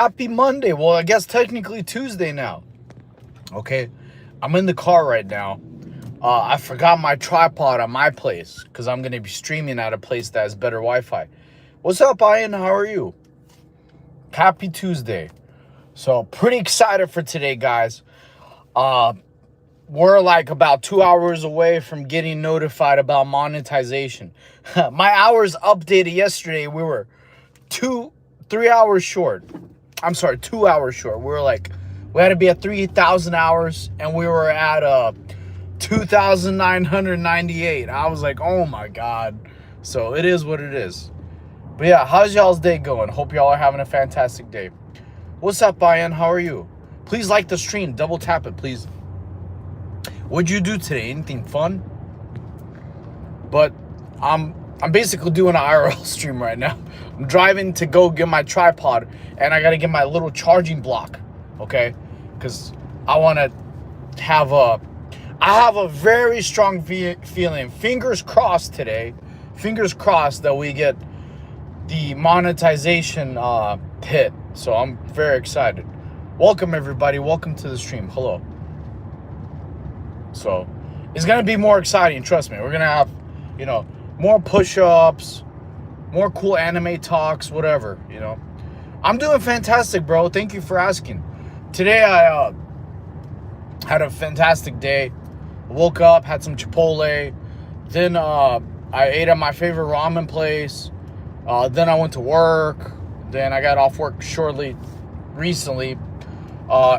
Happy Monday. Well, I guess technically Tuesday now. Okay. I'm in the car right now. I forgot my tripod at my place because I'm going to be streaming at a place that has better Wi-Fi. What's up, Ian? How are you? Happy Tuesday. So, pretty excited for today, guys. Uh, we're like about 2 hours away from getting notified about monetization. My hours updated yesterday. We were 3 hours short. I'm sorry, 2 hours short. We had to be at 3,000 hours, and we were at 2,998. I was like, oh my God. So it is what it is. But yeah, how's y'all's day going? Hope y'all are having a fantastic day. What's up, Ian? How are you? Please like the stream. Double tap it, please. What'd you do today? Anything fun? But I'm basically doing an IRL stream right now. I'm driving to go get my tripod, and I got to get my little charging block, okay? Because I want to have I have a very strong feeling, fingers crossed today, fingers crossed that we get the monetization hit. So I'm very excited. Welcome, everybody. Welcome to the stream. Hello. So it's going to be more exciting. Trust me. We're going to have, more push-ups, more cool anime talks, whatever, I'm doing fantastic, bro. Thank you for asking. Today I had a fantastic day. Woke up, had some Chipotle. Then I ate at my favorite ramen place. Then I went to work. Then I got off work recently.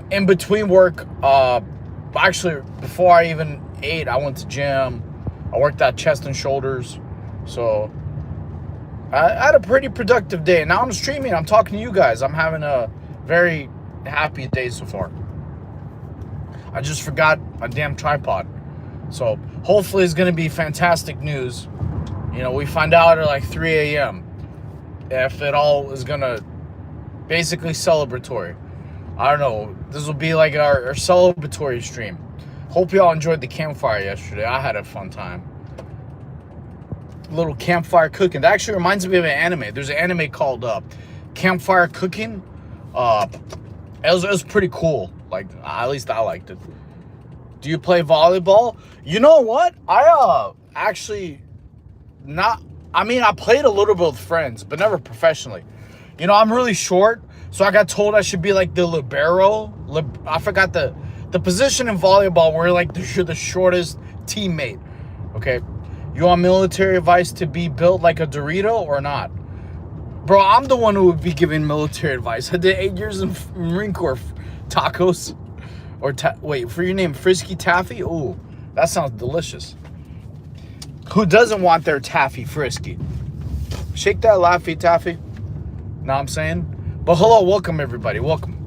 In between work, actually, before I even ate, I went to gym. I worked out chest and shoulders. So I had a pretty productive day. Now I'm streaming. I'm talking to you guys. I'm having a very happy day so far. I just forgot my damn tripod. So hopefully it's going to be fantastic news. We find out at like 3 a.m. if it all is going to basically celebratory. I don't know. This will be like our celebratory stream. Hope y'all enjoyed the campfire yesterday. I had a fun time. Little campfire cooking. That actually reminds me of an anime. There's an anime called Campfire Cooking. It was pretty cool. Like, at least I liked it. Do you play volleyball? You know what? I played a little bit with friends, but never professionally. I'm really short, so I got told I should be like the libero. I forgot the position in volleyball where like you're the shortest teammate. Okay. You want military advice to be built like a Dorito or not? Bro, I'm the one who would be giving military advice. I did 8 years in Marine Corps. Tacos. Wait, for your name, Frisky Taffy? Ooh, that sounds delicious. Who doesn't want their taffy frisky? Shake that Laffy Taffy. Know what I'm saying? But hello, welcome everybody. Welcome.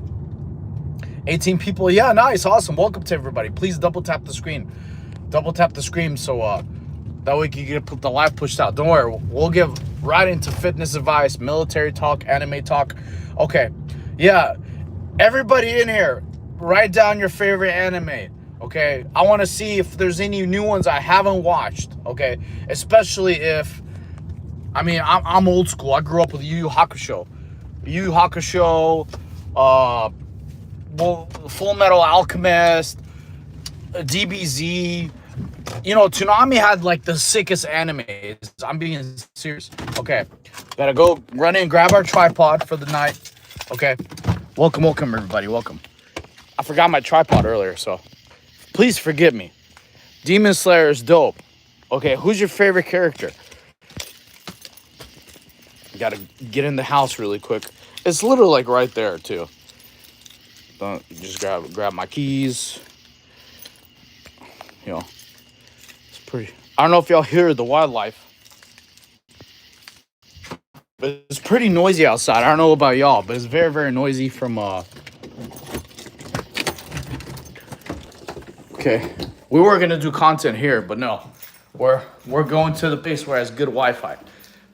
18 people. Yeah, nice. Awesome. Welcome to everybody. Please double tap the screen. Double tap the screen so that way you can get the live pushed out. Don't worry. We'll get right into fitness advice, military talk, anime talk. Okay. Yeah. Everybody in here, write down your favorite anime. Okay. I want to see if there's any new ones I haven't watched. Okay. Especially if, I'm old school. I grew up with Yu Yu Hakusho. Yu Yu Hakusho, Full Metal Alchemist, DBZ. Toonami had like the sickest animes. I'm being serious. Okay. Gotta go run in, grab our tripod for the night. Okay. Welcome, everybody. Welcome. I forgot my tripod earlier, so please forgive me. Demon Slayer is dope. Okay, who's your favorite character? Gotta get in the house really quick. It's literally like right there too. Just grab my keys. It's pretty. I don't know if y'all hear the wildlife, but it's pretty noisy outside. I don't know about y'all, but it's very, very noisy from Okay, we were gonna do content here, but no, we're going to the place where it has good Wi-Fi.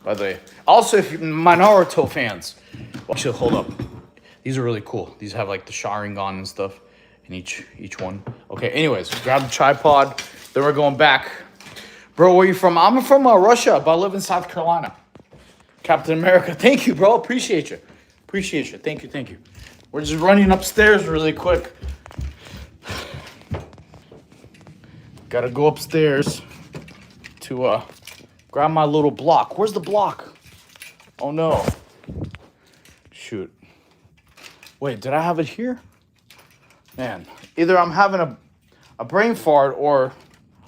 By the way, also if you're Naruto fans, actually hold up, these are really cool. These have like the Sharingan and stuff in each one. Okay, anyways, grab the tripod. Then we're going back. Bro, where you from? I'm from Russia, but I live in South Carolina. Captain America, thank you, bro. Appreciate you. Appreciate you. Thank you. Thank you. We're just running upstairs really quick. Gotta go upstairs to grab my little block. Where's the block? Oh no. Shoot. Wait, did I have it here? Man, either I'm having a brain fart or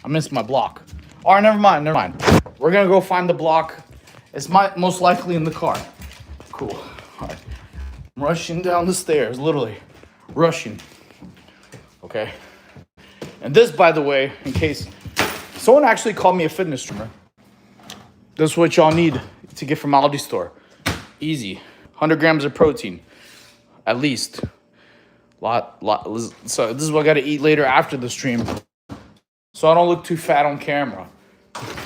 I missed my block. All right, never mind. We're gonna go find the block. It's most likely in the car. Cool. All right. I'm rushing down the stairs, literally rushing. Okay. And this, by the way, in case someone actually called me a fitness streamer. This is what y'all need to get from Aldi store. Easy. 100 grams of protein, at least. Lot. So this is what I got to eat later after the stream, so I don't look too fat on camera.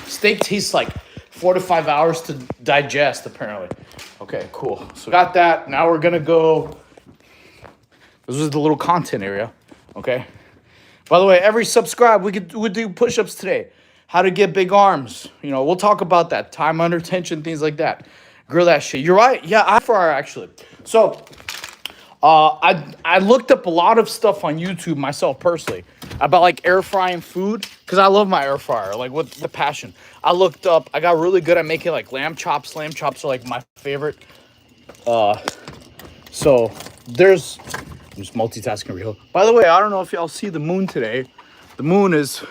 Steak tastes like 4 to 5 hours to digest, apparently. Okay, cool. So got that. Now we're gonna go. This is the little content area. Okay. By the way, every subscribe we do push-ups today. How to get big arms. You know, we'll talk about that. Time under tension, things like that. Grill that shit. You're right. Yeah, I fryer actually. So, I looked up a lot of stuff on YouTube myself personally about like air frying food because I love my air fryer like with the passion. I looked up. I got really good at making like lamb chops. Lamb chops are like my favorite. So there's. I'm just multitasking real. By the way, I don't know if y'all see the moon today. The moon is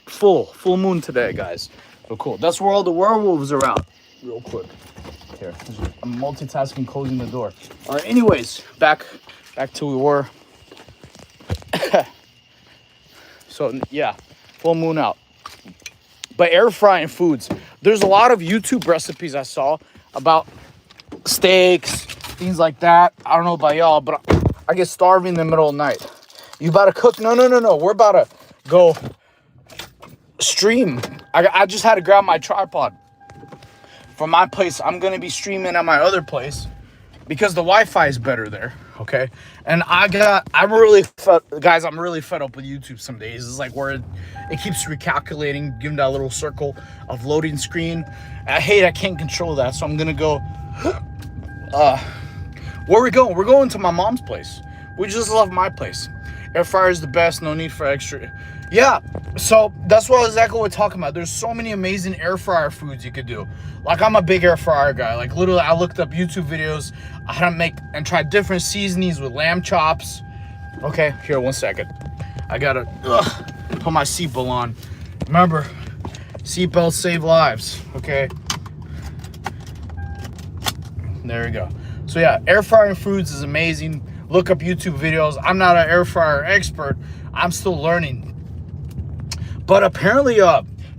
full moon today, guys. So cool. That's where all the werewolves are out. Real quick. Here, I'm multitasking, closing the door. All right. Anyways, back to we were. So yeah, full moon out. But air frying foods. There's a lot of YouTube recipes I saw about steaks, things like that. I don't know about y'all, but I get starving in the middle of the night. You about to cook? No. We're about to go stream. I just had to grab my tripod from my place. I'm going to be streaming at my other place because the Wi-Fi is better there, okay? And I'm really fed up with YouTube some days. It's like where it keeps recalculating, giving that little circle of loading screen. I can't control that, so I'm going to go... where are we going? We're going to my mom's place. We just love my place. Air fryer is the best. No need for extra. Yeah. So that's exactly what we're talking about. There's so many amazing air fryer foods you could do. Like I'm a big air fryer guy. Like literally, I looked up YouTube videos how to make and try different seasonings with lamb chops. Okay, here 1 second. I gotta put my seatbelt on. Remember, seatbelts save lives. Okay. There we go. So yeah, air frying foods is amazing. Look up YouTube videos. I'm not an air fryer expert. I'm still learning. But apparently,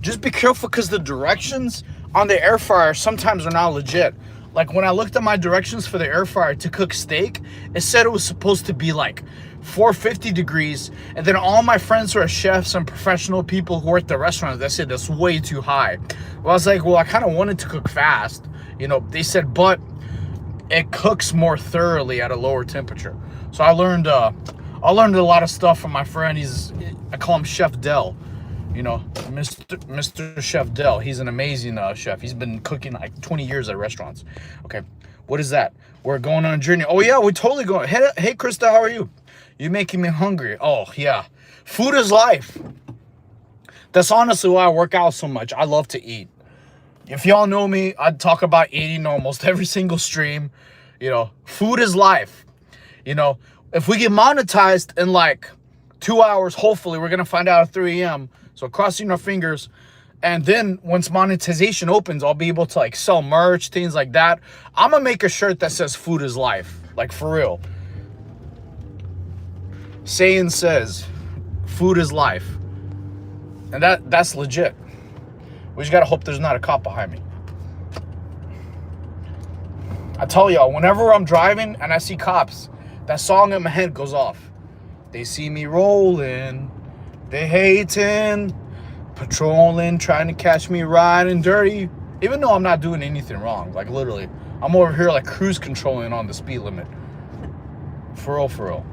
just be careful because the directions on the air fryer sometimes are not legit. Like when I looked at my directions for the air fryer to cook steak, it said it was supposed to be like 450 degrees. And then all my friends who are chefs and professional people who work at the restaurant, they said that's way too high. Well, I was like, well, I kind of wanted to cook fast. You know, they said, but it cooks more thoroughly at a lower temperature. So I learned a lot of stuff from my friend. I call him Chef Del. You know, Mr. Chef Del. He's an amazing chef. He's been cooking like 20 years at restaurants. Okay, what is that? We're going on a journey. Oh yeah, we're totally going. Hey, Krista, how are you? You're making me hungry. Oh yeah, food is life. That's honestly why I work out so much. I love to eat. If y'all know me, I'd talk about eating almost every single stream. You know, food is life. You know, if we get monetized in like 2 hours, hopefully we're going to find out at 3 a.m. So crossing our fingers. And then once monetization opens, I'll be able to like sell merch, things like that. I'm going to make a shirt that says food is life. Like for real. Saying says food is life. And that's legit. We just gotta hope there's not a cop behind me. I tell y'all, whenever I'm driving and I see cops, that song in my head goes off. They see me rolling, they hating, patrolling, trying to catch me riding dirty. Even though I'm not doing anything wrong, like literally, I'm over here like cruise controlling on the speed limit. For real.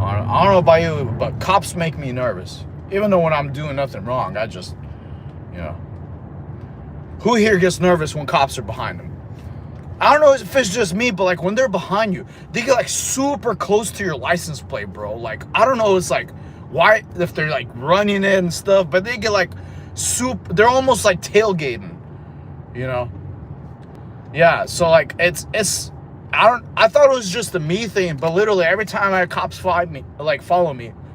I don't know about you, but cops make me nervous. Even though when I'm doing nothing wrong, I just, you know. Who here gets nervous when cops are behind them? I don't know if it's just me, but like when they're behind you, they get like super close to your license plate, bro. Like I don't know, it's like why if they're like running it and stuff, but they get like they're almost like tailgating, you know? Yeah, so like it's I thought it was just a me thing, but literally every time I had cops follow me.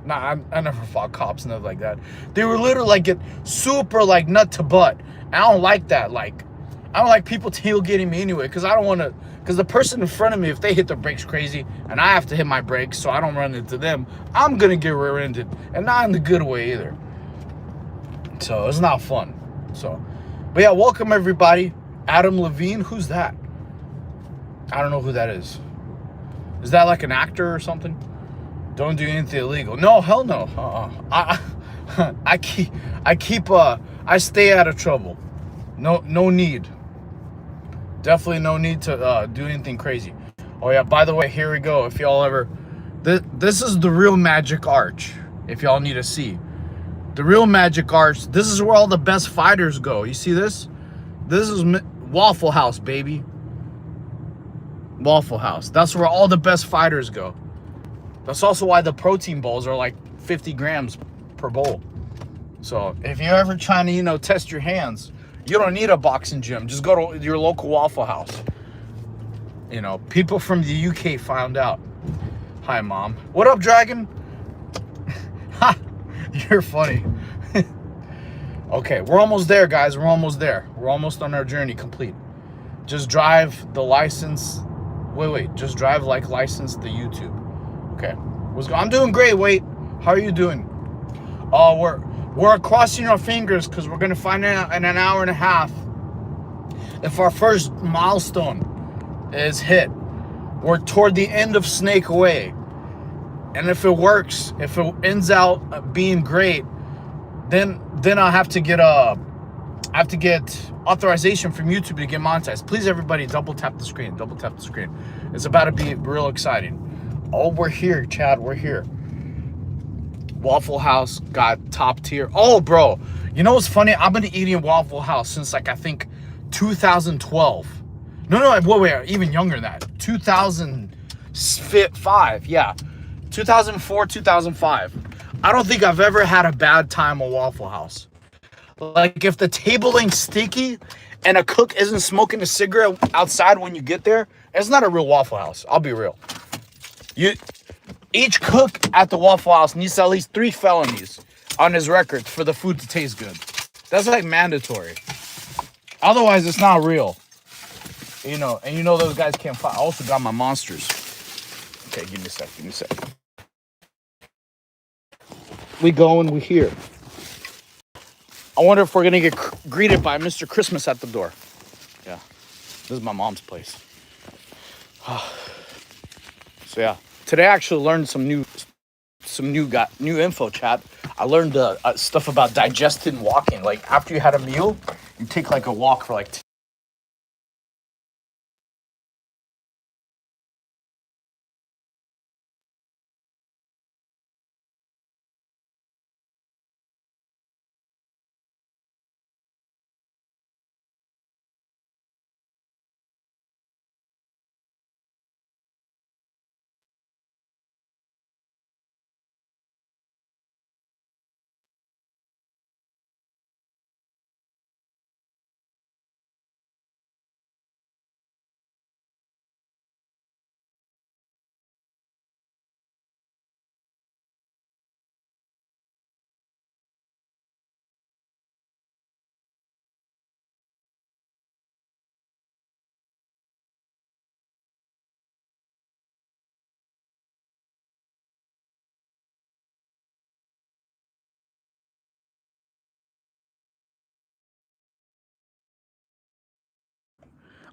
Nah, I never fought cops, nothing like that. They were literally like get super like nut to butt. I don't like that. Like I don't like people tailgating me anyway, because I don't want to. Because the person in front of me, if they hit their brakes crazy, and I have to hit my brakes so I don't run into them, I'm gonna get rear-ended, and not in the good way either. So it's not fun. So, but yeah, welcome everybody. Adam Levine, who's that? I don't know who that is. Is that like an actor or something? Don't do anything illegal. No, hell no. I stay out of trouble. No need. Definitely no need to do anything crazy. Oh yeah, by the way, here we go. If y'all ever, this is the real Magic Arch. If y'all need to see, the real Magic Arch. This is where all the best fighters go. You see this? This is Waffle House, baby. Waffle House. That's where all the best fighters go. That's also why the protein bowls are like 50 grams per bowl. So if you're ever trying to, test your hands, you don't need a boxing gym. Just go to your local Waffle House. People from the UK found out. Hi, Mom. What up, Dragon? Ha! You're funny. Okay, we're almost there, guys. We're almost there. We're almost on our journey complete. Just drive the license. Wait. Just drive like license the YouTube. Okay. I'm doing great. Wait. How are you doing? We're crossing our fingers because we're gonna find out in an hour and a half if our first milestone is hit. We're toward the end of Snake Away, and if it works, if it ends out being great, then I'll have to get authorization from YouTube to get monetized. Please, everybody, double tap the screen. Double tap the screen. It's about to be real exciting. Oh, we're here, Chad. We're here. Waffle House got top tier. Oh, bro. You know what's funny? I've been eating Waffle House since, like, I think 2012. No, wait, even younger than that. 2005. Yeah. 2004, 2005. I don't think I've ever had a bad time at Waffle House. Like, if the table ain't sticky and a cook isn't smoking a cigarette outside when you get there, it's not a real Waffle House. I'll be real. Each cook at the Waffle House needs at least 3 felonies on his record for the food to taste good. That's like mandatory. Otherwise, it's not real. And those guys can't fight. I also got my monsters. Okay, give me a sec. We here. I wonder if we're going to get greeted by Mr. Christmas at the door. Yeah, this is my mom's place. So yeah. Today I actually learned some new info, chat. I learned stuff about digesting and walking. Like after you had a meal, you take like a walk for like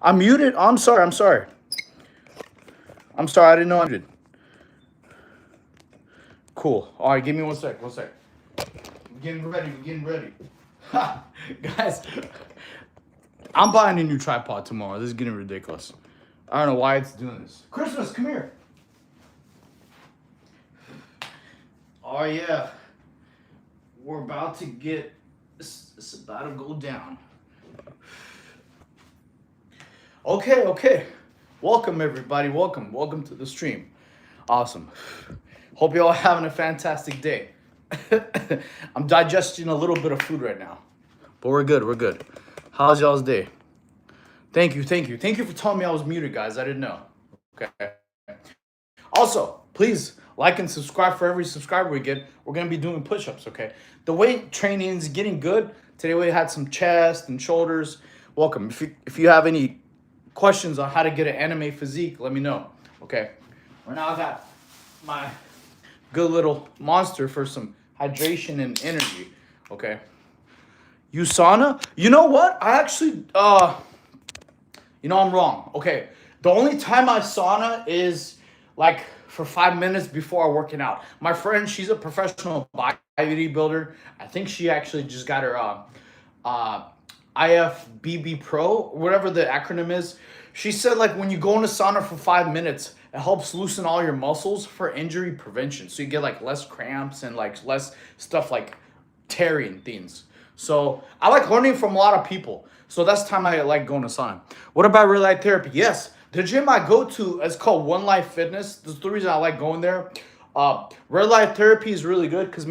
I'm muted. I'm sorry. I'm sorry. I didn't know I'm muted. Cool. All right, give me one sec. We're getting ready. Ha! Guys, I'm buying a new tripod tomorrow. This is getting ridiculous. I don't know why it's doing this. Christmas, come here. Oh, yeah. We're about to get... It's about to go down. Okay. Welcome everybody. Welcome to the stream. Awesome. Hope you all having a fantastic day. I'm digesting a little bit of food right now, but we're good. How's y'all's day? Thank you for telling me I was muted, guys. I didn't know. Okay. Also, please like and subscribe for every subscriber we get. We're gonna be doing push-ups. Okay. The weight training is getting good. Today we had some chest and shoulders. Welcome. If you have any questions on how to get an anime physique, let me know. Okay. Right now I got my good little monster for some hydration and energy. Okay. You sauna? You know what? I actually I'm wrong. Okay. The only time I sauna is like for 5 minutes before I working out. My friend, she's a professional bodybuilder. I think she actually just got her uh IFBB Pro, whatever the acronym is. She said like when you go in a sauna for 5 minutes, it helps loosen all your muscles for injury prevention. So you get like less cramps and like less stuff like tearing things. So I like learning from a lot of people. So that's the time I like going to sauna. What about real life therapy? Yes, the gym I go to is called One Life Fitness. That's the reason I like going there. Real life therapy is really good because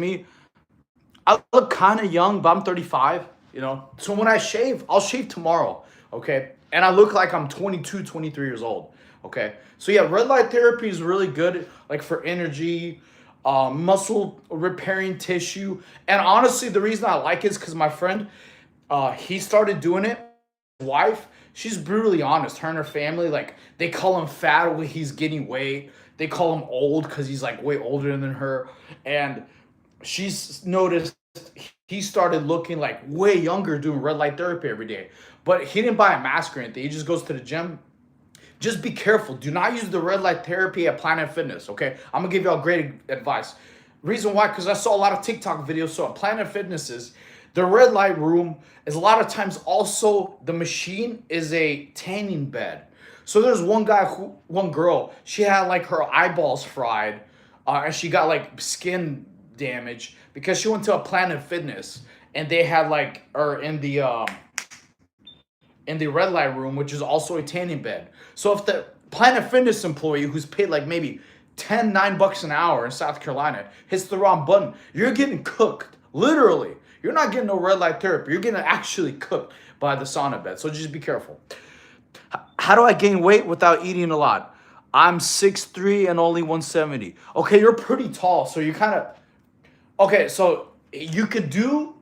I look kind of young, but I'm 35, you know. So when I shave, I'll shave tomorrow, okay? And I look like I'm 22, 23 years old, okay? So yeah, red light therapy is really good, like for energy, muscle repairing tissue. And honestly, the reason I like it is because my friend, he started doing it. His wife, she's brutally honest. Her and her family, like, they call him fat when he's getting weight. They call him old because he's like way older than her. And she's noticed he started looking like way younger doing red light therapy every day. But he didn't buy a mask or anything. He just goes to the gym. Just be careful. Do not use the red light therapy at Planet Fitness, okay? I'm gonna give y'all great advice. Reason why, because I saw a lot of TikTok videos. So at Planet Fitnesses, the red light room is a lot of times also the machine is a tanning bed. So there's one girl, she had like her eyeballs fried, and she got like skin damage because she went to a Planet Fitness and they had like, or in the red light room, which is also a tanning bed. So if the Planet Fitness employee who's paid like maybe 9 bucks an hour in South Carolina hits the wrong button, you're getting cooked. Literally. You're not getting no red light therapy. You're getting actually cooked by the sauna bed. So just be careful. How do I gain weight without eating a lot? I'm 6'3" and only 170. Okay, you're pretty tall. So you kind of, okay, so you could do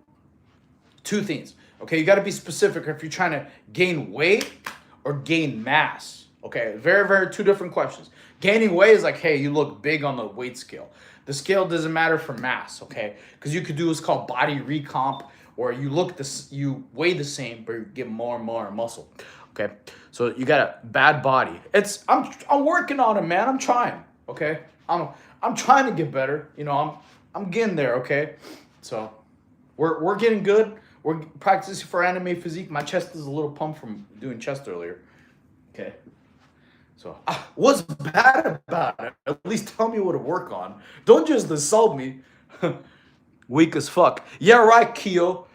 two things. Okay, you got to be specific if you're trying to gain weight or gain mass. Okay, very two different questions. Gaining weight is like, hey, you look big on the weight scale. The scale doesn't matter for mass, okay? Because you could do what's called body recomp, where you weigh the same, but you get more and more muscle. Okay, so you got a bad body. I'm working on it, man. I'm trying. Okay, I'm trying to get better. You know, I'm getting there. Okay, so we're getting good. We're practicing for anime physique. My chest is a little pumped from doing chest earlier. Okay. So, what's bad about it? At least tell me what to work on. Don't just insult me. Weak as fuck. Yeah, right, Keo.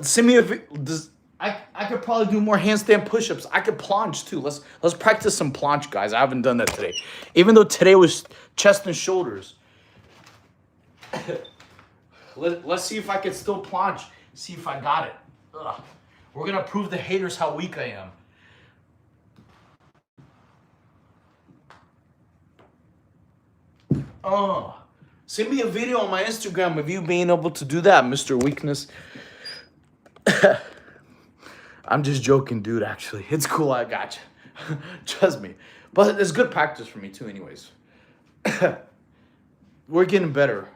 Send me a does I could probably do more handstand push-ups. I could planche too. Let's practice some planche, guys. I haven't done that today. Even though today was chest and shoulders. Let's see if I can still planche. See if I got it. Ugh. We're gonna prove the haters how weak I am. Oh, send me a video on my Instagram of you being able to do that, Mr. Weakness. I'm just joking, dude, actually. It's cool, I got you. Trust me. But it's good practice for me, too, anyways. We're getting better.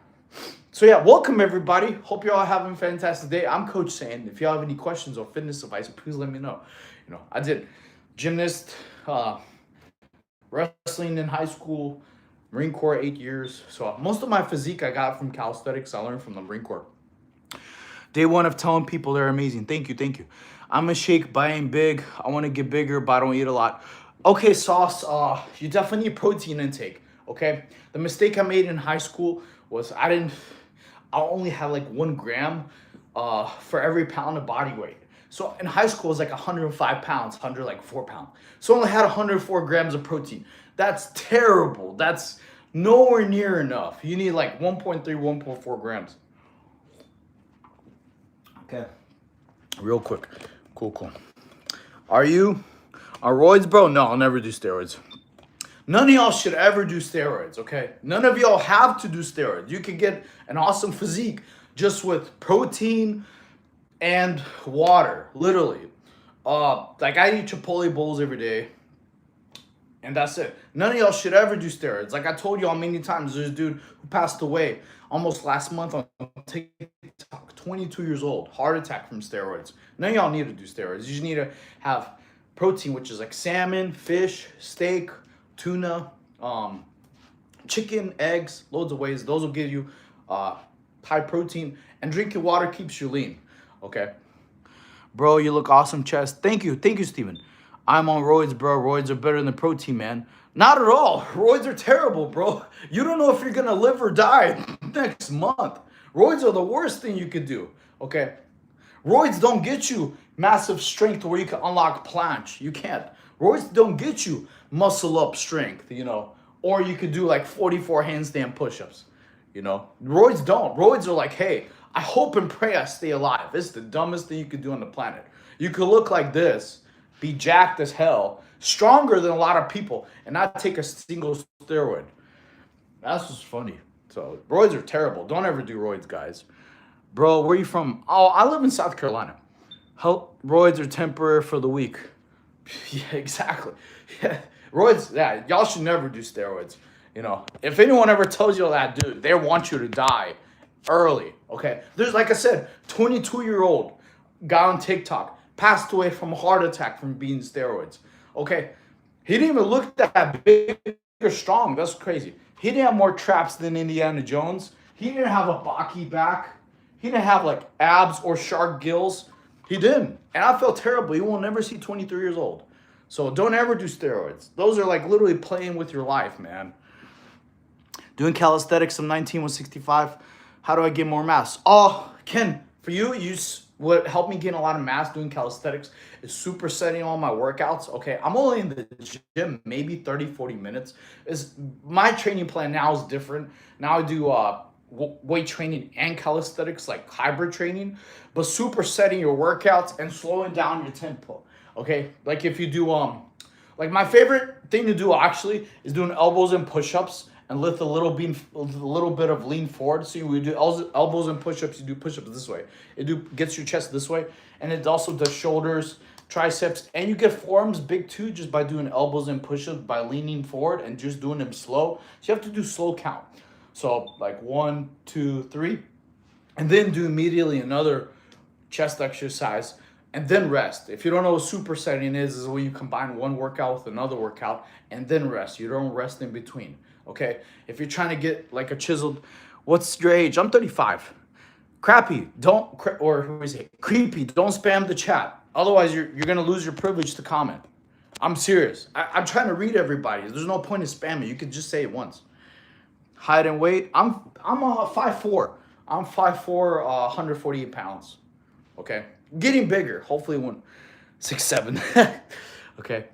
So, yeah, welcome, everybody. Hope you're all having a fantastic day. I'm Coach Sand. If y'all have any questions or fitness advice, please let me know. You know, I did gymnast, wrestling in high school, Marine Corps 8 years. So most of my physique I got from calisthenics. I learned from the Marine Corps. Day one of telling people they're amazing. Thank you. I'm a shake, but I ain't big. I want to get bigger, but I don't eat a lot. Okay, Sauce, you definitely need protein intake, okay? The mistake I made in high school was I only had like 1 gram for every pound of body weight. So in high school, it was like 105 pounds, 104 pounds. So I only had 104 grams of protein. That's terrible. That's nowhere near enough. You need like 1.3, 1.4 grams. Okay. Real quick. Cool. Are you on roids, bro? No, I'll never do steroids. None of y'all should ever do steroids, okay? None of y'all have to do steroids. You could get an awesome physique just with protein and water, literally. Like I eat Chipotle bowls every day, and that's it. None of y'all should ever do steroids. Like I told y'all many times, there's a dude who passed away almost last month on TikTok, 22 years old, heart attack from steroids. None of y'all need to do steroids. You just need to have protein, which is like salmon, fish, steak, tuna, chicken, eggs, loads of ways. Those will give you high protein, and drinking water keeps you lean. Okay, bro, you look awesome, chest. Thank you, Steven. I'm on roids, bro. Roids are better than protein, man. Not at all. Roids are terrible, bro. You don't know if you're gonna live or die next month. Roids are the worst thing you could do. Okay, roids don't get you massive strength where you can unlock planche. You can't. Roids don't get you muscle up strength, or you could do like 44 handstand push-ups, Roids don't. Roids are like, hey, I hope and pray I stay alive. It's the dumbest thing you could do on the planet. You could look like this, be jacked as hell, stronger than a lot of people, and not take a single steroid. That's just funny. So roids are terrible. Don't ever do roids, guys. Bro, where are you from? Oh, I live in South Carolina. Roids are temporary for the week. Yeah, exactly. Yeah, roids, yeah, y'all should never do steroids. If anyone ever tells you that, dude, they want you to die early, okay? There's, like I said, 22-year-old guy on TikTok passed away from a heart attack from being steroids, okay? He didn't even look that big or strong. That's crazy. He didn't have more traps than Indiana Jones. He didn't have a Baki back. He didn't have, like, abs or shark gills. He didn't. And I felt terrible. You will never see 23 years old. So don't ever do steroids. Those are like literally playing with your life, man. Doing calisthenics, I'm 19, 165. How do I get more mass? Oh, Ken, for you, what helped me gain a lot of mass doing calisthenics is supersetting all my workouts. Okay, I'm only in the gym maybe 30, 40 minutes. My training plan now is different. Now I do weight training and calisthenics, like hybrid training, but supersetting your workouts and slowing down your tempo. Okay, like if you do like my favorite thing to do actually is doing elbows and push-ups and lift a little bit of lean forward. So we do elbows and push-ups. You do push-ups this way. Gets your chest this way, and it also does shoulders, triceps, and you get forearms big too just by doing elbows and push-ups by leaning forward and just doing them slow. So you have to do slow count. So like 1, 2, 3, and then do immediately another chest exercise, and then rest. If you don't know what supersetting is when you combine one workout with another workout and then rest. You don't rest in between. Okay? If you're trying to get like a chiseled, what's your age? I'm 35. Creepy, don't spam the chat. Otherwise, you're gonna lose your privilege to comment. I'm serious. I'm trying to read everybody. There's no point in spamming. You could just say it once. Height and weight. I'm 5'4". I'm 5'4", 148 pounds. Okay, getting bigger. Hopefully, 6'7". Okay.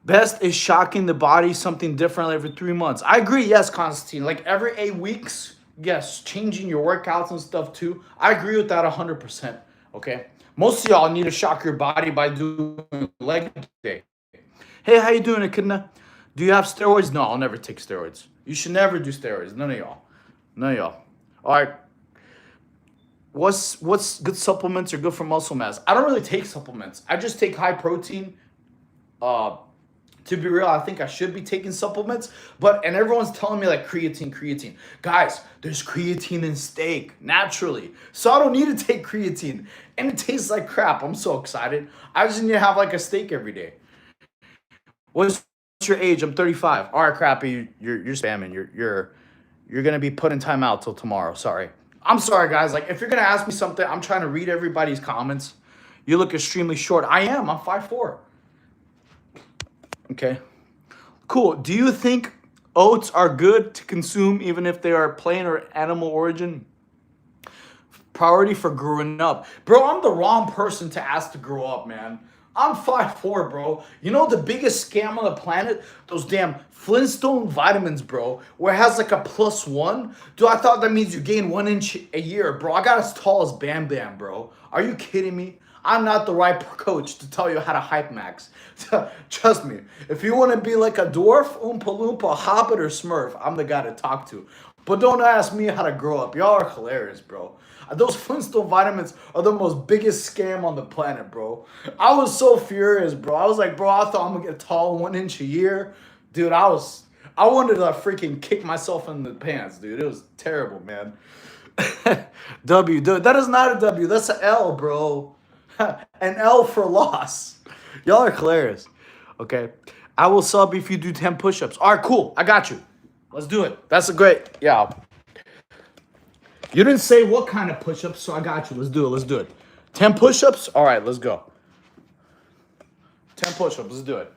Best is shocking the body something different every 3 months. I agree. Yes, Constantine. Like every 8 weeks. Yes, changing your workouts and stuff too. I agree with that 100%. Okay. Most of y'all need to shock your body by doing leg day. Hey, how you doing, Echidna? Do you have steroids? No, I'll never take steroids. You should never do steroids. None of y'all. All right. What's good supplements are good for muscle mass? I don't really take supplements. I just take high protein. To be real, I think I should be taking supplements, and everyone's telling me like creatine. Guys, there's creatine in steak naturally, so I don't need to take creatine, and it tastes like crap. I'm so excited. I just need to have like a steak every day. What's your age? I'm 35. All right, Crappy, you're spamming. You're gonna be put in timeout till tomorrow. Sorry. I'm sorry, guys. Like if you're gonna ask me something, I'm trying to read everybody's comments. You look extremely short. I am. I'm 5'4". Okay. Cool. Do you think oats are good to consume even if they are plant or animal origin? Priority for growing up. Bro, I'm the wrong person to ask to grow up, man. I'm 5'4", bro. You know the biggest scam on the planet? Those damn Flintstone vitamins, bro, where it has like a +1. Dude, I thought that means you gain 1 inch a year, bro. I got as tall as Bam Bam, bro. Are you kidding me? I'm not the right coach to tell you how to hype max. Trust me. If you want to be like a dwarf, Oompa Loompa, Hobbit, or Smurf, I'm the guy to talk to. But don't ask me how to grow up. Y'all are hilarious, bro. Those Flintstone vitamins are the most biggest scam on the planet, bro. I was so furious, bro. I was like, bro, I thought I'm gonna get tall 1 inch a year. Dude, I wanted to freaking kick myself in the pants, dude. It was terrible, man. W, dude, that is not a W. That's an L, bro. An L for loss. Y'all are hilarious. Okay. I will sub if you do 10 push-ups. All right, cool. I got you. Let's do it. That's a great, yeah. You didn't say what kind of push-ups, so I got you. Let's do it. Let's do it. 10 push-ups? All right, let's go. 10 push-ups. Let's do it.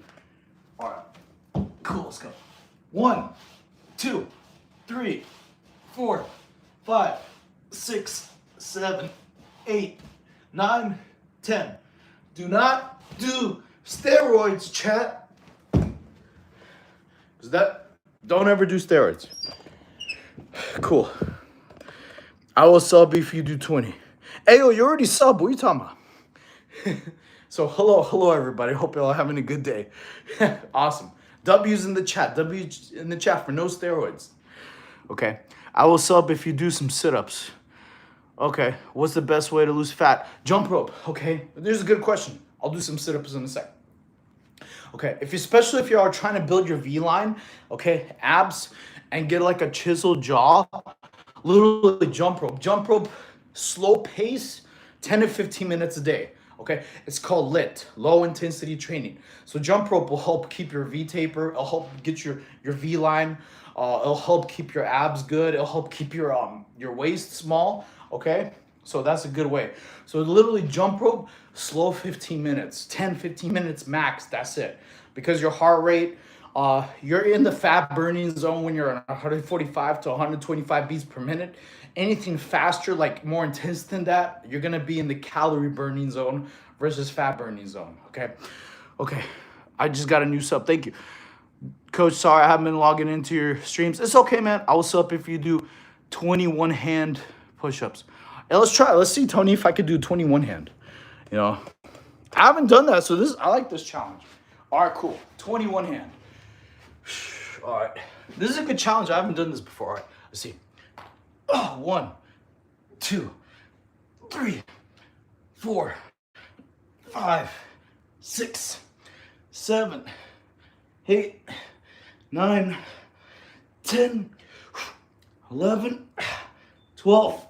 All right. Cool. Let's go. 1, 2, 3, 4, 5, 6, 7, 8, 9, 10. Do not do steroids, chat. Don't ever do steroids. Cool. I will sub if you do 20. Hey, yo, you already sub. What are you talking about? So, hello, everybody. Hope you're all having a good day. Awesome. W's in the chat. W's in the chat for no steroids. Okay. I will sub if you do some sit-ups. Okay. What's the best way to lose fat? Jump rope. Okay. There's a good question. I'll do some sit-ups in a sec. Okay. Especially if you are trying to build your V-line, okay, abs, and get like a chiseled jaw, literally jump rope. Jump rope, slow pace, 10 to 15 minutes a day. Okay, it's called LIT, low intensity training. So jump rope will help keep your V taper. It'll help get your V line. It'll help keep your abs good. It'll help keep your waist small. Okay, so that's a good way. So literally jump rope, slow 15 minutes, 10, 15 minutes max. That's it. Because your heart rate, you're in the fat burning zone when you're at 145 to 125 beats per minute. Anything faster, like more intense than that, you're gonna be in the calorie burning zone versus fat burning zone. Okay. I just got a new sub. Thank you, Coach. Sorry, I haven't been logging into your streams. It's okay, man. I will sub if you do 21 hand push-ups. Hey, let's try. Let's see, Tony, if I could do 21 hand. You know, I haven't done that, so I like this challenge. All right, cool. 21 hand. All right, this is a good challenge. I haven't done this before. All right, let's see. 1, 2, 3, 4, 5, 6, 7, 8, 9, 10, 11, 12,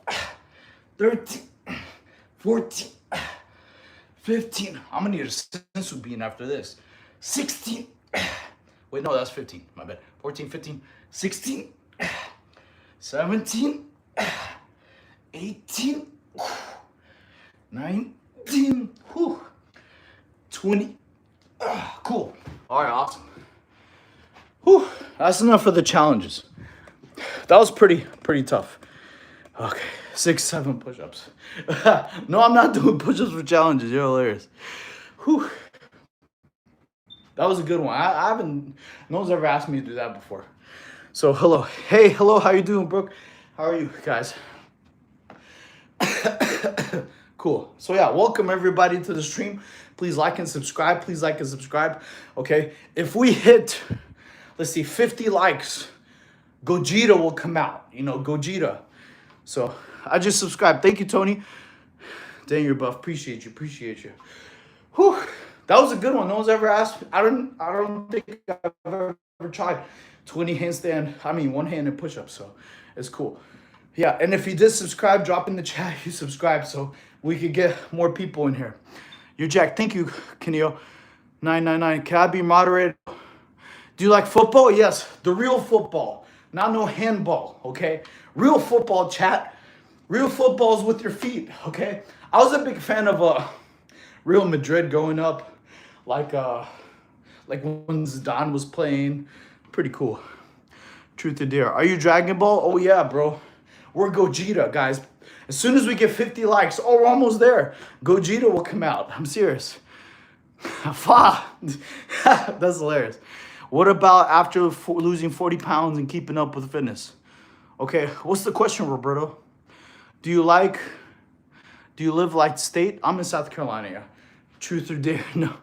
13, 14, 15. I'm gonna need a sensu bean after this. 16. Wait, no, that's 15. My bad. 14, 15, 16, 17, 18, 19, 20. Cool. All right, awesome. Whew, that's enough for the challenges. That was pretty tough. Okay, 6, 7 push-ups. No, I'm not doing push-ups for challenges. You're hilarious. Whew. That was a good one. I haven't, no one's ever asked me to do that before. So, hello. Hey, hello. How you doing, Brooke? How are you guys? Cool. So, yeah, welcome everybody to the stream. Please like and subscribe. Please like and subscribe. Okay. If we hit, let's see, 50 likes, Gogeta will come out. You know, Gogeta. So, I just subscribed. Thank you, Tony. Dang, you're buff. Appreciate you. Whew. That was a good one. No one's ever asked. I don't think I've ever tried 20 handstand. I mean, one handed push-ups. So it's cool. Yeah, and if you did subscribe, drop in the chat you subscribe so we could get more people in here. You're Jack. Thank you, Kenio. 999. Can I be moderated? Do you like football? Yes, the real football. Not no handball, okay? Real football, chat. Real football is with your feet, okay? I was a big fan of Real Madrid growing up. Like when Zidane was playing. Pretty cool. Truth or dare. Are you Dragon Ball? Oh, yeah, bro. We're Gogeta, guys. As soon as we get 50 likes, oh, we're almost there. Gogeta will come out. I'm serious. That's hilarious. What about after losing 40 pounds and keeping up with fitness? Okay, what's the question, Roberto? Do you live like state? I'm in South Carolina, yeah. Truth or dare? No.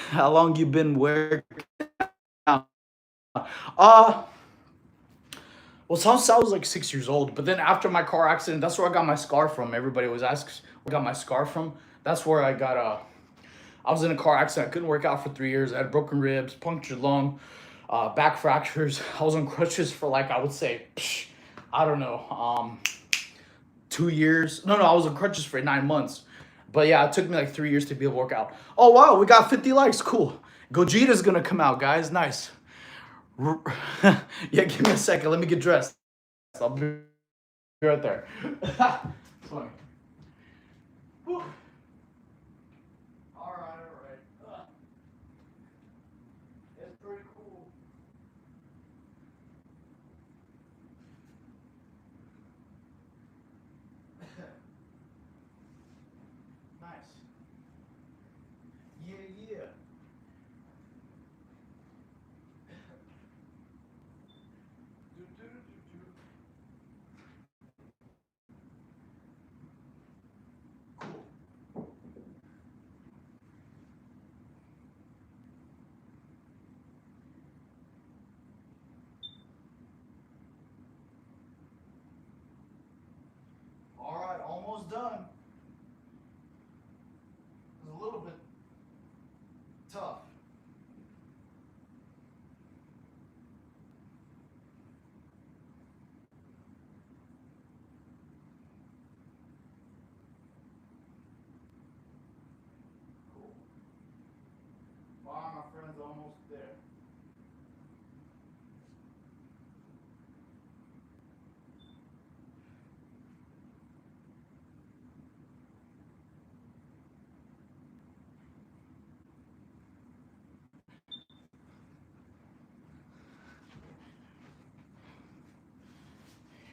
How long you been working out? Well, since I was like 6 years old, but then after my car accident, that's where I got my scar from. Everybody always asks where I got my scar from. That's where I got I was in a car accident. I couldn't work out for 3 years. I had broken ribs, punctured lung, back fractures. I was on crutches for like, I would say, I don't know, 2 years. No, I was on crutches for 9 months. But yeah, it took me like 3 years to be able to work out. Oh, wow, we got 50 likes. Cool. Gogeta's going to come out, guys. Nice. Yeah, give me a second. Let me get dressed. I'll be right there. It's funny. Whew. All right. It's pretty cool. Nice. Yeah. Cool. All right, almost done. It was a little bit tough. Cool. Bye, my friends, almost there.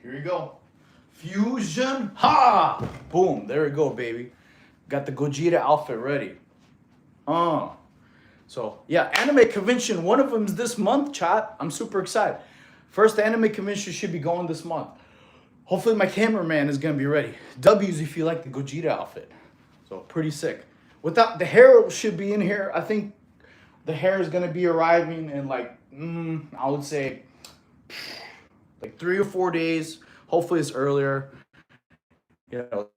Here you go. Fusion. Ha! Boom. There we go, baby. Got the Gogeta outfit ready. So, yeah, anime convention. One of them is this month, chat. I'm super excited. First anime convention should be going this month. Hopefully my cameraman is going to be ready. W's if you like the Gogeta outfit. So, pretty sick. Without the hair should be in here. I think the hair is going to be arriving in like, I would say like 3 or 4 days. Hopefully it's earlier. You know,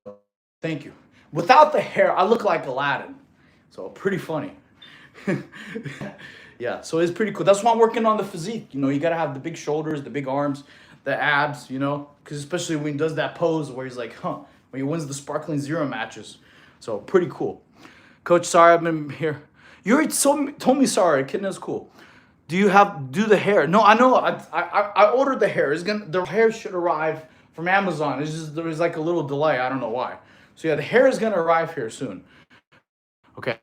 thank you. Without the hair, I look like Aladdin. So pretty funny. Yeah, so it's pretty cool. That's why I'm working on the physique. You know, you gotta have the big shoulders, the big arms, the abs, you know, because especially when he does that pose where he's like, when he wins the Sparkling Zero matches. So pretty cool. Coach, sorry I've been here. You already told me sorry. Kitten is cool. Do you do the hair? No, I know. I ordered the hair. The hair should arrive from Amazon. It's just there was like a little delay. I don't know why. So yeah, the hair is gonna arrive here soon. Okay.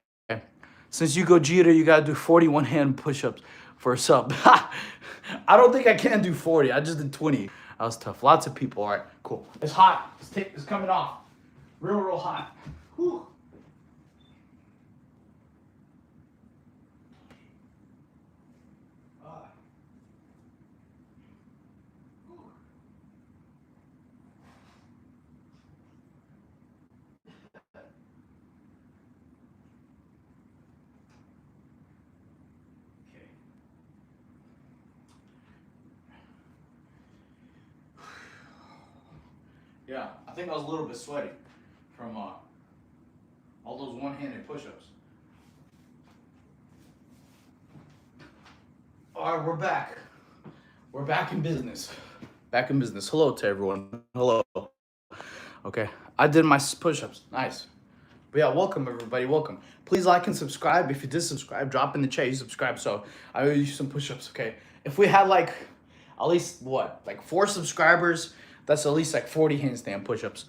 Since you go Gogeta, you gotta do 41 hand push-ups for a sub. I don't think I can do 40. I just did 20. That was tough. Lots of people. All right, cool. It's hot. It's coming off. Real hot. Whew. Yeah, I think I was a little bit sweaty from all those one-handed push-ups. All right, we're back. We're back in business. Back in business. Hello to everyone. Hello. Okay, I did my push-ups. Nice. But yeah, welcome everybody. Welcome. Please like and subscribe. If you did subscribe, drop in the chat you subscribe. So I will use some push-ups. Okay. If we had like at least like 4 subscribers, that's at least like 40 handstand push-ups.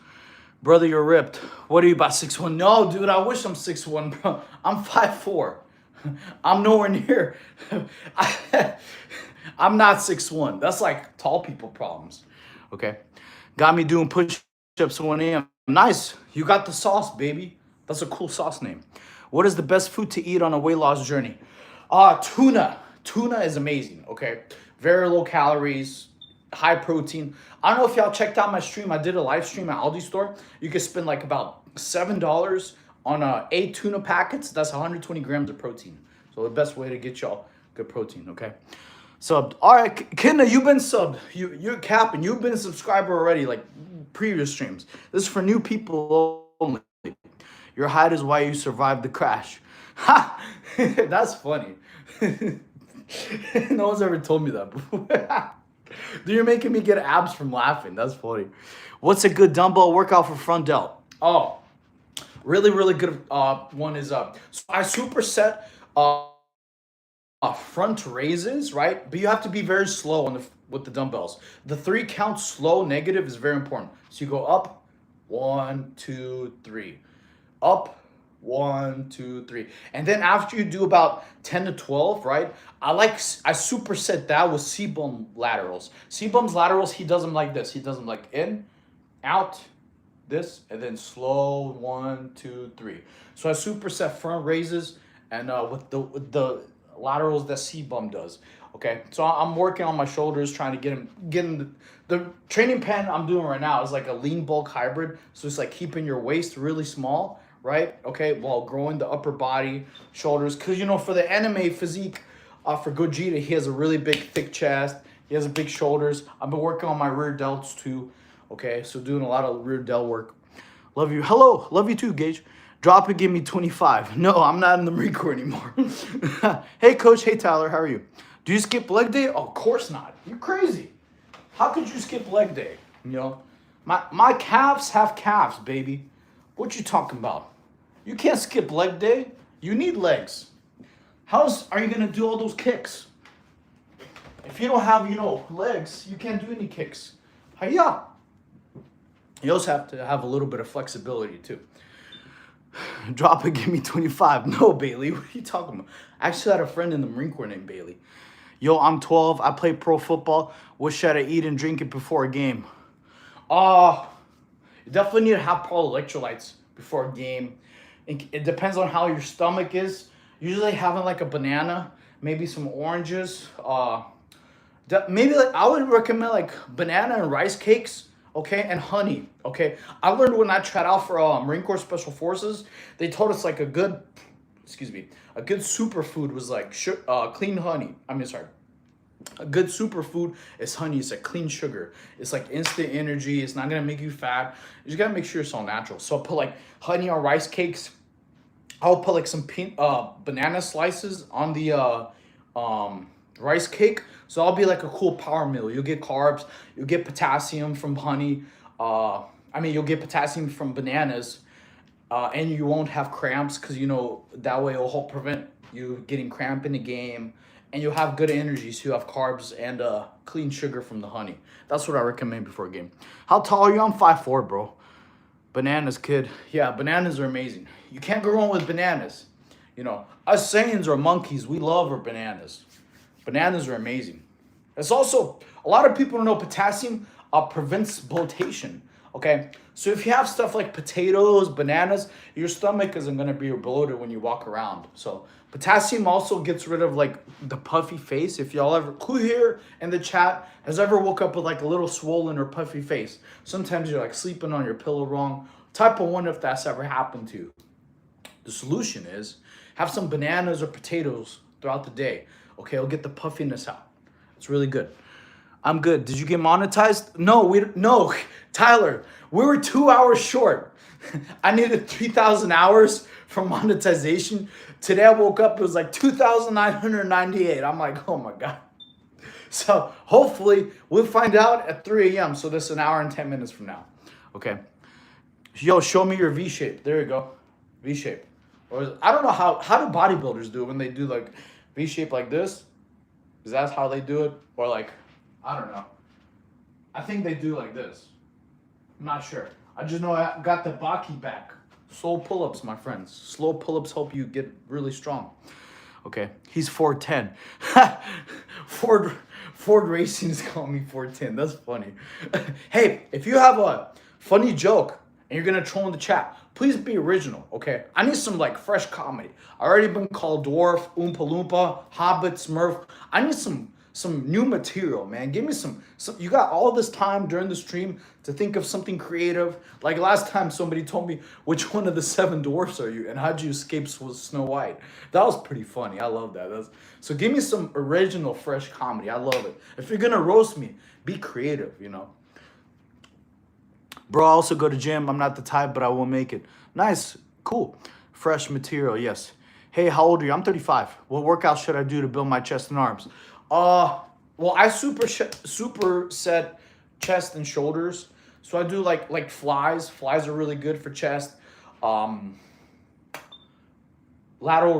Brother, you're ripped. What are you, about 6'1"? No, dude, I wish I'm 6'1", bro. I'm 5'4". I'm nowhere near. I'm not 6'1". That's like tall people problems. Okay. Got me doing push-ups at 1 a.m. Nice. You got the sauce, baby. That's a cool sauce name. What is the best food to eat on a weight loss journey? Tuna. Tuna is amazing, okay? Very low calories, high protein. I don't know if y'all checked out my stream. I did a live stream at Aldi store. You could spend like about $7 on 8 tuna packets. That's 120 grams of protein. So the best way to get y'all good protein, okay? Subbed. All right, Kenna, you've been subbed. You're capping. You've been a subscriber already, like previous streams. This is for new people only. Your height is why you survived the crash. Ha! That's funny. No one's ever told me that before. Dude, you're making me get abs from laughing. That's funny. What's a good dumbbell workout for front delt? Oh, really, really good one is so I superset front raises, right? But you have to be very slow on with the dumbbells. The 3 count slow negative is very important. So you go up, 1, 2, 3, up, 1, 2, 3, and then after you do about 10 to 12, right? I superset that with C-bum laterals. C-bum's laterals, he does them like this. He does them like in, out, this, and then slow 1, 2, 3. So I superset front raises and with the laterals that C-bum does. Okay, so I'm working on my shoulders, trying to get him the training plan I'm doing right now is like a lean bulk hybrid. So it's like keeping your waist really small, right? Okay, while growing the upper body, shoulders. Because, you know, for the anime physique, for Gogeta, he has a really big, thick chest. He has big shoulders. I've been working on my rear delts too. Okay, so doing a lot of rear delt work. Love you. Hello. Love you too, Gage. Drop and give me 25. No, I'm not in the Marine Corps anymore. Hey, Coach. Hey, Tyler. How are you? Do you skip leg day? Oh, of course not. You're crazy. How could you skip leg day? You know, my calves have calves, baby. What you talking about? You can't skip leg day. You need legs. Are you going to do all those kicks? If you don't have, legs, you can't do any kicks. Hiya. You also have to have a little bit of flexibility, too. Drop it, give me 25. No, Bailey, what are you talking about? I actually had a friend in the Marine Corps named Bailey. Yo, I'm 12. I play pro football. What should I eat and drink it before a game? You definitely need to have pro electrolytes before a game. It depends on how your stomach is. Usually having like a banana, maybe some oranges. Maybe like I would recommend like banana and rice cakes. Okay, and honey. Okay, I learned when I tried out for Marine Corps Special Forces, they told us like a good superfood was like clean honey. A good superfood is honey. It's like clean sugar. It's like instant energy. It's not gonna make you fat. You just gotta make sure it's all natural. So I'll put like honey on rice cakes. I'll put like some banana slices on the rice cake. So I'll be like a cool power meal. You'll get carbs, you'll get potassium from honey. You'll get potassium from bananas, and you won't have cramps because that way it'll help prevent you getting cramp in the game, and you'll have good energy. So you have carbs and clean sugar from the honey. That's what I recommend before a game. How tall are you? I'm 5'4", bro. Bananas, kid. Yeah, bananas are amazing. You can't go wrong with bananas. Us Saiyans are monkeys. We love our bananas. Bananas are amazing. It's also, a lot of people don't know potassium prevents bloatation. Okay, so if you have stuff like potatoes, bananas, your stomach isn't going to be bloated when you walk around. So potassium also gets rid of like the puffy face. If y'all who here in the chat has ever woke up with like a little swollen or puffy face? Sometimes you're like sleeping on your pillow wrong. Type of wonder if that's ever happened to you. The solution is have some bananas or potatoes throughout the day. Okay, it'll get the puffiness out. It's really good. I'm good. Did you get monetized? No, Tyler, we were 2 hours short. I needed 3,000 hours for monetization. Today I woke up, it was like 2,998. I'm like, oh my God. So hopefully we'll find out at 3 a.m. So this is an hour and 10 minutes from now. Okay. Yo, show me your V shape. There you go. V shape. Or I don't know how do bodybuilders do it when they do like V shape like this? Is that how they do it? Or like, I don't know. I think they do like this. I'm not sure. I just know I got the Baki back. Slow pull-ups, my friends. Slow pull-ups help you get really strong. Okay, he's 4'10". Ford Racing's calling me 410. That's funny. Hey, if you have a funny joke and you're gonna troll in the chat, please be original, okay? I need some like fresh comedy. I already been called dwarf, oompa loompa, hobbit, smurf. I need some new material, man. Give me some. You got all this time during the stream to think of something creative. Like last time, somebody told me, which one of the 7 dwarfs are you, and how'd you escape Snow White? That was pretty funny. I love that. So give me some original, fresh comedy. I love it. If you're gonna roast me, be creative. You know. Bro, I also go to gym. I'm not the type, but I will make it. Nice, cool, fresh material. Yes. Hey, how old are you? I'm 35. What workout should I do to build my chest and arms? Well, I super set chest and shoulders. So I do like flies. Flies are really good for chest. Lateral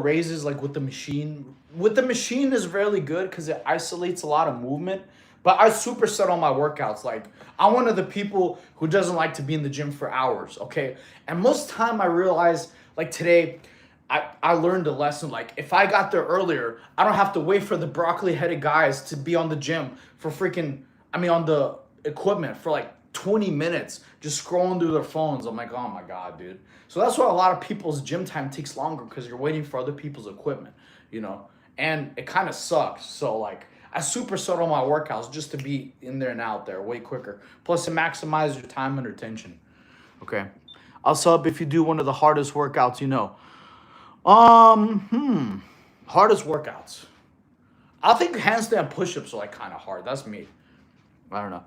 raises like with the machine. With the machine is really good because it isolates a lot of movement. But I super set on my workouts. Like I'm one of the people who doesn't like to be in the gym for hours. Okay, and most time I realize like today. I learned a lesson. Like if I got there earlier, I don't have to wait for the broccoli headed guys to be on the gym for on the equipment for like 20 minutes, just scrolling through their phones. I'm like, oh my God, dude. So that's why a lot of people's gym time takes longer because you're waiting for other people's equipment, you know, and it kind of sucks. So like I super set on my workouts just to be in there and out there way quicker. Plus it maximizes your time and retention. Okay. I'll sub if you do one of the hardest workouts, you know. Hardest workouts. I think handstand push-ups are like kind of hard. That's me. I don't know.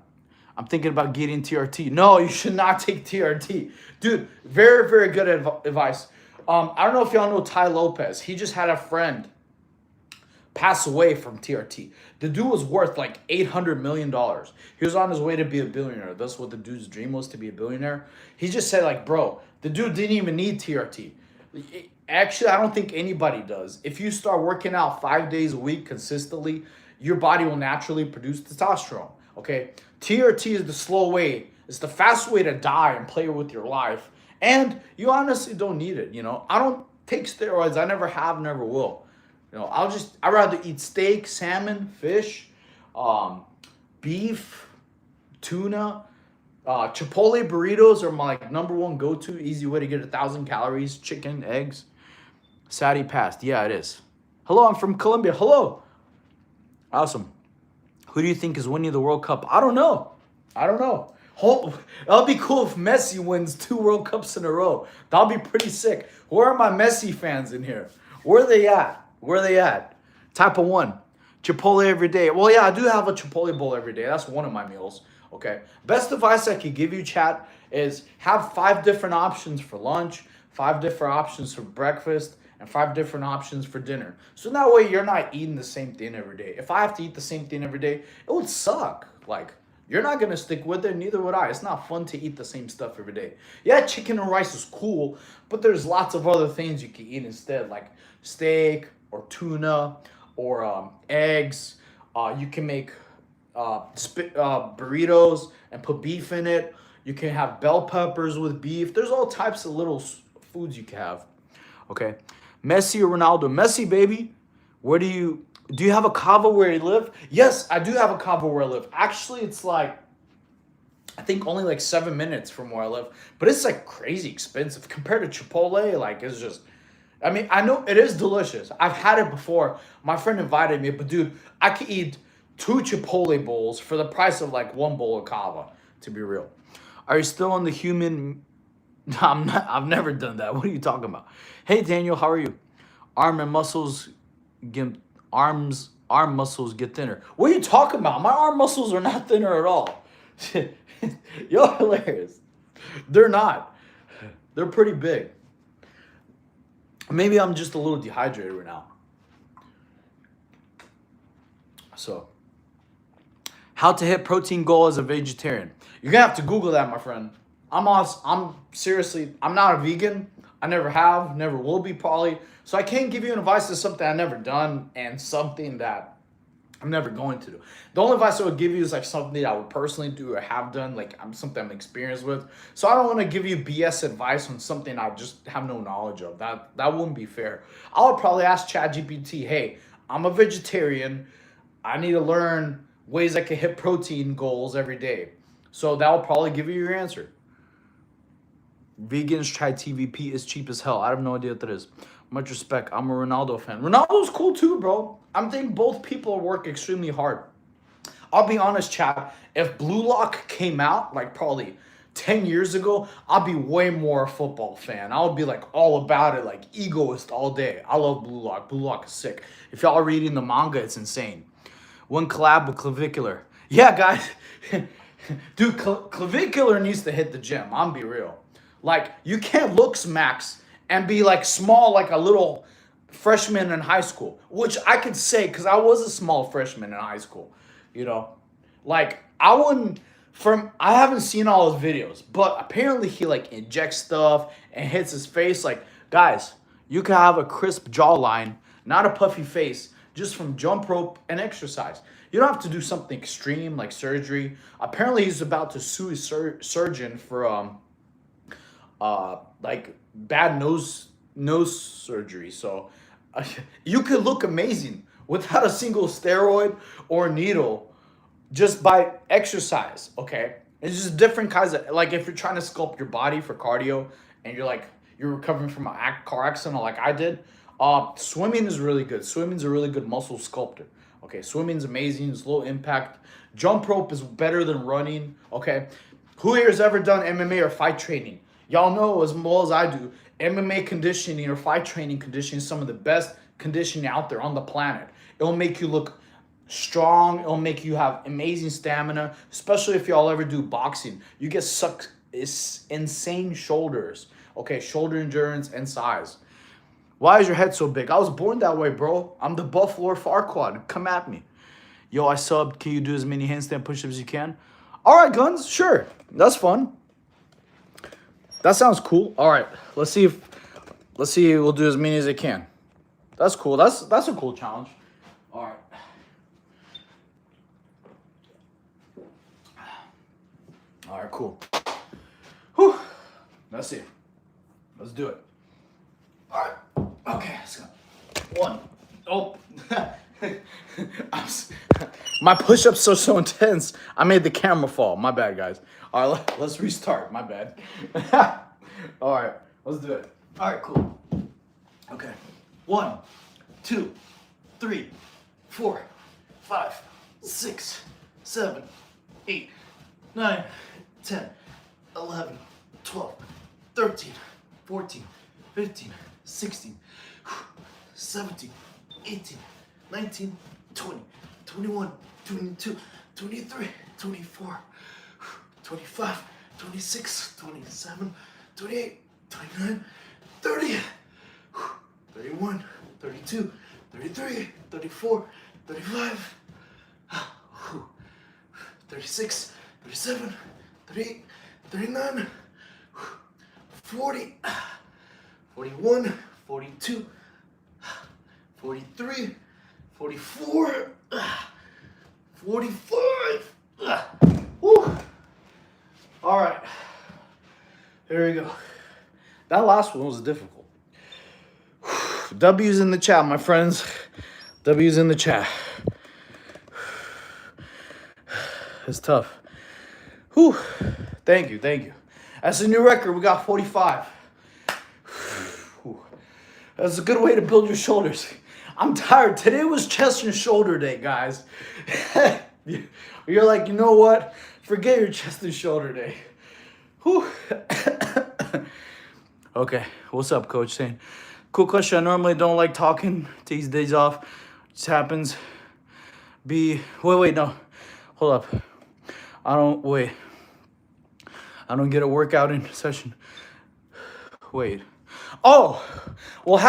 I'm thinking about getting TRT. No, you should not take TRT. Dude, very, very good advice. I don't know if y'all know Ty Lopez. He just had a friend pass away from TRT. The dude was worth like $800 million. He was on his way to be a billionaire. That's what the dude's dream was, to be a billionaire. He just said like, bro, the dude didn't even need TRT. Actually, I don't think anybody does. If you start working out 5 days a week consistently, your body will naturally produce testosterone, okay? TRT is the slow way. It's the fast way to die and play with your life. And you honestly don't need it, you know? I don't take steroids. I never have, never will. You know, I'd rather eat steak, salmon, fish, beef, tuna. Chipotle burritos are my like, number one go-to. Easy way to get 1,000 calories. Chicken, eggs. Sadi passed. Yeah, it is. Hello, I'm from Colombia. Hello. Awesome. Who do you think is winning the World Cup? I don't know. That'll be cool if Messi wins 2 World Cups in a row. That'll be pretty sick. Where are my Messi fans in here? Where are they at? Type of 1. Chipotle every day. Well, yeah, I do have a Chipotle bowl every day. That's one of my meals. Okay. Best advice I could give you, chat, is have 5 different options for lunch, 5 different options for breakfast, and 5 different options for dinner. So that way you're not eating the same thing every day. If I have to eat the same thing every day, it would suck. Like, you're not going to stick with it, neither would I. It's not fun to eat the same stuff every day. Yeah, chicken and rice is cool, but there's lots of other things you can eat instead, like steak or tuna or eggs. You can make burritos and put beef in it. You can have bell peppers with beef. There's all types of little foods you can have. Okay. Messi or Ronaldo? Messi, baby. Do you have a Cava where you live? Yes, I do have a Cava where I live. Actually, it's like, I think only like 7 minutes from where I live, but it's like crazy expensive compared to Chipotle. Like it's just, I mean, I know it is delicious. I've had it before. My friend invited me, but dude, I could eat 2 Chipotle bowls for the price of like 1 bowl of Cava, to be real. Are you still on the human? I'm not. I've never done that. What are you talking about? Hey Daniel, how are you? Arm muscles get thinner. What are you talking about? My arm muscles are not thinner at all. You're hilarious. They're not. They're pretty big. Maybe I'm just a little dehydrated right now. So, how to hit protein goal as a vegetarian? You're gonna have to Google that, my friend. I'm seriously, I'm not a vegan. I never have, never will be probably. So I can't give you an advice to something I've never done and something that I'm never going to do. The only advice I would give you is like something that I would personally do or have done, like something I'm experienced with. So I don't want to give you BS advice on something I just have no knowledge of. That wouldn't be fair. I would probably ask ChatGPT, hey, I'm a vegetarian. I need to learn ways I can hit protein goals every day. So that will probably give you your answer. Vegans try TVP is cheap as hell. I have no idea what that is. Much respect. I'm a Ronaldo fan. Ronaldo's cool too, bro. I'm thinking both people work extremely hard. I'll be honest, chat. If Blue Lock came out like probably 10 years ago, I'll be way more a football fan. I would be like all about it, like egoist all day. I love Blue Lock. Blue Lock is sick. If y'all are reading the manga, it's insane. One collab with Clavicular. Yeah, guys. Dude, Clavicular needs to hit the gym. I'm be real. Like, you can't look smacks and be like small like a little freshman in high school, which I could say because I was a small freshman in high school, you know? Like, I haven't seen all his videos, but apparently he like injects stuff and hits his face. Like, guys, you can have a crisp jawline, not a puffy face, just from jump rope and exercise. You don't have to do something extreme like surgery. Apparently he's about to sue his surgeon for like bad nose surgery. So you could look amazing without a single steroid or needle just by exercise. Okay, it's just different kinds of, like, if you're trying to sculpt your body for cardio and you're recovering from a car accident like I did. Swimming is really good. Swimming's a really good muscle sculptor. Okay, swimming's amazing. It's low impact. Jump rope is better than running. Okay, who here has ever done MMA or fight training? Y'all know as well as I do, MMA conditioning or fight training conditioning is some of the best conditioning out there on the planet. It'll make you look strong. It'll make you have amazing stamina, especially if y'all ever do boxing. You get insane shoulders. Okay, shoulder endurance and size. Why is your head so big? I was born that way, bro. I'm the Buffalo Farquaad. Come at me. Yo, I subbed. Can you do as many handstand push-ups as you can? All right, Guns. Sure. That's fun. That sounds cool. All right. Let's see. We'll do as many as I can. That's cool. That's a cool challenge. All right. All right, cool. Whew. Let's see. Let's do it. All right. Okay, let's go. One. Oh. My push-ups are so intense, I made the camera fall. My bad, guys. All right, let's restart. My bad. All right, let's do it. All right, cool. Okay. 1, 2, 3, 4, 5, 6, 7, 8, 9, 10, 11, 12, 13, 14, 15, 16, 17, 18, 19, 20, 21, 22, 23, 24, 25, 26, 27, 28, 29, 30, 31, 32, 33, 34, 35, 36, 37, 38, 39, 40, 41, 42, 43, 44, 45. Woo. All right. There we go. That last one was difficult. W's in the chat, my friends. W's in the chat. It's tough. Whew. Thank you. That's a new record. We got 45. Whew. That's a good way to build your shoulders. I'm tired. Today was chest and shoulder day, guys. You're like, you know what? Forget your chest and shoulder day. Whew. Okay, what's up, Coach? Saying, cool question. I normally don't like talking these days off. It just happens. Wait, no. Hold up. I don't get a workout in session. Wait. Oh, well,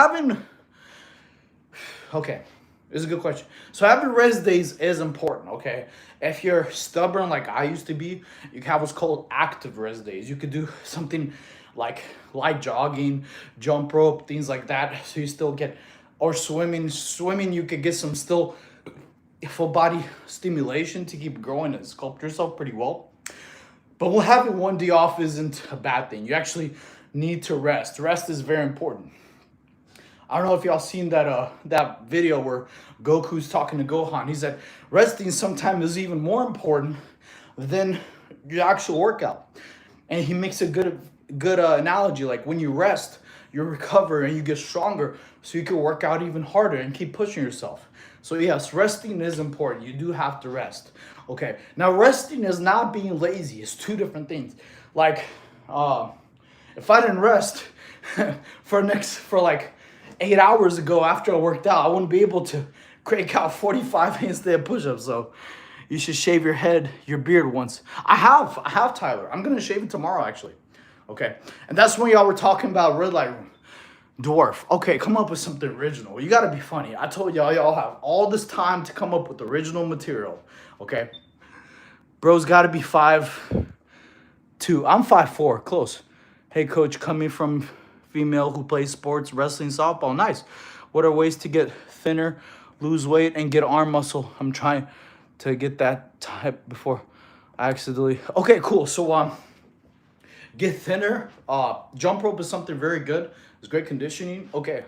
okay, this is a good question. So having rest days is important, okay? If you're stubborn like I used to be, you can have what's called active rest days. You could do something like light jogging, jump rope, things like that. So you still get, or swimming. Swimming, you could get some still full body stimulation to keep growing and sculpt yourself pretty well. But having one day off isn't a bad thing. You actually need to rest. Rest is very important. I don't know if y'all seen that video where Goku's talking to Gohan. He said resting sometimes is even more important than your actual workout. And he makes a good analogy. Like when you rest, you recover and you get stronger, so you can work out even harder and keep pushing yourself. So yes, resting is important. You do have to rest. Okay. Now resting is not being lazy. It's two different things. Like, if I didn't rest for like 8 hours ago after I worked out, I wouldn't be able to crank out 45 handstand push-ups. So you should shave your head, your beard once. I have Tyler. I'm gonna shave it tomorrow actually. Okay. And that's when y'all were talking about red light room. Dwarf. Okay, come up with something original. You gotta be funny. I told y'all have all this time to come up with original material. Okay. Bro's gotta be 5'2". I'm 5'4", close. Hey coach, coming from female who plays sports, wrestling, softball. Nice. What are ways to get thinner, lose weight, and get arm muscle? I'm trying to get that type before I accidentally. Okay, cool. So get thinner. Jump rope is something very good. It's great conditioning. Okay.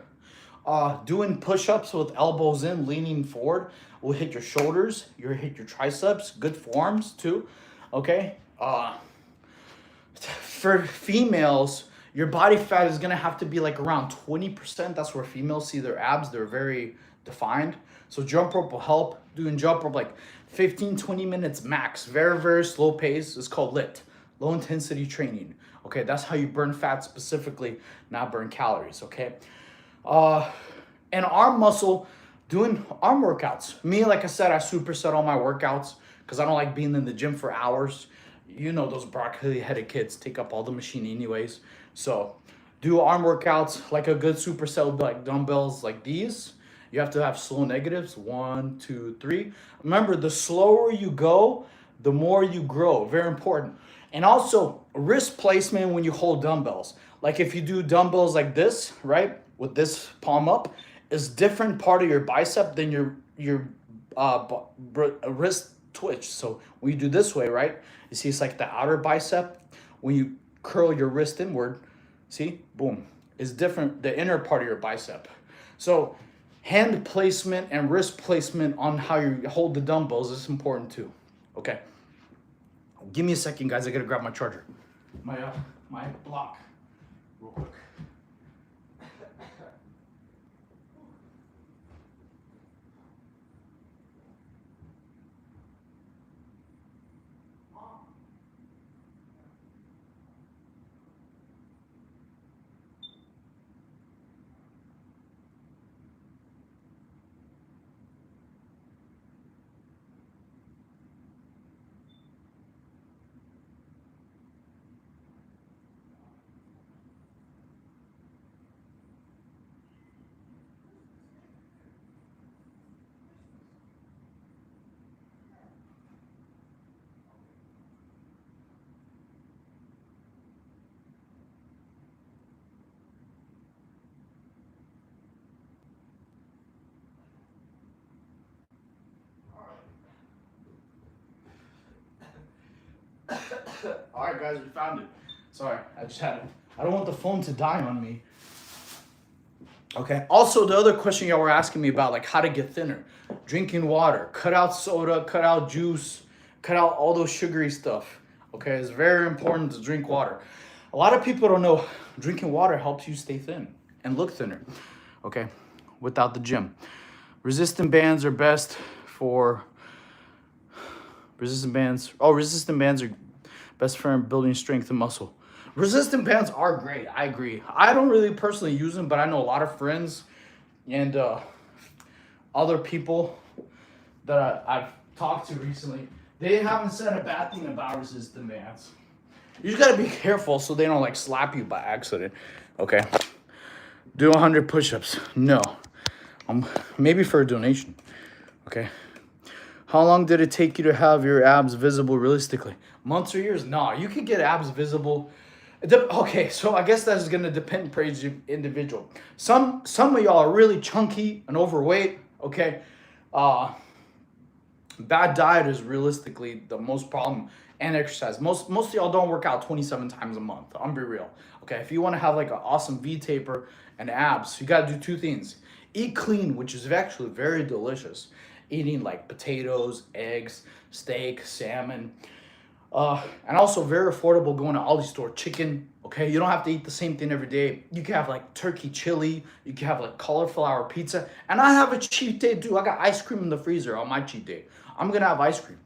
Doing push-ups with elbows in, leaning forward will hit your shoulders. You'll hit your triceps. Good forearms too. Okay. For females, your body fat is gonna have to be like around 20%. That's where females see their abs. They're very defined. So jump rope will help. Doing jump rope like 15, 20 minutes max. Very, very slow pace. It's called LIT, low intensity training. Okay, that's how you burn fat specifically, not burn calories. Okay. And arm muscle, doing arm workouts. Me, like I said, I superset all my workouts because I don't like being in the gym for hours. You know, those broccoli-headed kids take up all the machine anyways. So do arm workouts like a good superset would be like dumbbells like these. You have to have slow negatives. 1, 2, 3. Remember, the slower you go, the more you grow. Very important. And also wrist placement when you hold dumbbells. Like if you do dumbbells like this, right, with this palm up, is different part of your bicep than your wrist twitch. So when you do this way, right, you see it's like the outer bicep. When you curl your wrist inward, see, boom, is different, the inner part of your bicep. So hand placement and wrist placement on how you hold the dumbbells is important too. Okay. Give me a second, guys. I gotta grab my charger. My block. Real quick. All right, guys, we found it. Sorry, I don't want the phone to die on me. Okay. Also, the other question y'all were asking me about, like how to get thinner. Drinking water. Cut out soda, cut out juice, cut out all those sugary stuff. Okay, it's very important to drink water. A lot of people don't know drinking water helps you stay thin and look thinner. Okay, without the gym. Resistant bands are best for resistant bands. Oh, resistant bands are best for building strength and muscle. Resistant bands are great. I agree. I don't really personally use them, but I know a lot of friends and other people that I've talked to recently. They haven't said a bad thing about resistant bands. You just gotta be careful so they don't like slap you by accident. Okay. Do 100 push-ups. No. Maybe for a donation. Okay. How long did it take you to have your abs visible realistically? Months or years? Nah, you can get abs visible. Okay, so I guess that's gonna depend per each individual. Some of y'all are really chunky and overweight. Okay, Bad diet is realistically the most problem, and exercise. Most of y'all don't work out 27 times a month. I'm be real. Okay, if you want to have like an awesome V taper and abs, you gotta do two things. Eat clean, which is actually very delicious. Eating like potatoes, eggs, steak, salmon, and also very affordable going to Aldi store. Chicken, okay? You don't have to eat the same thing every day. You can have like turkey chili. You can have like cauliflower pizza. And I have a cheat day too. I got ice cream in the freezer on my cheat day. I'm gonna have ice cream,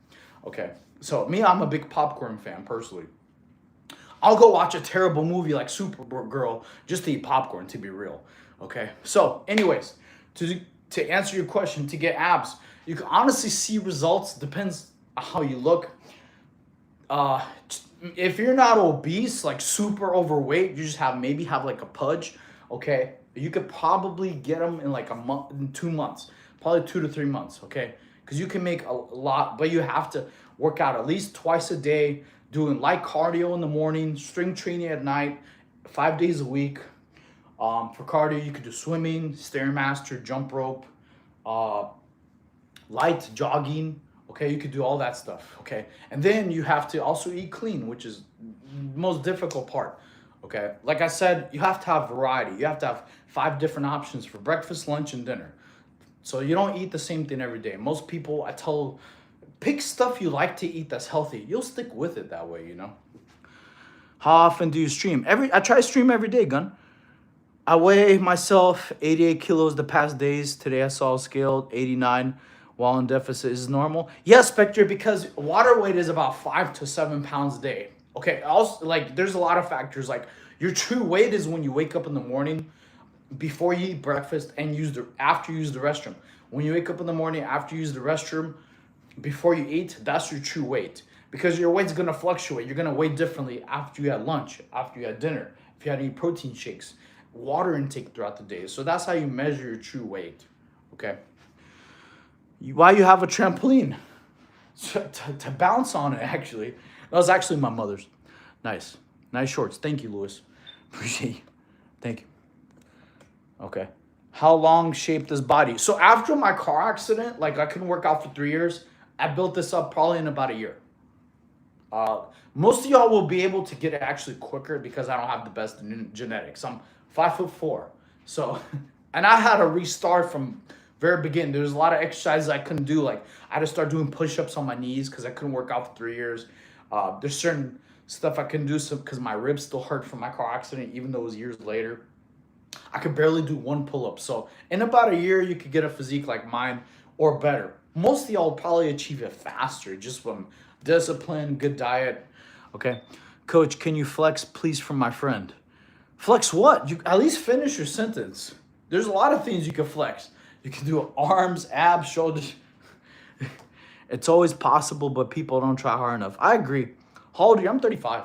okay? So me, I'm a big popcorn fan personally. I'll go watch a terrible movie like Supergirl just to eat popcorn, to be real, okay? So anyways, to to answer your question, to get abs, you can honestly see results. Depends on how you look. uh if you're not obese, like super overweight, you just have maybe have like a pudge, okay, you could probably get them in like a month, in 2 months, probably 2 to 3 months, okay, because you can make a lot, but you have to work out at least twice a day, doing light cardio in the morning, string training at night, 5 days a week. For cardio, you could do swimming, stairmaster, jump rope, uh, light jogging. Okay, you could do all that stuff. Okay, and then you have to also eat clean, which is the most difficult part. Okay, like I said, you have to have variety. You have to have 5 different options for breakfast, lunch, and dinner. So you don't eat the same thing every day. Most people, I tell, pick stuff you like to eat that's healthy. You'll stick with it that way, you know. How often do you stream? I try to stream every day, Gun. I weigh myself 88 kilos the past days. Today I saw scaled 89 while in deficit. Is normal? Yes, Spectre, because water weight is about 5 to 7 pounds a day. Okay, also, like, there's a lot of factors. Like, your true weight is when you wake up in the morning, before you eat breakfast, and after you use the restroom. When you wake up in the morning, after you use the restroom, before you eat, that's your true weight. Because your weight's gonna fluctuate. You're gonna weigh differently after you had lunch, after you had dinner, if you had any protein shakes, water intake throughout the day. So that's how you measure your true weight. Okay. Why you have a trampoline? To bounce on it, actually. That was actually my mother's. Nice. Nice shorts. Thank you, Lewis. Appreciate you. Thank you. Okay. How long shaped this body? So after my car accident, like I couldn't work out for 3 years, I built this up probably in about a year. Most of y'all will be able to get it actually quicker because I don't have the best genetics. I'm 5'4", so, and I had to restart from very beginning. There was a lot of exercises I couldn't do. Like I had to start doing push-ups on my knees because I couldn't work out for 3 years. There's certain stuff I couldn't do because my ribs still hurt from my car accident, even though it was years later. I could barely do one pull-up. So in about a year, you could get a physique like mine or better. Most of y'all probably achieve it faster just from discipline, good diet. Okay. Coach, can you flex, please, from my friend? Flex what? You at least finish your sentence. There's a lot of things you can flex. You can do arms, abs, shoulders. It's always possible, but people don't try hard enough. I agree. How old are you? I'm 35.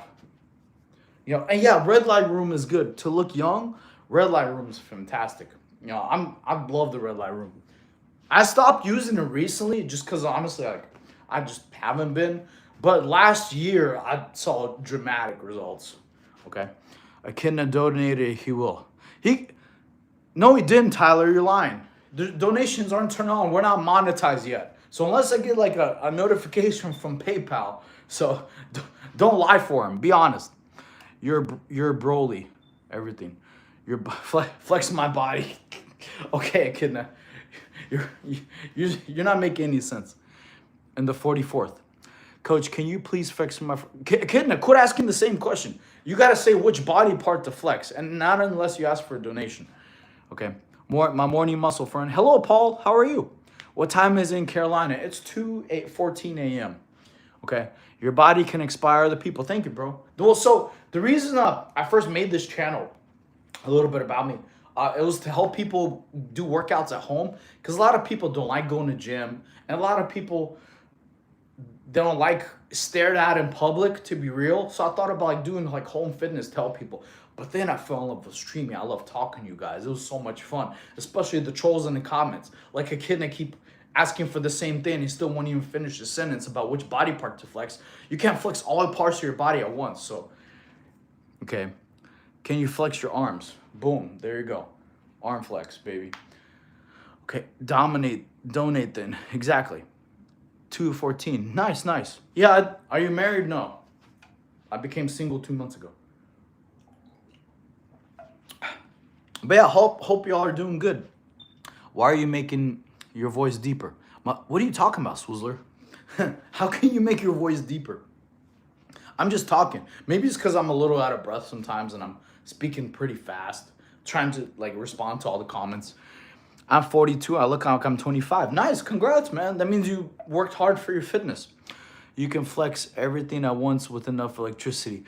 You know, and yeah, red light room is good. To look young, red light room is fantastic. You know, I love the red light room. I stopped using it recently just because honestly, like, I just haven't been. But last year, I saw dramatic results. Okay. A kidna donated, he will. No, he didn't, Tyler. You're lying. The donations aren't turned on. We're not monetized yet. So unless I get like a notification from PayPal, so don't lie for him. Be honest. You're Broly. Everything. You're flexing my body. Okay, Echidna. You're not making any sense. And the 44th. Coach, can you please flex my... Echidna, quit asking the same question. You got to say which body part to flex, and not unless you ask for a donation. Okay. My morning muscle friend. Hello, Paul. How are you? What time is it in Carolina? It's 14 a.m. Okay. Your body can inspire other people. Thank you, bro. Well, so the reason I first made this channel, a little bit about me, it was to help people do workouts at home, because a lot of people don't like going to gym, and a lot of people, they don't like stared at in public, to be real. So I thought about like doing like home fitness to help people. But then I fell in love with streaming. I love talking to you guys. It was so much fun, especially the trolls in the comments. Like a kid, and I keep asking for the same thing. He still won't even finish the sentence about which body part to flex. You can't flex all parts of your body at once. So, okay. Can you flex your arms? Boom. There you go. Arm flex, baby. Okay. Donate then. Exactly. 214. Nice, nice. Yeah, are you married? No. I became single 2 months ago. But yeah, hope y'all are doing good. Why are you making your voice deeper? What are you talking about, Swizzler? How can you make your voice deeper? I'm just talking. Maybe it's because I'm a little out of breath sometimes and I'm speaking pretty fast, trying to like respond to all the comments. I'm 42. I look like I'm 25. Nice. Congrats, man. That means you worked hard for your fitness. You can flex everything at once with enough electricity.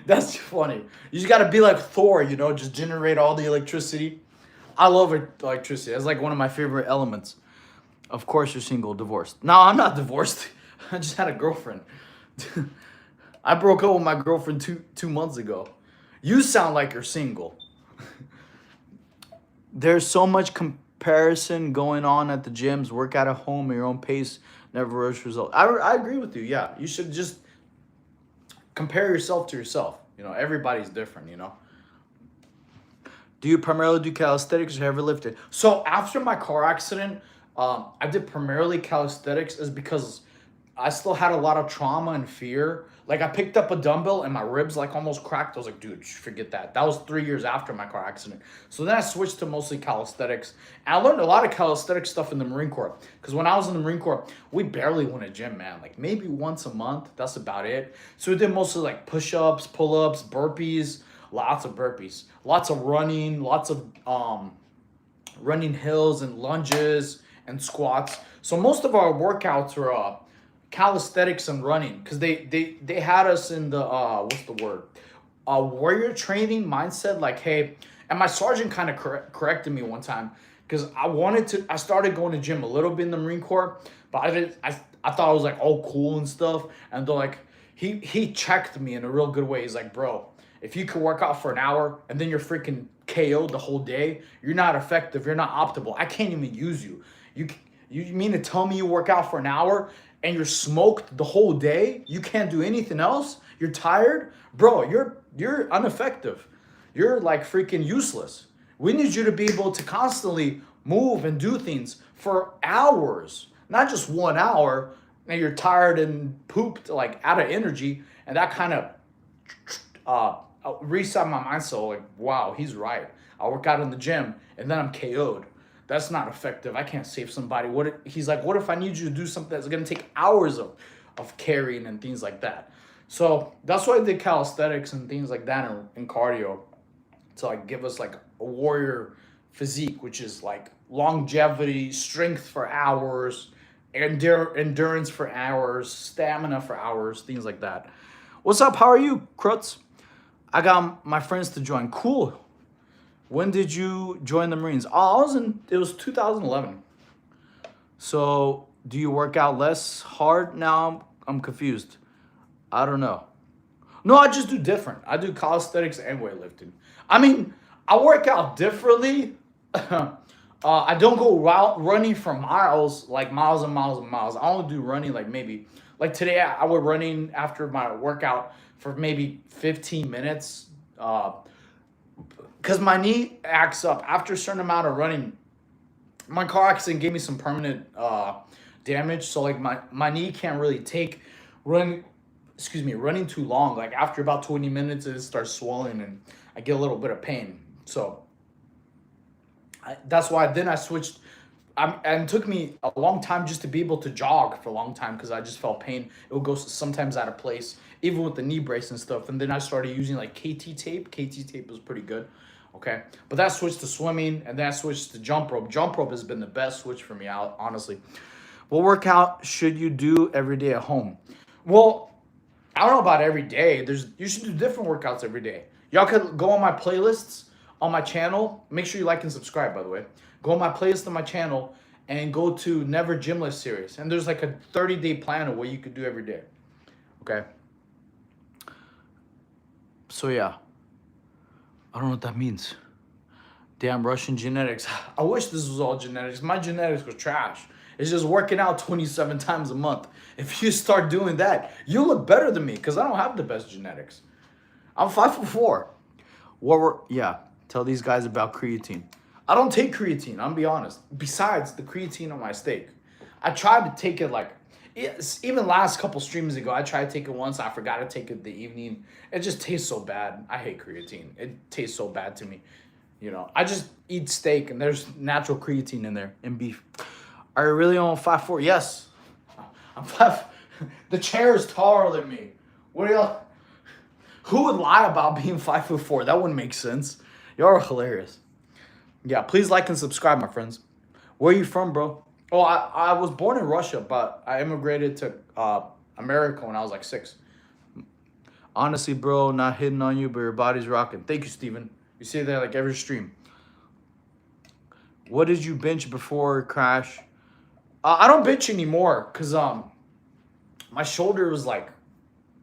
That's funny. You just got to be like Thor, you know, just generate all the electricity. I love electricity. That's like one of my favorite elements. Of course you're single, divorced. No, I'm not divorced. I just had a girlfriend. I broke up with my girlfriend two months ago. You sound like you're single. There's so much comparison going on at the gyms. Work out at home at your own pace. Never rush results. I agree with you. Yeah, you should just compare yourself to yourself. You know, everybody's different, you know. Do you primarily do calisthenics or heavy lifting? So after my car accident, I did primarily calisthenics is because I still had a lot of trauma and fear. Like I picked up a dumbbell and my ribs like almost cracked. I was like, dude, forget that. That was 3 years after my car accident. So then I switched to mostly calisthenics. And I learned a lot of calisthenic stuff in the Marine Corps. Because when I was in the Marine Corps, we barely went to gym, man. Like maybe once a month. That's about it. So we did mostly like push-ups, pull-ups, burpees, lots of burpees, lots of running, lots of running hills and lunges and squats. So most of our workouts were calisthenics and running because they had us in the what's the word warrior training mindset. Like, hey, and my sergeant kind of corrected me one time because I started going to gym a little bit in the Marine Corps, but I thought I was like all cool and stuff, and they're like he checked me in a real good way. He's like, bro, if you could work out for an hour and then you're freaking KO'd the whole day, you're not effective, you're not optimal. I can't even use you. You mean to tell me you work out for an hour and you're smoked the whole day? You can't do anything else? You're tired? Bro, you're ineffective. You're like freaking useless. We need you to be able to constantly move and do things for hours, not just 1 hour, and you're tired and pooped, like out of energy, and that kind of reset my mind. So like, wow, he's right. I work out in the gym and then I'm KO'd. That's not effective. I can't save somebody. He's like, what if I need you to do something that's gonna take hours of carrying and things like that? So that's why I did calisthenics and things like that and cardio to like give us like a warrior physique, which is like longevity, strength for hours, endurance for hours, stamina for hours, things like that. What's up? How are you, Krutz? I got my friends to join. Cool. When did you join the Marines? Oh, it was 2011. So do you work out less hard now? I'm confused. I don't know. No, I just do different. I do calisthenics and weightlifting. I mean, I work out differently. I don't go running for miles, like miles and miles and miles. I only do running like maybe, like today I was running after my workout for maybe 15 minutes. Because my knee acts up after a certain amount of running. My car accident gave me some permanent damage, so like my knee can't really take running too long. Like after about 20 minutes, it starts swelling and I get a little bit of pain. So that's why then I switched. And it took me a long time just to be able to jog for a long time because I just felt pain. It would go sometimes out of place, even with the knee brace and stuff. And then I started using like KT tape. KT tape was pretty good. Okay. But that switched to swimming and then I switched to jump rope. Jump rope has been the best switch for me, honestly. What workout should you do every day at home? Well, I don't know about every day. You should do different workouts every day. Y'all could go on my playlists on my channel. Make sure you like and subscribe, by the way. Go on my playlist on my channel and go to Never Gymless series. And there's like a 30-day plan of what you could do every day. Okay. So yeah. I don't know what that means. Damn Russian genetics. I wish this was all genetics. My genetics was trash. It's just working out 27 times a month. If you start doing that, you look better than me because I don't have the best genetics. I'm 5'4". Tell these guys about creatine. I don't take creatine, I'm gonna be honest. Besides the creatine on my steak. I tried to take it like even last couple streams ago, I tried to take it once. I forgot to take it the evening. It just tastes so bad. I hate creatine. It tastes so bad to me. You know, I just eat steak and there's natural creatine in there and beef. Are you really on 5'4"? Yes. I'm 5. The chair is taller than me. What do y'all? Who would lie about being 5'4"? That wouldn't make sense. Y'all are hilarious. Yeah, please like and subscribe, my friends. Where are you from, bro? Oh, I was born in Russia, but I immigrated to America when I was like 6. Honestly, bro, not hitting on you, but your body's rocking. Thank you, Steven. You say that like every stream. What did you bench before crash? I don't bench anymore because my shoulder was like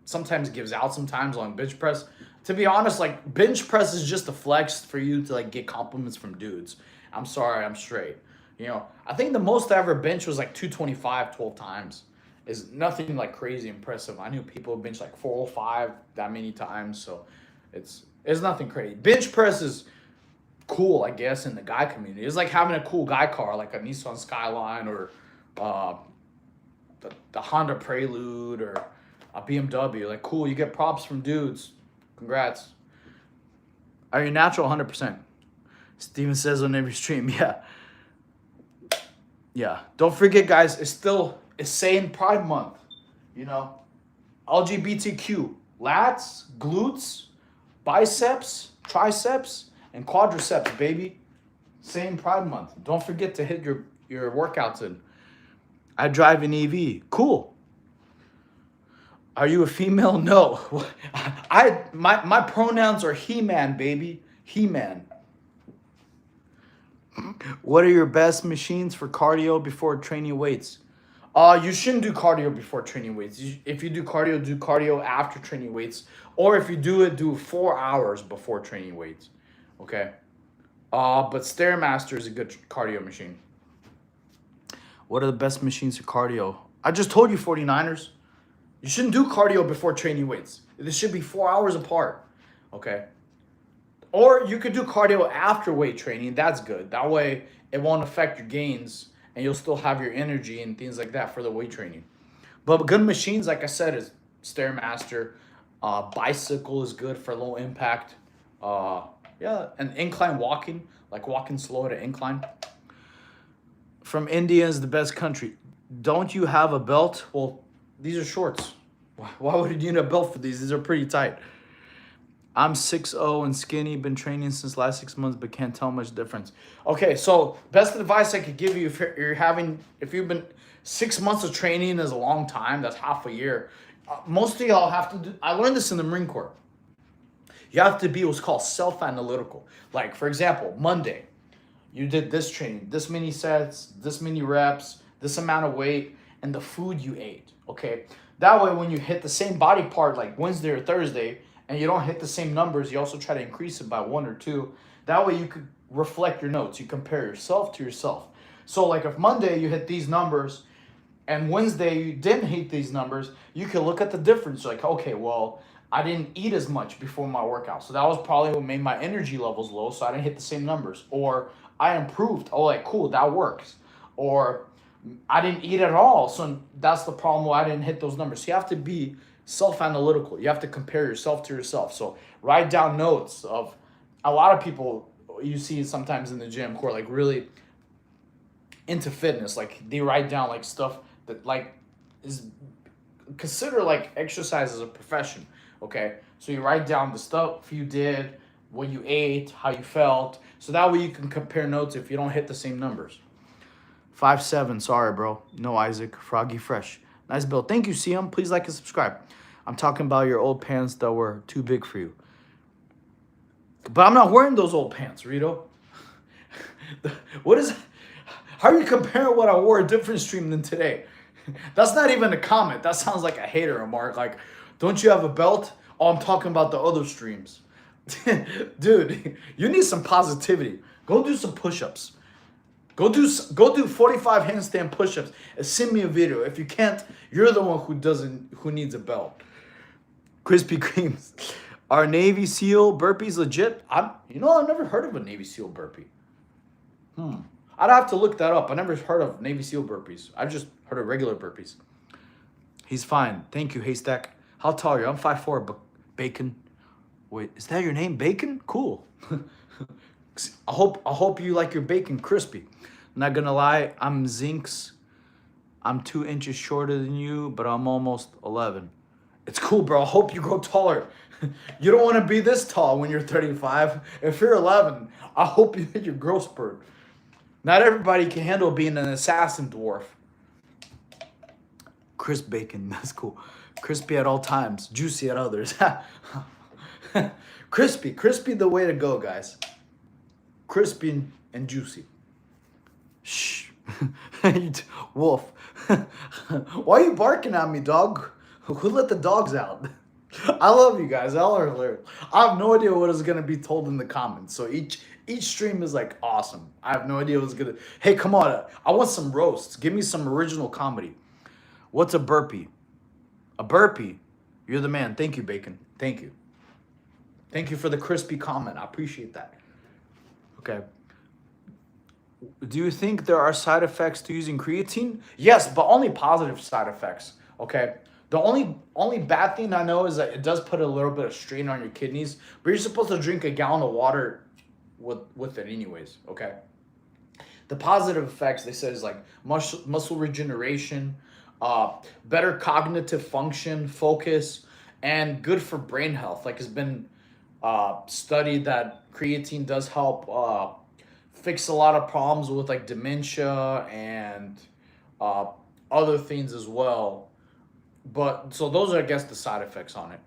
sometimes gives out sometimes on bench press. To be honest, like bench press is just a flex for you to like get compliments from dudes. I'm sorry, I'm straight. You know, I think the most I ever bench was like 225 12 times. Is nothing like crazy impressive. I knew people bench like 405 that many times, so it's nothing crazy. Bench press is cool, I guess, in the guy community. It's like having a cool guy car, like a Nissan Skyline or the Honda Prelude or a BMW. Like, cool, you get props from dudes. Congrats. Are you natural? 100%. Steven says on every stream, yeah. Yeah. Don't forget, guys, it's saying Pride Month. You know, LGBTQ, lats, glutes, biceps, triceps, and quadriceps, baby. Same Pride Month. Don't forget to hit your workouts in. I drive an EV. Cool. Are you a female? No. My pronouns are he-man, baby. He-man. What are your best machines for cardio before training weights? You shouldn't do cardio before training weights. If you do cardio after training weights. Or if you do it 4 hours before training weights. Okay? But Stairmaster is a good cardio machine. What are the best machines for cardio? I just told you 49ers. You shouldn't do cardio before training weights. This should be 4 hours apart. Okay? Or you could do cardio after weight training. That's good. That way it won't affect your gains and you'll still have your energy and things like that for the weight training. But good machines, like I said, is Stairmaster. Bicycle is good for low impact. Yeah, and incline walking, like walking slow at an incline. From India is the best country. Don't you have a belt? Well, these are shorts. Why would you need a belt for these? These are pretty tight. I'm 6'0" and skinny. Been training since last 6 months, but can't tell much difference. Okay, so best advice I could give you if you've been 6 months of training is a long time. That's half a year. Most of y'all have to do. I learned this in the Marine Corps. You have to be what's called self-analytical. Like, for example, Monday, you did this training, this many sets, this many reps, this amount of weight, and the food you ate, okay? That way, when you hit the same body part like Wednesday or Thursday, and you don't hit the same numbers, you also try to increase it by 1 or 2. That way, you could reflect your notes. You compare yourself to yourself. So, like, if Monday you hit these numbers, and Wednesday you didn't hit these numbers, you can look at the difference. Like, okay, well, I didn't eat as much before my workout. So that was probably what made my energy levels low, so I didn't hit the same numbers. Or I improved. Oh, like, cool, that works. Or I didn't eat at all, so that's the problem why I didn't hit those numbers. So you have to be self-analytical. You have to compare yourself to yourself. So write down notes of a lot of people you see sometimes in the gym who are like really into fitness. Like they write down like stuff that like is consider like exercise as a profession. Okay, so you write down the stuff you did, what you ate, how you felt, so that way you can compare notes if you don't hit the same numbers. 5'7", sorry, bro. No, Isaac. Froggy Fresh. Nice build. Thank you, CM. Please like and subscribe. I'm talking about your old pants that were too big for you. But I'm not wearing those old pants, Rito. What is... How are you comparing what I wore a different stream than today? That's not even a comment. That sounds like a hater remark. Like, don't you have a belt? Oh, I'm talking about the other streams. Dude, you need some positivity. Go do some push-ups. Go do 45 handstand push-ups and send me a video. If you can't, you're the one who needs a belt. Krispy Kremes. Are Navy SEAL burpees legit? I've never heard of a Navy SEAL burpee. I'd have to look that up. I never heard of Navy SEAL burpees. I've just heard of regular burpees. He's fine. Thank you, Haystack. How tall are you? I'm 5'4", but Bacon. Wait, is that your name, Bacon? Cool. I hope you like your bacon crispy. Not gonna lie, I'm Zinks. I'm 2 inches shorter than you, but I'm almost 11. It's cool, bro. I hope you grow taller. You don't want to be this tall when you're 35. If you're 11, I hope you hit your growth spurt. Not everybody can handle being an assassin dwarf. Crisp bacon, that's cool. Crispy at all times, juicy at others. Crispy the way to go, guys. Crispy and juicy. Shh. Wolf. Why are you barking at me, dog? Who let the dogs out? I love you guys. Y'all are hilarious. I have no idea what is gonna be told in the comments. So each stream is like awesome. I have no idea what's gonna. Hey, come on! I want some roasts. Give me some original comedy. What's a burpee? A burpee. You're the man. Thank you, Bacon. Thank you. Thank you for the crispy comment. I appreciate that. Okay. Do you think there are side effects to using creatine? Yes, but only positive side effects. Okay. The only bad thing I know is that it does put a little bit of strain on your kidneys, but you're supposed to drink a gallon of water with it anyways. Okay. The positive effects they said is like muscle regeneration, better cognitive function, focus, and good for brain health. Like it's been studied that creatine does help fix a lot of problems with like dementia and uh, other things as well. But so those are, I guess, the side effects on it.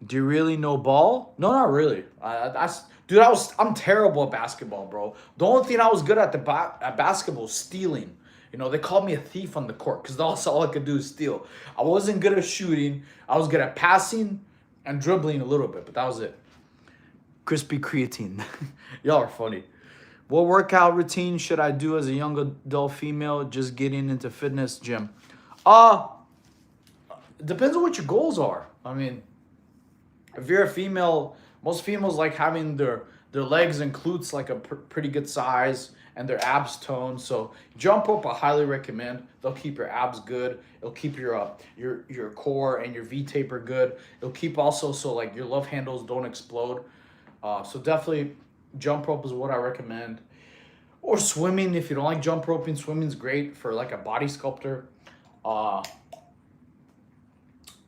Do you really know ball? No, not really. Dude, I'm terrible at basketball, bro. The only thing I was good at at basketball was stealing. You know, they called me a thief on the court because that's all I could do is steal. I wasn't good at shooting. I was good at passing and dribbling a little bit, but that was it. Crispy creatine. Y'all are funny. What workout routine should I do as a young adult female just getting into fitness gym? Depends on what your goals are. I mean, if you're a female, most females like having their legs and glutes like a pretty good size and their abs toned. So jump rope I highly recommend. They'll keep your abs good. It'll keep your core and your V taper good. It'll keep also so like your love handles don't explode. So definitely jump rope is what I recommend. Or swimming if you don't like jump roping. Swimming's great for like a body sculptor.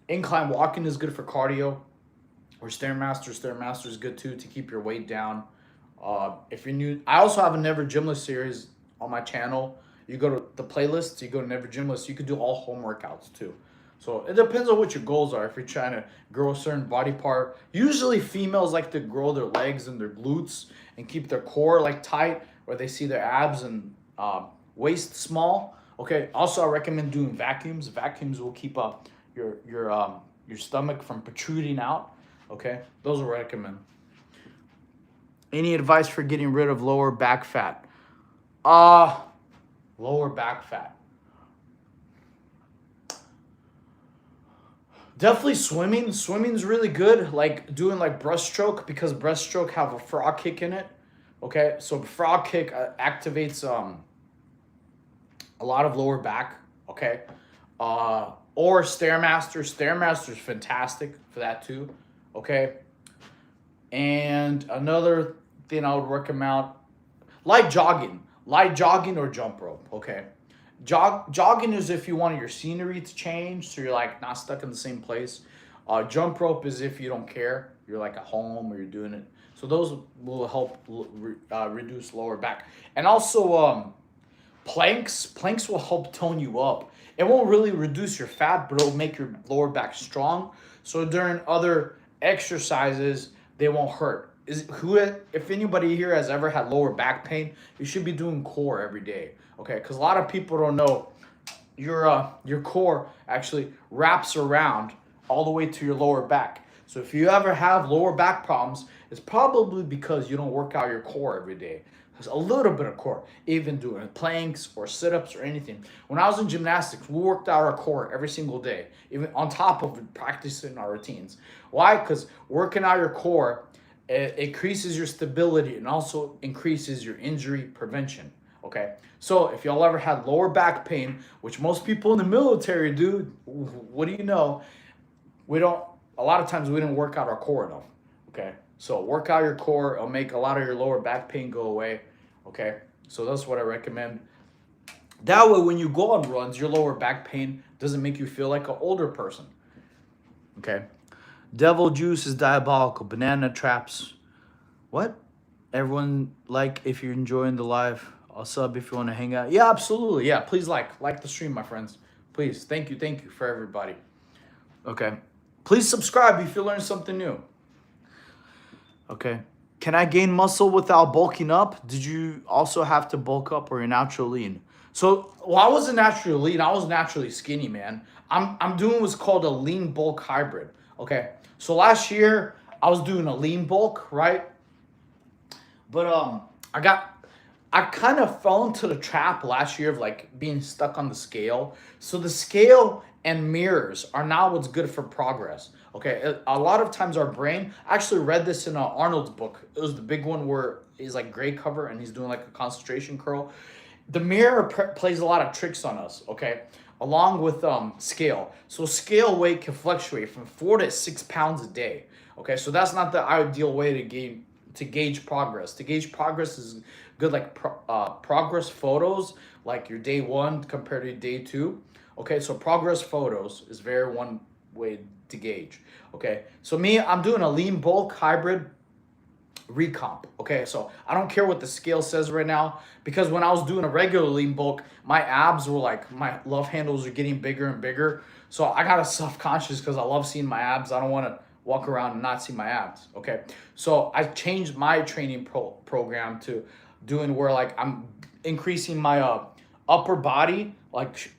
Incline walking is good for cardio. Or Stairmaster is good too to keep your weight down. If you're new, I also have a Never Gymless series on my channel. You go to the playlist, you go to Never Gymless, you can do all home workouts too. So it depends on what your goals are. If you're trying to grow a certain body part, usually females like to grow their legs and their glutes and keep their core like tight, where they see their abs and waist small. Okay. Also, I recommend doing vacuums. Vacuums will keep up your stomach from protruding out. Okay, those will recommend. Any advice for getting rid of lower back fat? Lower back fat. Definitely swimming. Swimming's really good. Like doing like breaststroke because breaststroke have a frog kick in it. Okay, so frog kick activates a lot of lower back. Okay, or Stairmaster. Stairmaster is fantastic for that too. Okay. And another thing I would recommend, light jogging or jump rope. Okay. Jogging is if you want your scenery to change, so you're like not stuck in the same place. Jump rope is if you don't care, you're like at home or you're doing it. So those will help reduce lower back. And also planks will help tone you up. It won't really reduce your fat, but it'll make your lower back strong. So during other exercises, they won't hurt. If anybody here has ever had lower back pain, you should be doing core every day. Okay, because a lot of people don't know your core actually wraps around all the way to your lower back. So if you ever have lower back problems, it's probably because you don't work out your core every day. There's a little bit of core, even doing planks or sit-ups or anything. When I was in gymnastics, we worked out our core every single day, even on top of practicing our routines. Why? Because working out your core, it increases your stability and also increases your injury prevention. Okay, so if y'all ever had lower back pain, which most people in the military do, what do you know? We don't, a lot of times we didn't work out our core enough. Okay, so work out your core, it'll make a lot of your lower back pain go away. Okay, so that's what I recommend. That way, when you go on runs, your lower back pain doesn't make you feel like an older person. Okay, devil juice is diabolical. Banana traps. What? Everyone, like, if you're enjoying the live, I'll sub if you want to hang out. Yeah, absolutely. Yeah, please like the stream, my friends. Please, thank you for everybody. Okay, please subscribe if you learn something new. Okay, can I gain muscle without bulking up? Did you also have to bulk up, or you're natural lean? So, well, I wasn't naturally lean. I was naturally skinny, man. I'm doing what's called a lean bulk hybrid. Okay, so last year I was doing a lean bulk, right? But I kind of fell into the trap last year of like being stuck on the scale. So the scale and mirrors are not what's good for progress. Okay, a lot of times our brain. I actually read this in Arnold's book. It was the big one where he's like gray cover and he's doing like a concentration curl. The mirror plays a lot of tricks on us. Okay, along with scale. So scale weight can fluctuate from 4 to 6 pounds a day. Okay, so that's not the ideal way to gauge progress. To gauge progress is good, like progress photos, like your day one compared to day two. Okay, so progress photos is very one way to gauge. Okay, so me, I'm doing a lean bulk hybrid recomp. Okay, so I don't care what the scale says right now, because when I was doing a regular lean bulk, my abs were like, my love handles are getting bigger and bigger. So I got a self-conscious because I love seeing my abs. I don't want to walk around and not see my abs. Okay, so I changed my training program to doing where like I'm increasing my upper body, like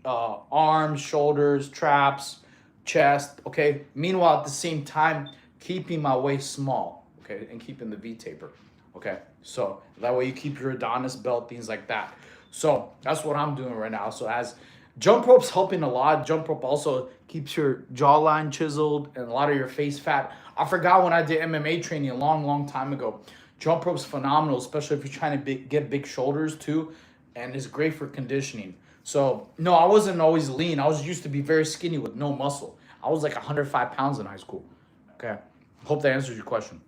arms, shoulders, traps, chest. Okay, meanwhile at the same time keeping my waist small. Okay, and keeping the V taper. Okay, so that way you keep your Adonis belt, things like that. So that's what I'm doing right now. So as jump rope's helping a lot. Jump rope also keeps your jawline chiseled and a lot of your face fat. I forgot when I did MMA training a long time ago. Jump rope's phenomenal, especially if you're trying to get big shoulders too, and it's great for conditioning. So no, I wasn't always lean. I was used to be very skinny with no muscle. I was like 105 pounds in high school. Okay, hope that answers your question.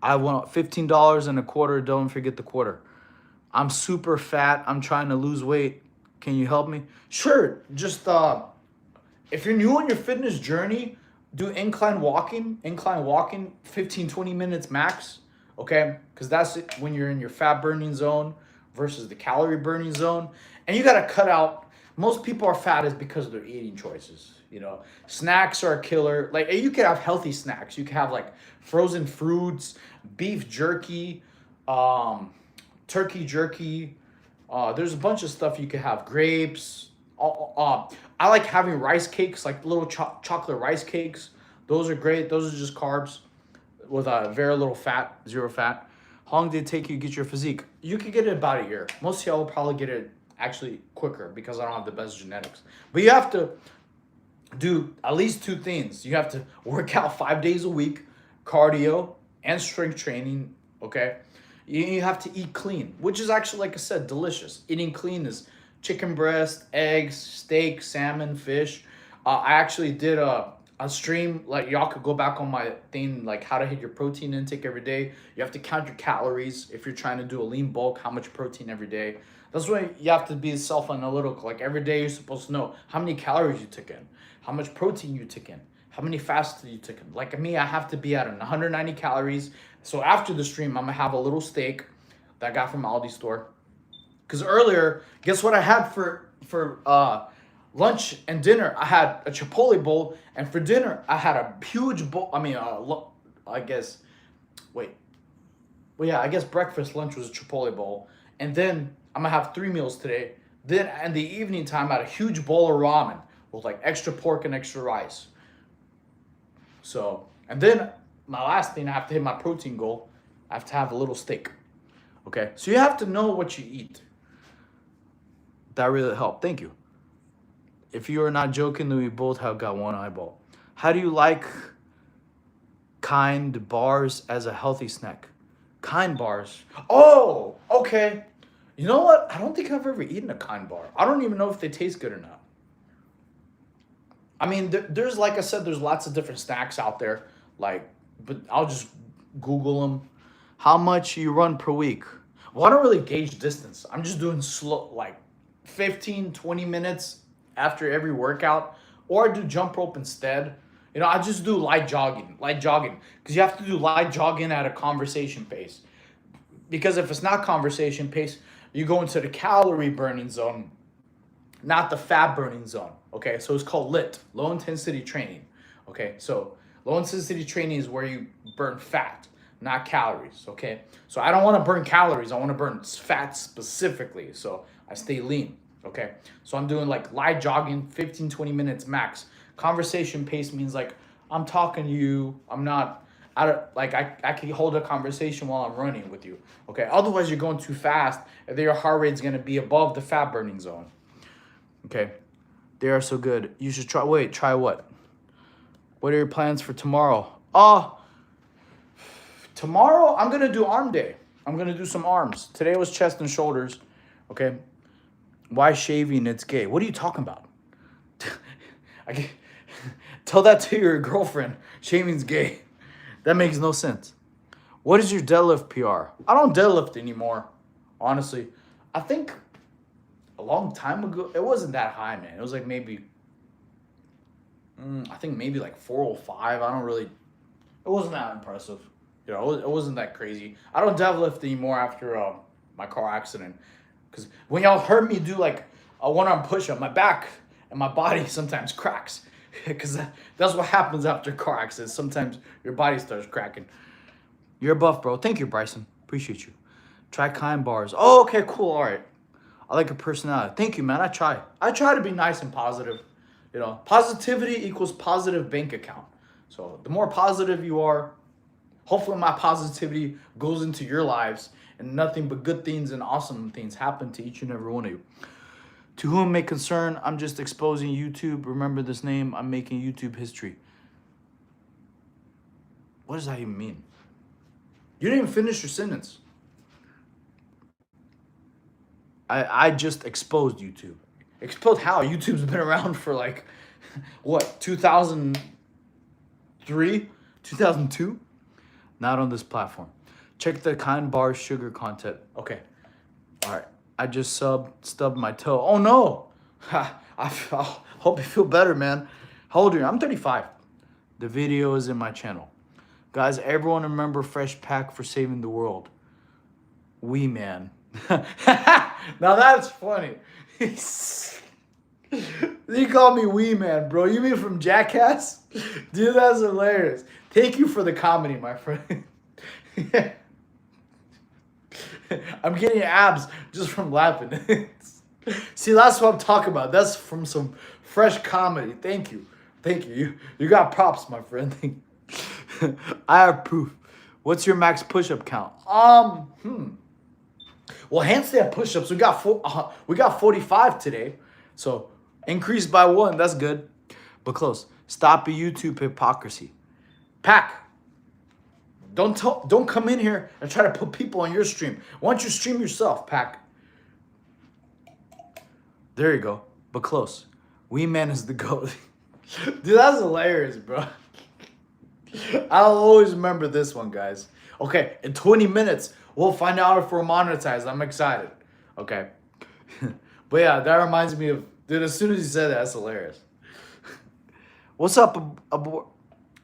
I want $15 and a quarter. Don't forget the quarter. I'm super fat. I'm trying to lose weight. Can you help me? Sure. Just if you're new on your fitness journey, do incline walking. Incline walking, 15-20 minutes max. Okay, because that's it when you're in your fat burning zone versus the calorie burning zone. And you gotta cut out. Most people are fat is because of their eating choices. You know, snacks are a killer. Like you can have healthy snacks. You can have like frozen fruits, beef jerky, turkey jerky. There's a bunch of stuff you can have. Grapes. I like having rice cakes, like little chocolate rice cakes. Those are great. Those are just carbs with very little fat, zero fat. How long did it take you to get your physique? You could get it about a year. Most of y'all will probably get it actually quicker because I don't have the best genetics. But you have to do at least two things. You have to work out 5 days a week, cardio and strength training. Okay, you have to eat clean, which is actually, like I said, delicious. Eating clean is chicken breast, eggs, steak, salmon, fish. I actually did a stream, like y'all could go back on my thing, like how to hit your protein intake every day. You have to count your calories if you're trying to do a lean bulk, how much protein every day. That's why you have to be self-analytical. Like every day you're supposed to know how many calories you took in, how much protein you took in, how many fasts you took in. Like me, I have to be at 190 calories. So after the stream, I'm gonna have a little steak that I got from Aldi store. Cause earlier, guess what I had for lunch and dinner? I had a Chipotle bowl, and for dinner I had a huge bowl. I guess, wait, well yeah, I guess breakfast, lunch was a Chipotle bowl, and then I'm gonna have 3 meals today. Then in the evening time, I had a huge bowl of ramen with like extra pork and extra rice. So, and then my last thing, I have to hit my protein goal. I have to have a little steak. Okay, so you have to know what you eat. That really helped. Thank you. If you are not joking, then we both have got one eyeball. How do you like Kind bars as a healthy snack? Kind bars. Oh, okay. You know what? I don't think I've ever eaten a kind bar. I don't even know if they taste good or not. I mean, there's like I said, there's lots of different snacks out there. Like, but I'll just Google them. How much you run per week? Well, I don't really gauge distance. I'm just doing slow, like 15, 20 minutes after every workout, or I do jump rope instead. You know, I just do light jogging, because you have to do light jogging at a conversation pace. Because if it's not conversation pace, you go into the calorie burning zone, not the fat burning zone. Okay, so it's called LIT, low intensity training. Okay, so low intensity training is where you burn fat, not calories. Okay, so I don't want to burn calories, I want to burn fat specifically. So I stay lean. Okay, so I'm doing like light jogging, 15, 20 minutes max. Conversation pace means like I'm talking to you, I'm not. I can hold a conversation while I'm running with you. Okay. Otherwise, you're going too fast, and then your heart rate's gonna be above the fat burning zone. Okay. They are so good. You should try. Wait, try what? What are your plans for tomorrow? Tomorrow I'm gonna do arm day. I'm gonna do some arms. Today was chest and shoulders. Okay. Why shaving? It's gay. What are you talking about? I can tell that to your girlfriend. Shaving's gay. That makes no sense. What is your deadlift PR? I don't deadlift anymore, honestly. I think a long time ago, it wasn't that high, man. It was like maybe, I think maybe like 405. I don't really, it wasn't that impressive. You know, it wasn't that crazy. I don't deadlift anymore after my car accident. Because when y'all heard me do like a one-arm push-up, my back and my body sometimes cracks. Because that's what happens after car accidents. Sometimes your body starts cracking. You're a buff, bro. Thank you, Bryson. Appreciate you. Try kind bars. Oh, okay, cool. All right. I like your personality. Thank you, man. I try. I try to be nice and positive. You know, positivity equals positive bank account. So the more positive you are, hopefully my positivity goes into your lives and nothing but good things and awesome things happen to each and every one of you. To whom it may concern, I'm just exposing YouTube. Remember this name, I'm making YouTube history. What does that even mean? You didn't even finish your sentence. I just exposed YouTube. Exposed how? YouTube's been around for like, what, 2003? 2002? Not on this platform. Check the kind bar sugar content. Okay. All right. I just stubbed my toe. Oh no! I hope you feel better, man. How old are you? I'm 35. The video is in my channel. Guys, everyone remember Fresh Pack for saving the world. Wee man. Now that's funny. You call me Wee man, bro. You mean from Jackass? Dude, that's hilarious. Thank you for the comedy, my friend. I'm getting abs just from laughing. See, that's what I'm talking about. That's from some fresh comedy. Thank you. Thank you. You got props, my friend. I have proof. What's your max push-up count? Well, handstand push-ups, we got 45 today. So, increased by 1. That's good. But close. Stop a YouTube hypocrisy. Pack. Don't come in here and try to put people on your stream. Why don't you stream yourself, Pack? There you go. But close. Wee man is the GOAT. Dude, that's hilarious, bro. I'll always remember this one, guys. Okay, in 20 minutes, we'll find out if we're monetized. I'm excited. Okay. But yeah, that reminds me of, dude, as soon as you said that, that's hilarious. What's up,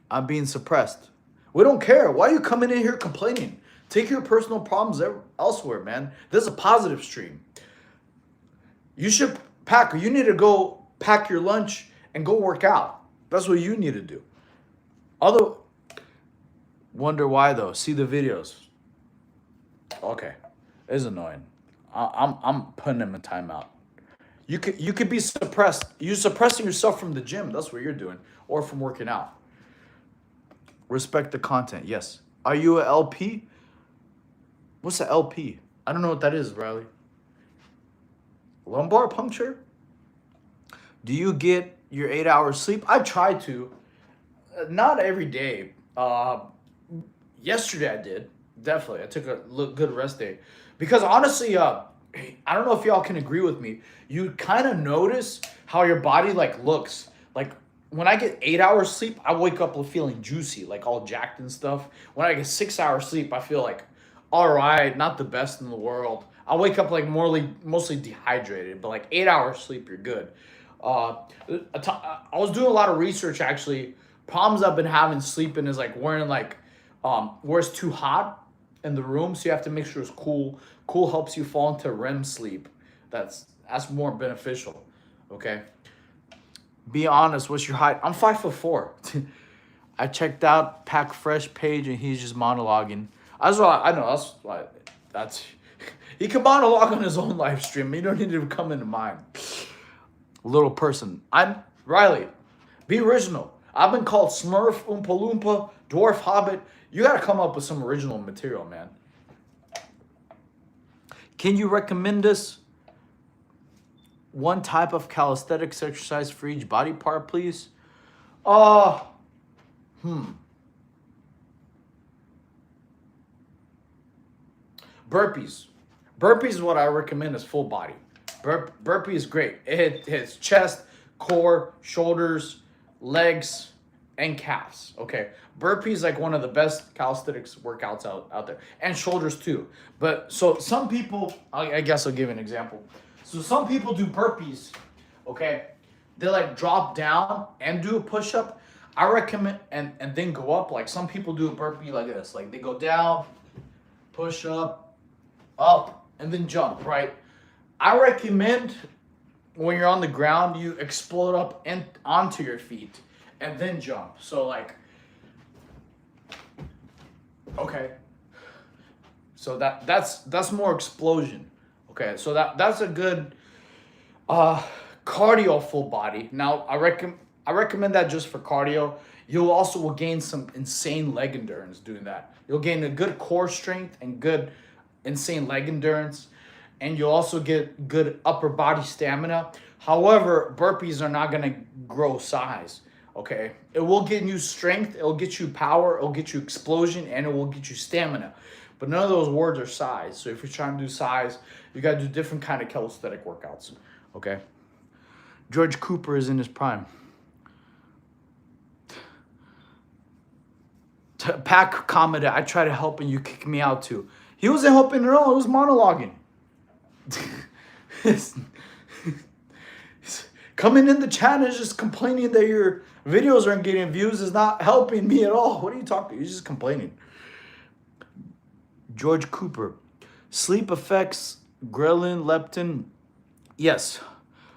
I'm being suppressed. We don't care. Why are you coming in here complaining? Take your personal problems elsewhere, man. This is a positive stream. You should pack. You need to go pack your lunch and go work out. That's what you need to do. Wonder why though. See the videos. Okay, it's annoying. I'm putting him in timeout. You could be suppressed. You're suppressing yourself from the gym. That's what you're doing, or from working out. Respect the content. Yes. Are you a LP? What's a LP? I don't know what that is, Riley. Lumbar puncture? Do you get your 8 hours sleep? I try to. Not every day. Yesterday I did. Definitely. I took a good rest day. Because honestly, I don't know if y'all can agree with me. You kind of notice how your body like looks. Like when I get 8 hours sleep, I wake up feeling juicy, like all jacked and stuff. When I get 6 hours sleep, I feel like all right, not the best in the world. I wake up like mostly dehydrated, but like 8 hours sleep, you're good. Uh, I was doing a lot of research actually. Problems I've been having sleeping is like where it's too hot in the room, so you have to make sure it's cool. Cool helps you fall into REM sleep. That's more beneficial. Okay. Be honest. What's your height? I'm 5'4". I checked out Pack Fresh page and he's just monologuing. That's why I know. That's he can monologue on his own live stream. You don't need to come into mine. Little person. I'm Riley. Be original. I've been called Smurf, Oompa Loompa, Dwarf, Hobbit. You gotta come up with some original material, man. Can you recommend us one type of calisthenics exercise for each body part, please? Uh, Burpees. Burpees is what I recommend as full body. Burpee is great. It hits chest, core, shoulders, legs, and calves. Okay. Burpee is like one of the best calisthenics workouts out there. And shoulders too. But so some people, I guess I'll give you an example. So some people do burpees, okay? They like drop down and do a push-up. I recommend, and then go up. Like some people do a burpee like this. Like they go down, push up, and then jump, right? I recommend when you're on the ground, you explode up and onto your feet and then jump. So like, okay. So that's more explosion. Okay, so that's a good cardio full body. Now I recommend that just for cardio. You'll also will gain some insane leg endurance doing that. You'll gain a good core strength and good insane leg endurance, and you'll also get good upper body stamina. However, burpees are not gonna grow size. Okay, it will get you strength, it will get you power, it will get you explosion, and it will get you stamina. But none of those words are size. So if you're trying to do size, you gotta do different kind of calisthenic workouts. Okay. George Cooper is in his prime. Pack commented, I tried to help and you kicked me out too. He wasn't helping at all, it was monologuing. Coming in the chat and just complaining that your videos aren't getting views is not helping me at all. What are you talking? You're just complaining. George Cooper. Sleep affects ghrelin, leptin. Yes.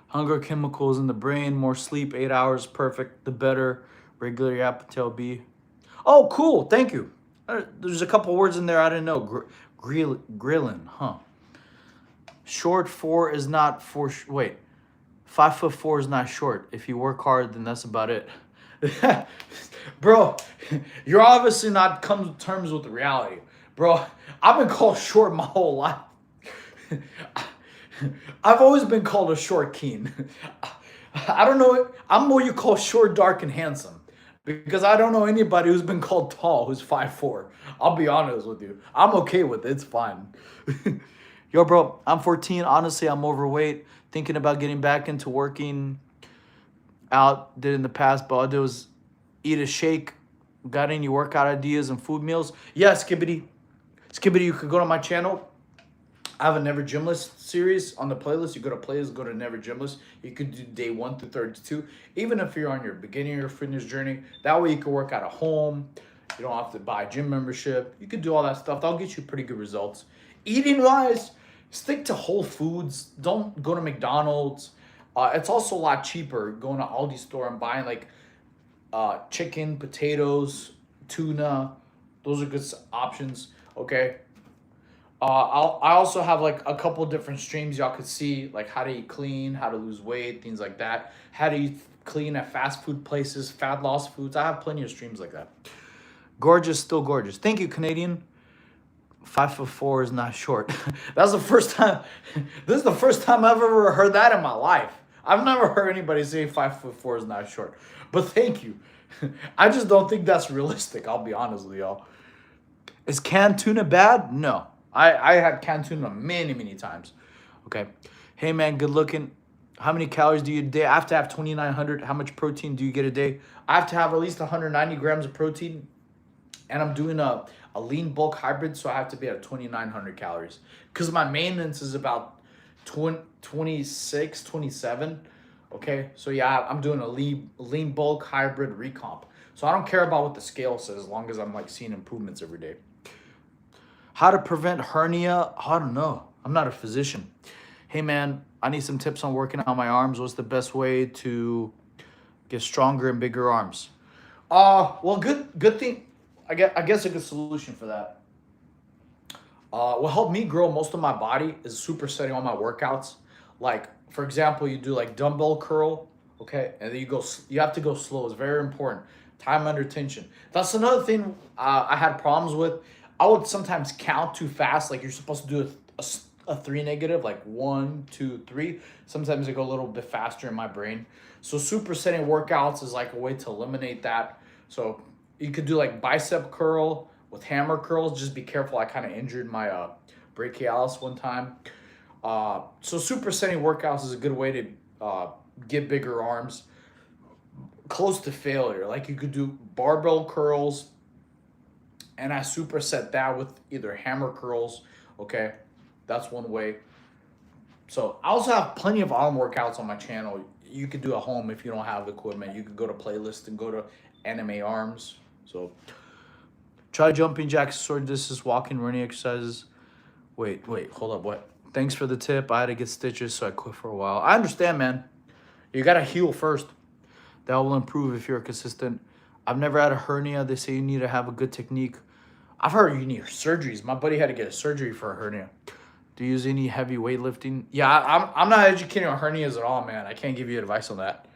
Hunger chemicals in the brain. More sleep, 8 hours, perfect. The better. Regular your appetite be. Oh, cool. Thank you. There's a couple words in there I didn't know. Ghrelin, huh? Short 4 is not for... Wait. 5'4" is not short. If you work hard, then that's about it. Bro, you're obviously not come to terms with the reality. Bro, I've been called short my whole life. I've always been called a short keen. I don't know. I'm what you call short, dark, and handsome. Because I don't know anybody who's been called tall who's 5'4". I'll be honest with you. I'm okay with it. It's fine. Yo, bro, I'm 14. Honestly, I'm overweight. Thinking about getting back into working out. Did in the past, but all I did was eat a shake. Got any workout ideas and food meals? Yeah, Skibbity. Skibbity, you could go to my channel. I have a Never Gymless series on the playlist. You go to playlist, go to Never Gymless. You could do day 1 through 32. Even if you're on your beginning of your fitness journey, that way you can work out at home. You don't have to buy a gym membership. You could do all that stuff. That'll get you pretty good results. Eating wise, stick to Whole Foods. Don't go to McDonald's. It's also a lot cheaper going to Aldi store and buying like chicken, potatoes, tuna. Those are good options. Okay. I also have like a couple different streams y'all could see, like how to eat clean, how to lose weight, things like that. How to eat clean at fast food places, fat loss foods. I have plenty of streams like that. Gorgeous, still gorgeous. Thank you, Canadian. 5'4" is not short. That's the first time. This is the first time I've ever heard that in my life. I've never heard anybody say 5'4" is not short. But thank you. I just don't think that's realistic. I'll be honest with y'all. Is canned tuna bad? No. I had canned tuna many, many times. Okay. Hey man, good looking. How many calories do you eat a day? I have to have 2,900. How much protein do you get a day? I have to have at least 190 grams of protein, and I'm doing a lean bulk hybrid, so I have to be at 2,900 calories. Because my maintenance is about 26, 27. Okay, so yeah, I'm doing a lean bulk hybrid recomp. So I don't care about what the scale says as long as I'm like seeing improvements every day. How to prevent hernia? I don't know. I'm not a physician. Hey man, I need some tips on working on my arms. What's the best way to get stronger and bigger arms? Well, good thing. I guess a good solution for that. What helped me grow most of my body is supersetting all my workouts. Like for example, you do like dumbbell curl, okay, and then you go. You have to go slow. It's very important. Time under tension. That's another thing I had problems with. I would sometimes count too fast. Like you're supposed to do a three negative, like 1, 2, 3. Sometimes I go a little bit faster in my brain. So supersetting workouts is like a way to eliminate that. So you could do like bicep curl with hammer curls. Just be careful. I kind of injured my brachialis one time. So supersetting workouts is a good way to get bigger arms. Close to failure. Like you could do barbell curls, and I superset that with either hammer curls. Okay, that's one way. So I also have plenty of arm workouts on my channel. You could do at home if you don't have equipment. You could go to playlist and go to anime arms. So try jumping jacks, sword distance, walking, running exercises. Wait, hold up. What? Thanks for the tip. I had to get stitches, so I quit for a while. I understand, man. You gotta heal first. That will improve if you're consistent. I've never had a hernia. They say you need to have a good technique. I've heard you need surgeries. My buddy had to get a surgery for a hernia. Do you use any heavy weightlifting? Yeah, I'm not educating on hernias at all, man. I can't give you advice on that.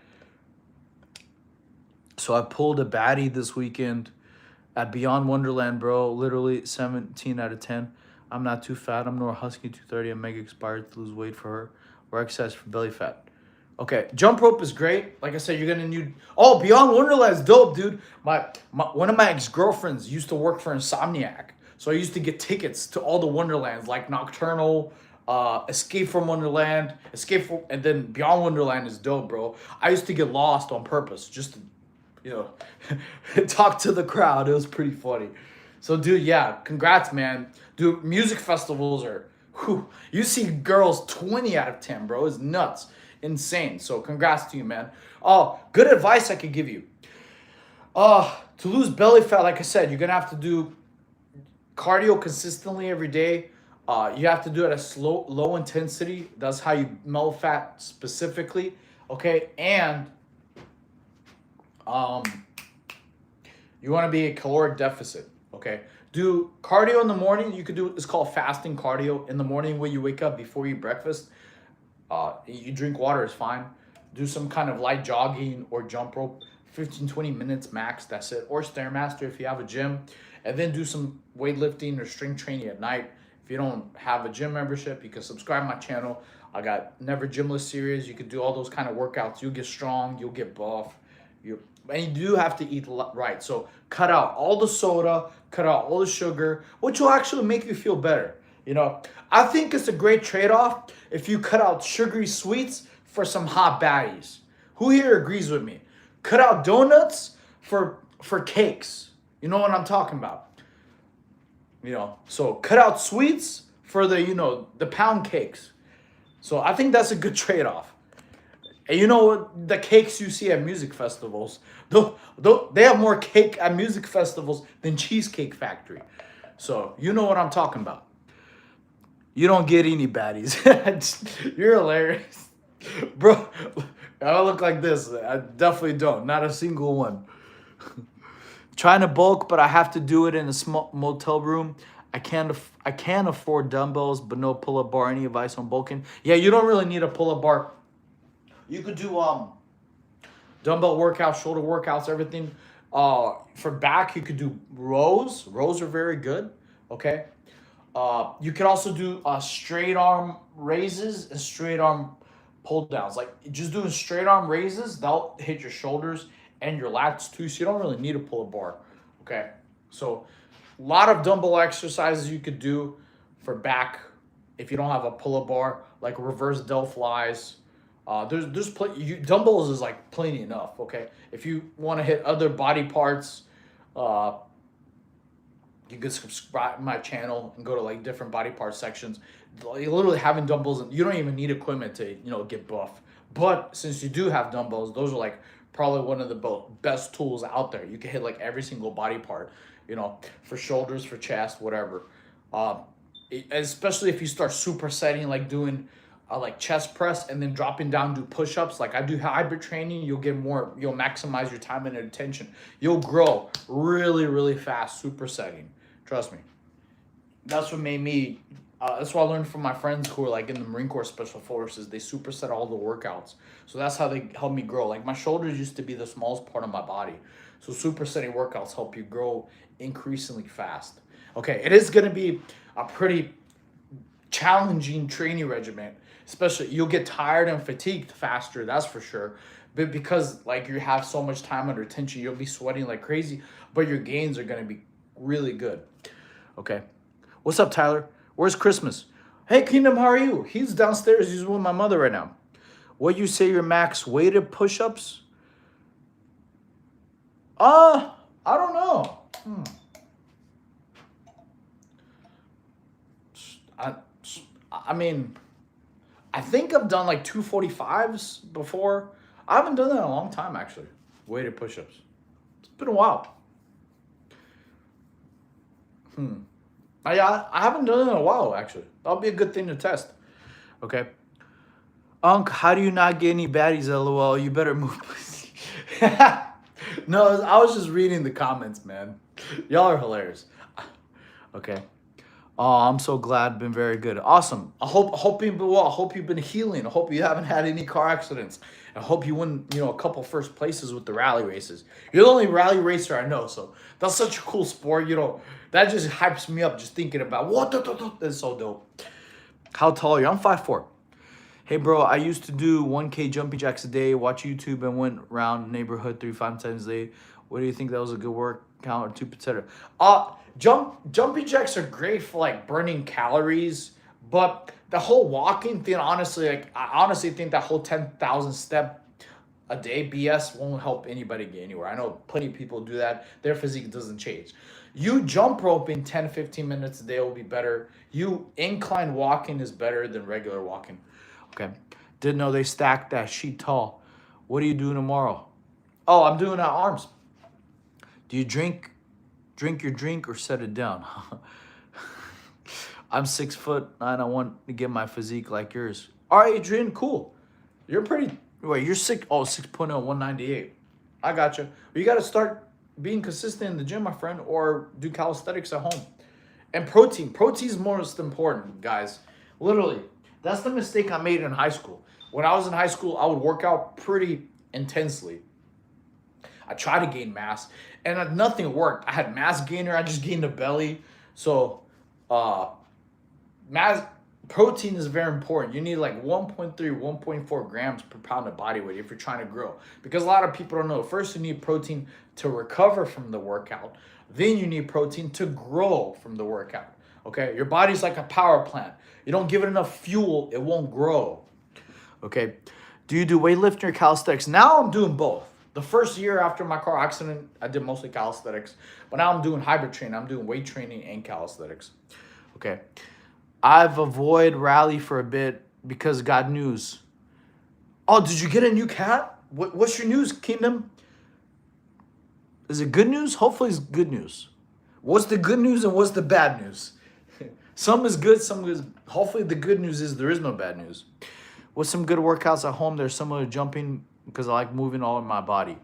So I pulled a baddie this weekend at Beyond Wonderland, bro. Literally 17 out of 10. I'm not too fat. I'm nor husky 230. I'm mega expired to lose weight for her or exercise for belly fat. Okay, jump rope is great. Like I said, you're gonna need. Oh, Beyond Wonderland is dope, dude. My one of my ex-girlfriends used to work for Insomniac, so I used to get tickets to all the Wonderlands, like Nocturnal, Escape from Wonderland, and then Beyond Wonderland is dope, bro. I used to get lost on purpose just to, you know, talk to the crowd. It was pretty funny. So, dude, yeah, congrats, man. Dude, music festivals are, whew, you see girls 20 out of 10, bro. It's nuts. Insane. So, congrats to you, man. Oh, good advice I could give you. To lose belly fat, like I said, you're going to have to do cardio consistently every day. You have to do it at low intensity. That's how you melt fat specifically. Okay. And you want to be a caloric deficit. Okay. Do cardio in the morning. You could do it's called fasting cardio in the morning when you wake up before you eat breakfast. You drink water is fine. Do some kind of light jogging or jump rope, 15-20 minutes max. That's it. Or Stairmaster if you have a gym, and then do some weightlifting or strength training at night. If you don't have a gym membership, you can subscribe to my channel. I got Never Gymless series. You could do all those kind of workouts. You'll get strong. You'll get buff. And you do have to eat right. So cut out all the soda, cut out all the sugar, which will actually make you feel better. You know, I think it's a great trade-off if you cut out sugary sweets for some hot baddies. Who here agrees with me? Cut out donuts for cakes. You know what I'm talking about. You know, so cut out sweets for the pound cakes. So I think that's a good trade-off. And you know what? The cakes you see at music festivals, they have more cake at music festivals than Cheesecake Factory. So you know what I'm talking about. You don't get any baddies. You're hilarious. Bro, I don't look like this. I definitely don't. Not a single one. Trying to bulk, but I have to do it in a small motel room. I can't afford dumbbells, but no pull-up bar. Any advice on bulking? Yeah, you don't really need a pull-up bar. You could do dumbbell workouts, shoulder workouts, everything. For back, you could do rows. Rows are very good. Okay. You can also do straight arm raises and straight arm pull downs. Like just doing straight arm raises, that'll hit your shoulders and your lats too. So you don't really need a pull-up bar. Okay. So a lot of dumbbell exercises you could do for back if you don't have a pull-up bar. like reverse delt flies. Dumbbells is like plenty enough. Okay, if you want to hit other body parts, uh, you can subscribe to my channel and go to like different body part sections. Like, literally having dumbbells, and you don't even need equipment to get buff. But since you do have dumbbells, those are like probably one of the best tools out there. You can hit like every single body part, for shoulders, for chest, whatever. Um, Especially if you start supersetting, like doing like chest press and then dropping down, do push-ups. Like I do hybrid training, you'll maximize your time and attention. You'll grow really, really fast supersetting. Trust me. That's what made me. That's what I learned from my friends who are like in the Marine Corps Special Forces. They superset all the workouts, so that's how they helped me grow. Like my shoulders used to be the smallest part of my body, so supersetting workouts help you grow increasingly fast. Okay, it is gonna be a pretty challenging training regimen. Especially, you'll get tired and fatigued faster. That's for sure. But because like you have so much time under tension, you'll be sweating like crazy. But your gains are gonna be really good. Okay. What's up, Tyler? Where's Christmas? Hey, Kingdom, how are you? He's downstairs. He's with my mother right now. What you say your max weighted push-ups? I don't know. I mean, I think I've done like 245s before. I haven't done that in a long time, actually. Weighted push-ups. It's been a while. I haven't done it in a while, actually. That'll be a good thing to test. Okay. Unc, how do you not get any baddies, LOL? You better move. No, I was just reading the comments, man. Y'all are hilarious. Okay. Oh, I'm so glad. Been very good. Awesome. I hope you've been well. I hope you've been healing. I hope you haven't had any car accidents. I hope you win, a couple first places with the rally races. You're the only rally racer I know, so that's such a cool sport. That just hypes me up just thinking about what. That's so dope. How tall are you? I'm 5'4". Hey, bro, I used to do 1K jumping jacks a day, watch YouTube, and went around neighborhood 3-5 times a day. What do you think that was a good workout or two, etc.? Jumping jacks are great for like burning calories, but the whole walking thing, honestly, I honestly think that whole 10,000 step a day BS won't help anybody get anywhere. I know plenty of people do that. Their physique doesn't change. You jump roping 10, 15 minutes a day will be better. You incline walking is better than regular walking. Okay. Didn't know they stacked that sheet tall. What are you doing tomorrow? Oh, I'm doing arms. Do you drink your drink or set it down? I'm 6'9". I want to get my physique like yours. All right, Adrian, cool. You're pretty. Wait, you're 6'0", 198. I got you. You got to start being consistent in the gym, my friend, or do calisthenics at home. And protein. Protein's most important, guys. Literally, that's the mistake I made in high school. When I was in high school, I would work out pretty intensely. I tried to gain mass, and nothing worked. I had mass gainer. I just gained a belly. So, protein is very important. You need like 1.3, 1.4 grams per pound of body weight if you're trying to grow. Because a lot of people don't know. First, you need protein to recover from the workout. Then you need protein to grow from the workout. Okay? Your body's like a power plant. You don't give it enough fuel, it won't grow. Okay? Do you do weightlifting or calisthenics? Now I'm doing both. The first year after my car accident, I did mostly calisthenics. But now I'm doing hybrid training. I'm doing weight training and calisthenics. Okay. I've avoided rally for a bit because got news. Oh, did you get a new cat? What's your news, Kingdom? Is it good news? Hopefully it's good news. What's the good news and what's the bad news? Some is good, some is... Hopefully the good news is there is no bad news. What's some good workouts at home? There's similar to jumping because I like moving all in my body.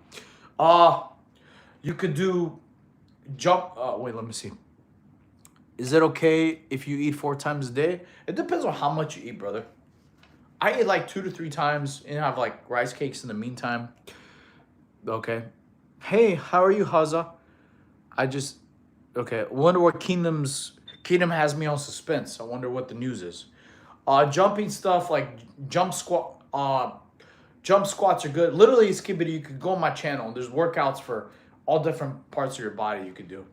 You could do jump... wait, let me see. Is it okay if you eat 4 times a day? It depends on how much you eat, brother. I eat like 2 to 3 times and have like rice cakes in the meantime. Okay. Hey, how are you, Haza? Okay. I wonder what Kingdom has me on suspense. I wonder what the news is. Jumping stuff like jump squats are good. Literally, Skibbity, you could go on my channel. There's workouts for all different parts of your body you could do.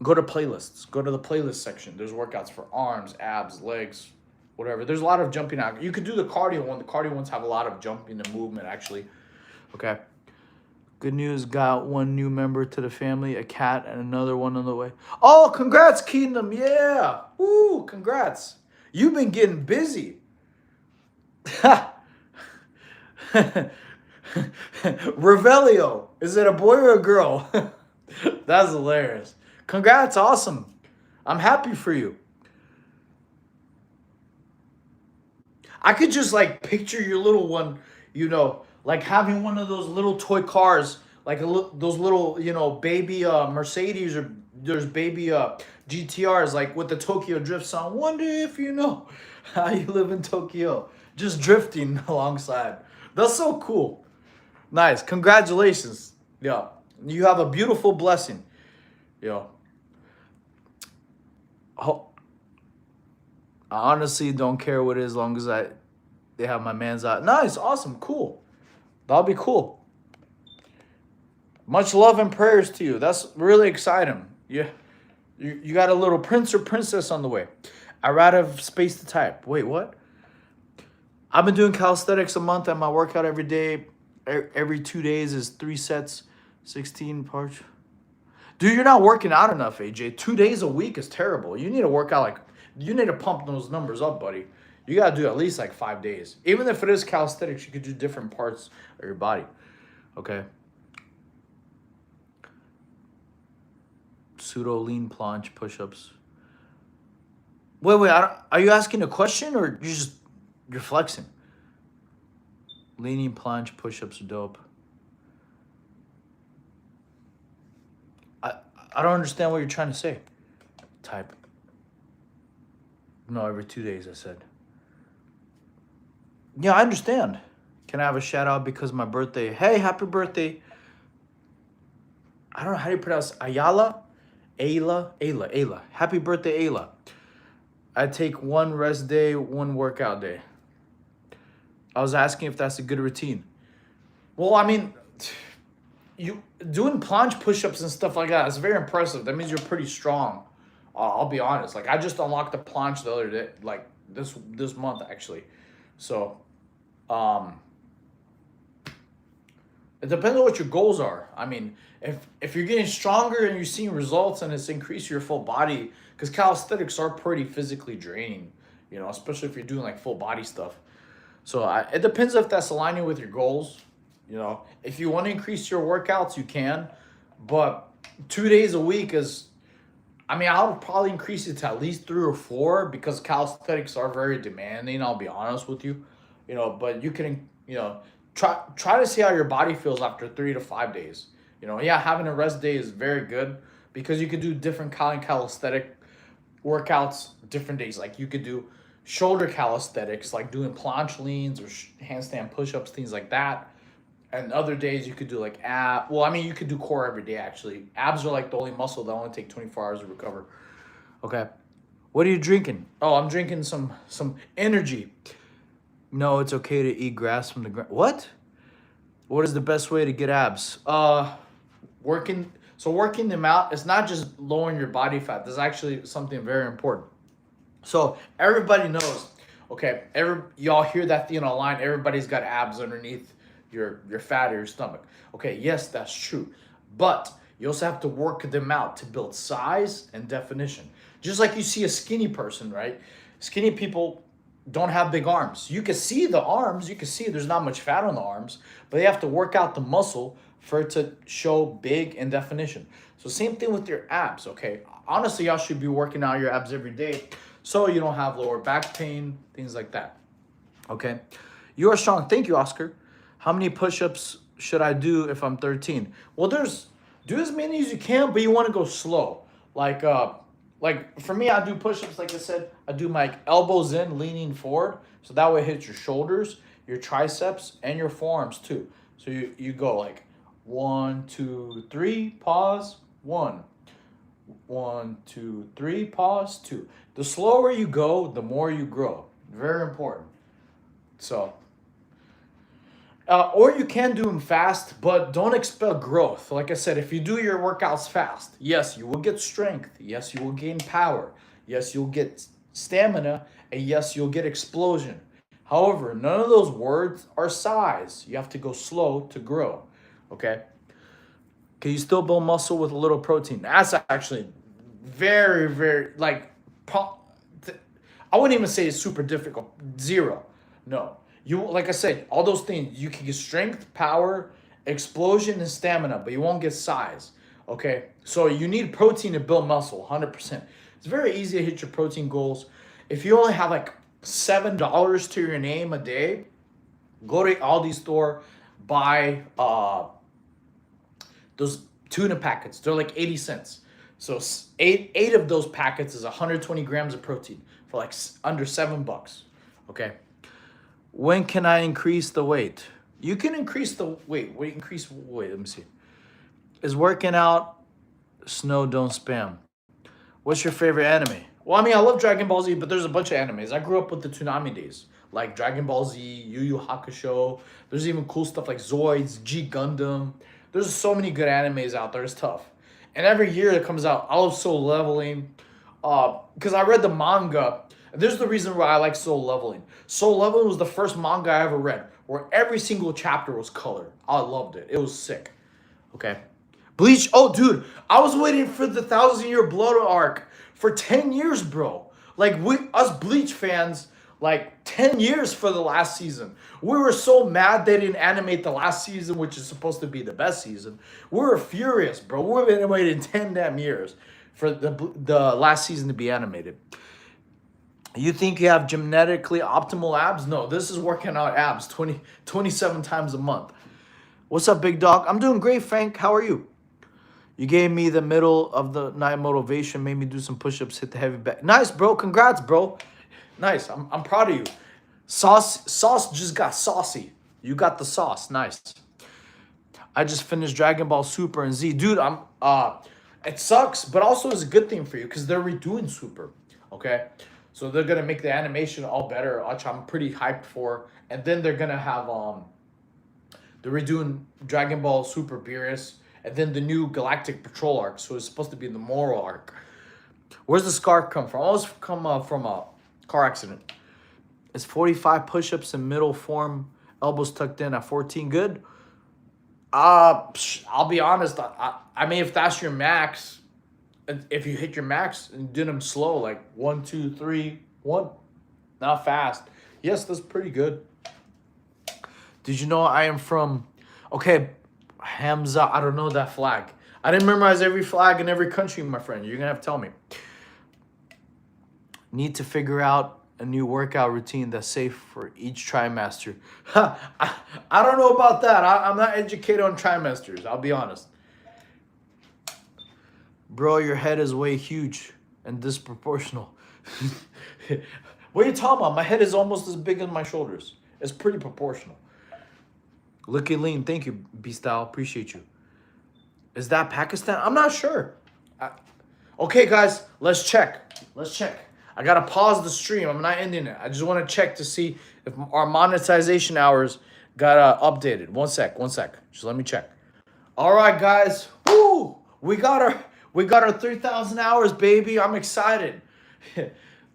Go to playlists. Go to the playlist section. There's workouts for arms, abs, legs, whatever. There's a lot of jumping out. You could do the cardio one. The cardio ones have a lot of jumping and movement actually. Okay. Good news, got one new member to the family, a cat, and another one on the way. Oh, congrats, Kingdom. Yeah. Woo, congrats. You've been getting busy. Revelio. Is it a boy or a girl? That's hilarious. Congrats, awesome. I'm happy for you. I could just like picture your little one, like having one of those little toy cars, like those little, baby Mercedes, or there's baby GTRs, like with the Tokyo Drift song. Wonder if you know how you live in Tokyo, just drifting alongside. That's so cool. Nice. Congratulations. Yeah. You have a beautiful blessing. Yeah. Ho- I honestly don't care what it is, as long as they have my man's out. Nice, awesome, cool. That'll be cool. Much love and prayers to you. That's really exciting. Yeah, you got a little prince or princess on the way. I rather have space to type. Wait, what? I've been doing calisthenics a month, and my workout every day, every 2 days is 3 sets, 16 parts. Dude, you're not working out enough, AJ. 2 days a week is terrible. You need to work out you need to pump those numbers up, buddy. You got to do at least like 5 days. Even if it is calisthenics, you could do different parts of your body. Okay. Pseudo lean planche push-ups. Wait. Are you asking a question, or you're flexing? Leaning planche push-ups are dope. I don't understand what you're trying to say. Type. No, every 2 days, I said. Yeah, I understand. Can I have a shout out because my birthday? Hey, happy birthday. I don't know how do you pronounce Ayala? Ayla. Happy birthday, Ayla. I take one rest day, one workout day. I was asking if that's a good routine. Well, I mean, you doing planche push-ups and stuff like that is very impressive. That means you're pretty strong. I'll be honest. Like I just unlocked the planche the other day, like this month actually. So, it depends on what your goals are. I mean, if you're getting stronger and you're seeing results and it's increased your full body, because calisthenics are pretty physically draining, especially if you're doing like full body stuff. So it depends if that's aligning with your goals. If you want to increase your workouts, you can, but 2 days a week is, I mean, I would probably increase it to at least 3 or 4 because calisthenics are very demanding. I'll be honest with you, but you can, try to see how your body feels after 3 to 5 days. Yeah, having a rest day is very good because you could do different kind of calisthenic workouts different days. Like you could do shoulder calisthenics, like doing planche leans or handstand push-ups, things like that. And other days you could do like ab. Well, I mean, you could do core every day actually. Abs are like the only muscle that only take 24 hours to recover. Okay. What are you drinking? Oh, I'm drinking some energy. No, it's okay to eat grass from the ground. What? What is the best way to get abs? Working them out, it's not just lowering your body fat. There's actually something very important. So everybody knows, okay, y'all hear that thing online, everybody's got abs underneath your fat or your stomach. Okay, yes, that's true. But you also have to work them out to build size and definition. Just like you see a skinny person, right? Skinny people don't have big arms. You can see the arms, you can see there's not much fat on the arms, but they have to work out the muscle for it to show big and definition. So same thing with your abs, okay? Honestly, y'all should be working out your abs every day so you don't have lower back pain, things like that. Okay? You are strong. Thank you, Oscar. How many push-ups should I do if I'm 13? Well, do as many as you can, but you want to go slow. Like for me, I do push-ups, like I said, I do my elbows in, leaning forward. So that way it hits your shoulders, your triceps, and your forearms too. So you go like 1, 2, 3, pause, 1. 1, 2, 3, pause, 2. The slower you go, the more you grow. Very important. So, or you can do them fast, but don't expect growth. Like I said, if you do your workouts fast, yes, you will get strength. Yes, you will gain power. Yes, you'll get stamina, and yes, you'll get explosion. However, none of those words are size. You have to go slow to grow. Okay? Can you still build muscle with a little protein? That's actually very, very, like, I wouldn't even say it's super difficult. Zero. No. You, like I said, all those things, you can get strength, power, explosion, and stamina, but you won't get size. Okay? So you need protein to build muscle, 100%. It's very easy to hit your protein goals. If you only have like $7 to your name a day, go to Aldi store, buy those tuna packets. They're like 80 cents. So eight of those packets is 120 grams of protein for like under $7. Okay. When can I increase the weight? You can increase the weight. Increase weight. Let me see. Is working out. Snow, don't spam. What's your favorite anime? Well, I mean, I love Dragon Ball Z, but there's a bunch of animes. I grew up with the Toonami days, like Dragon Ball Z, Yu Yu Hakusho. There's even cool stuff like Zoids, G Gundam. There's so many good animes out there. It's tough. And every year that comes out, I love Soul Leveling. Because I read the manga. There's the reason why I like Soul Leveling. Soul Leveling was the first manga I ever read where every single chapter was colored. I loved it. It was sick. Okay. Bleach. Oh, dude, I was waiting for the 1,000-Year Blood arc for 10 years, bro. Like, us Bleach fans, like 10 years for the last season. We were so mad they didn't animate the last season, which is supposed to be the best season. We were furious, bro. We've been waiting 10 damn years for the last season to be animated. You think you have genetically optimal abs? No, this is working out abs 27 times a month. What's up, big dog? I'm doing great, Frank. How are you? You gave me the middle of the night motivation, made me do some push-ups, hit the heavy back. Nice, bro. Congrats, bro. Nice. I'm proud of you. Sauce just got saucy. You got the sauce. Nice. I just finished Dragon Ball Super and Z. Dude, it sucks, but also it's a good thing for you because they're redoing Super. Okay? So they're gonna make the animation all better, which I'm pretty hyped for. And then they're gonna have they're redoing Dragon Ball Super Beerus. And then the new Galactic Patrol arc. So it's supposed to be the Moral arc. Where's the scar come from? Oh, it's come from a car accident. It's 45 push-ups in middle form. Elbows tucked in at 14. Good? I'll be honest. I mean, if that's your max, if you hit your max and did them slow, like 1, 2, 3, 1, not fast. Yes, that's pretty good. Did you know I am from... Okay, Hamza, I don't know that flag. I didn't memorize every flag in every country, my friend. You're going to have to tell me. Need to figure out a new workout routine that's safe for each trimester. I don't know about that. I'm not educated on trimesters. I'll be honest. Bro, your head is way huge and disproportional. What are you talking about? My head is almost as big as my shoulders. It's pretty proportional. Looking lean. Thank you, B-Style. Appreciate you. Is that Pakistan? I'm not sure. Okay, guys. Let's check. I got to pause the stream. I'm not ending it. I just want to check to see if our monetization hours got updated. One sec. Just let me check. All right, guys. Woo! We got our 3,000 hours, baby. I'm excited.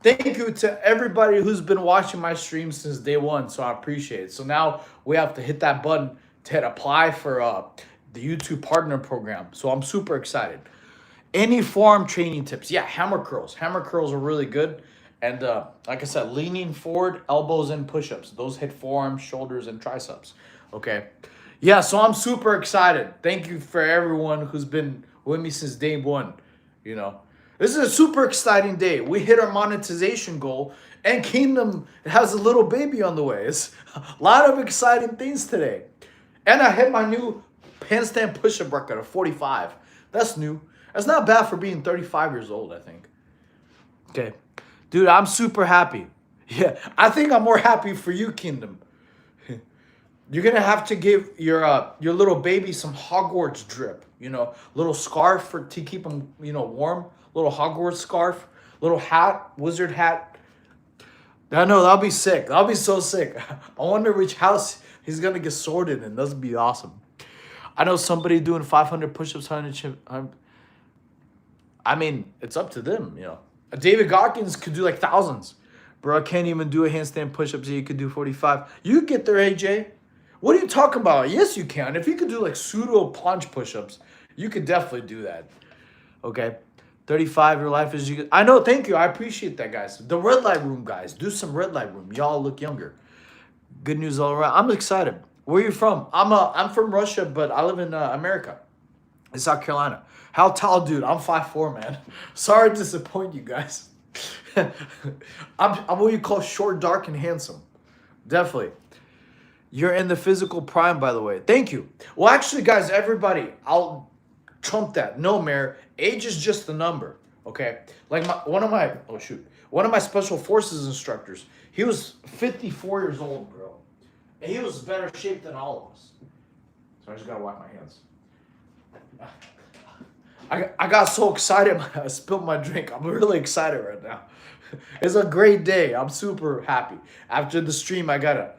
Thank you to everybody who's been watching my stream since day one. So I appreciate it. So now we have to hit that button to hit apply for the YouTube partner program. So I'm super excited. Any forearm training tips? Yeah, hammer curls. Hammer curls are really good. And like I said, leaning forward, elbows and push-ups. Those hit forearms, shoulders, and triceps. Okay. Yeah, so I'm super excited. Thank you for everyone who's been with me since day one. You know. This is a super exciting day. We hit our monetization goal, and Kingdom has a little baby on the way. It's a lot of exciting things today. And I hit my new handstand push-up record of 45. That's new. That's not bad for being 35 years old, I think. Okay. Dude, I'm super happy. Yeah, I think I'm more happy for you, Kingdom. You're going to have to give your little baby some Hogwarts drip. You know, little scarf to keep him, warm. Little Hogwarts scarf, little hat, wizard hat. I know, that'll be sick. That'll be so sick. I wonder which house he's going to get sorted in. That'll be awesome. I know somebody doing 500 push-ups, 100 I mean, it's up to them, David Goggins could do like thousands. Bro, I can't even do a handstand push-ups. You could do 45. You get there, AJ. What are you talking about? Yes, you can. If you could do like pseudo planche push-ups, you could definitely do that. Okay. 35, your life is you. I know, thank you. I appreciate that, guys. The red light room, guys. Do some red light room. Y'all look younger. Good news all around. I'm excited. Where are you from? I'm from Russia, but I live in America. In South Carolina. How tall, dude? I'm 5'4", man. Sorry to disappoint you guys. I'm what you call short, dark, and handsome. Definitely. You're in the physical prime, by the way. Thank you. Well, actually, guys, everybody, I'll trump that. No, Mayor. Age is just the number. Okay. Like one of my special forces instructors. He was 54 years old, bro, and he was better shape than all of us. So I just gotta wipe my hands. I got so excited. I spilled my drink. I'm really excited right now. It's a great day. I'm super happy. After the stream, I gotta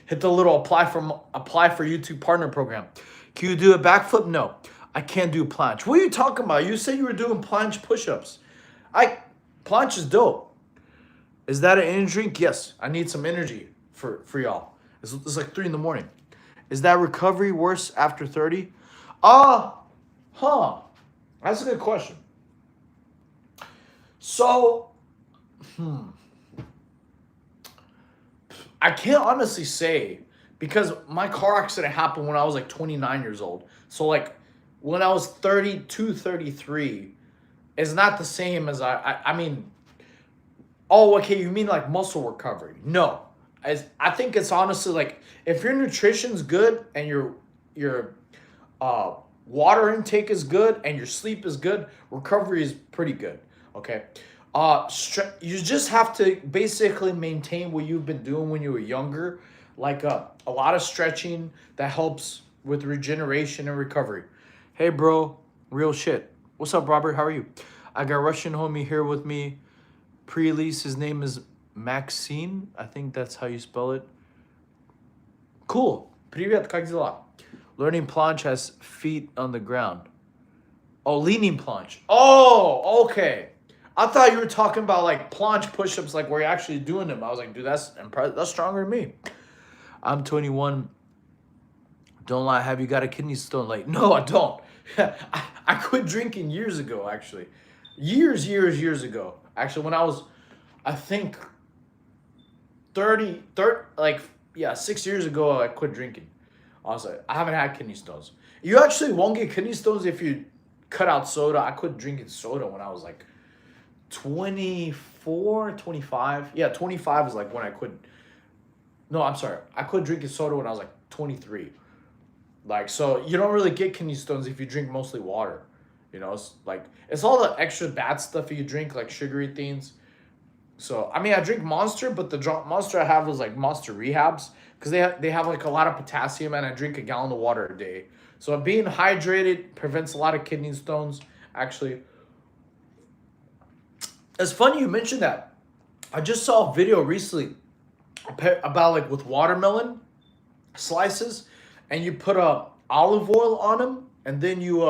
hit the little apply for YouTube partner program. Can you do a backflip? No, I can't do planche. What are you talking about? You said you were doing planche push-ups. Planche is dope. Is that an energy drink? Yes, I need some energy for y'all. It's like 3 in the morning. Is that recovery worse after 30? That's a good question. So, I can't honestly say because my car accident happened when I was like 29 years old. So like when I was 32, 33, it's not the same as I mean, oh, okay, you mean like muscle recovery? No. I think it's honestly like if your nutrition's good and your water intake is good and your sleep is good, recovery is pretty good. Okay. You just have to basically maintain what you've been doing when you were younger, like a lot of stretching that helps with regeneration and recovery. Hey, bro, real shit. What's up, Robert? How are you? I got Russian homie here with me. Pre-release, his name is Maxine. I think that's how you spell it. Cool. Привет, как дела? Learning planche has feet on the ground. Oh, leaning planche. Oh, okay. I thought you were talking about like planche push-ups, like where you're actually doing them. I was like, dude, that's stronger than me. I'm 21. Don't lie. Have you got a kidney stone? Like, no, I don't. I quit drinking years ago, actually. Years ago. Actually, when I was, I think, 6 years ago, I quit drinking. Honestly, I haven't had kidney stones. You actually won't get kidney stones if you cut out soda. I quit drinking soda when I was like 24, 25. Yeah, 25 is like when I quit. No, I'm sorry. I quit drinking soda when I was like 23. Like, so you don't really get kidney stones if you drink mostly water. You know, it's all the extra bad stuff you drink, like sugary things. So, I mean, I drink Monster, but the Monster I have is like Monster Rehabs because they have like a lot of potassium, and I drink a gallon of water a day. So being hydrated prevents a lot of kidney stones, actually. It's funny you mentioned that. I just saw a video recently about like with watermelon slices, and you put olive oil on them, and then you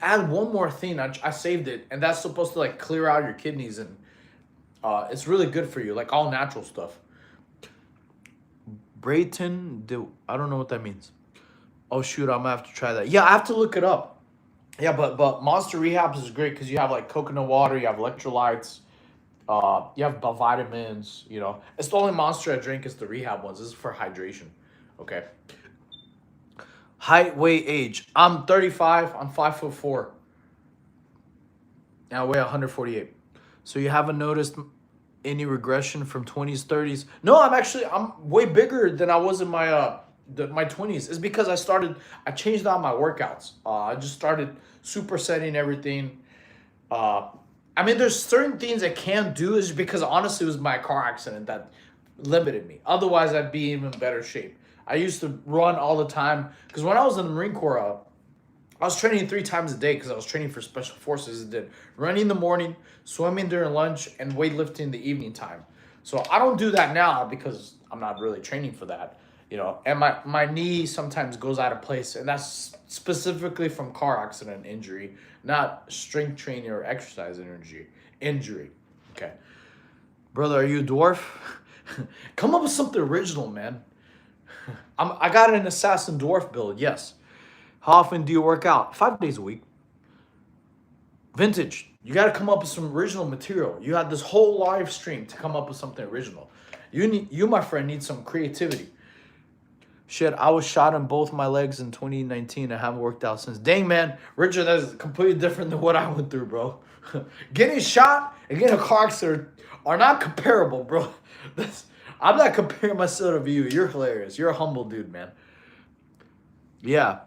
add one more thing. I saved it, and that's supposed to like clear out your kidneys, and it's really good for you, like all natural stuff. Brayton, I don't know what that means. Oh shoot, I'm gonna have to try that. Yeah, I have to look it up. Yeah, but Monster Rehabs is great because you have like coconut water, you have electrolytes, you have vitamins. You know, it's the only Monster I drink is the Rehab ones. This is for hydration. Okay. Height, weight, age. I'm 35. I'm 5'4". And I weigh 148. So you haven't noticed any regression from 20s, 30s? No, I'm way bigger than I was in my 20s. It's because I changed out my workouts. I just started supersetting everything. I mean, there's certain things I can't do is because honestly it was my car accident that limited me. Otherwise, I'd be in even better shape. I used to run all the time because when I was in the Marine Corps, I was training 3 times a day because I was training for special forces. I did running in the morning, swimming during lunch, and weightlifting in the evening time. So I don't do that now because I'm not really training for that. you know, and my knee sometimes goes out of place, and that's specifically from car accident injury, not strength training or exercise injury. Okay, brother, are you a dwarf? Come up with something original, man. I got an assassin dwarf build. Yes. How often do you work out? 5 days a week. Vintage. You got to come up with some original material. You had this whole live stream to come up with something original. You, my friend, need some creativity. Shit, I was shot in both my legs in 2019. I haven't worked out since. Dang, man. Richard, that's completely different than what I went through, bro. Getting shot and getting a car accident are not comparable, bro. I'm not comparing myself to you. You're hilarious. You're a humble dude, man. Yeah.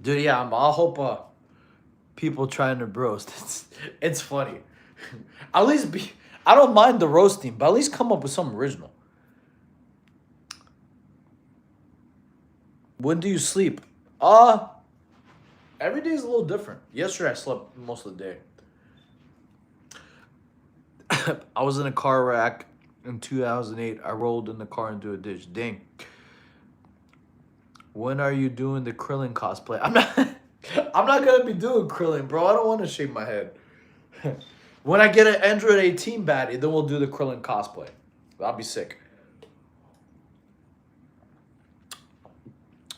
Dude, yeah, I hope people trying to roast. It's funny. At least I don't mind the roasting, but at least come up with something original. When do you sleep? Every day is a little different. Yesterday I slept most of the day. I was in a car wreck in 2008. I rolled in the car into a ditch. Dang. When are you doing the Krillin cosplay? I'm not gonna be doing Krillin, bro. I don't want to shave my head. When I get an Android 18 baddie, then we'll do the Krillin cosplay. I'll be sick.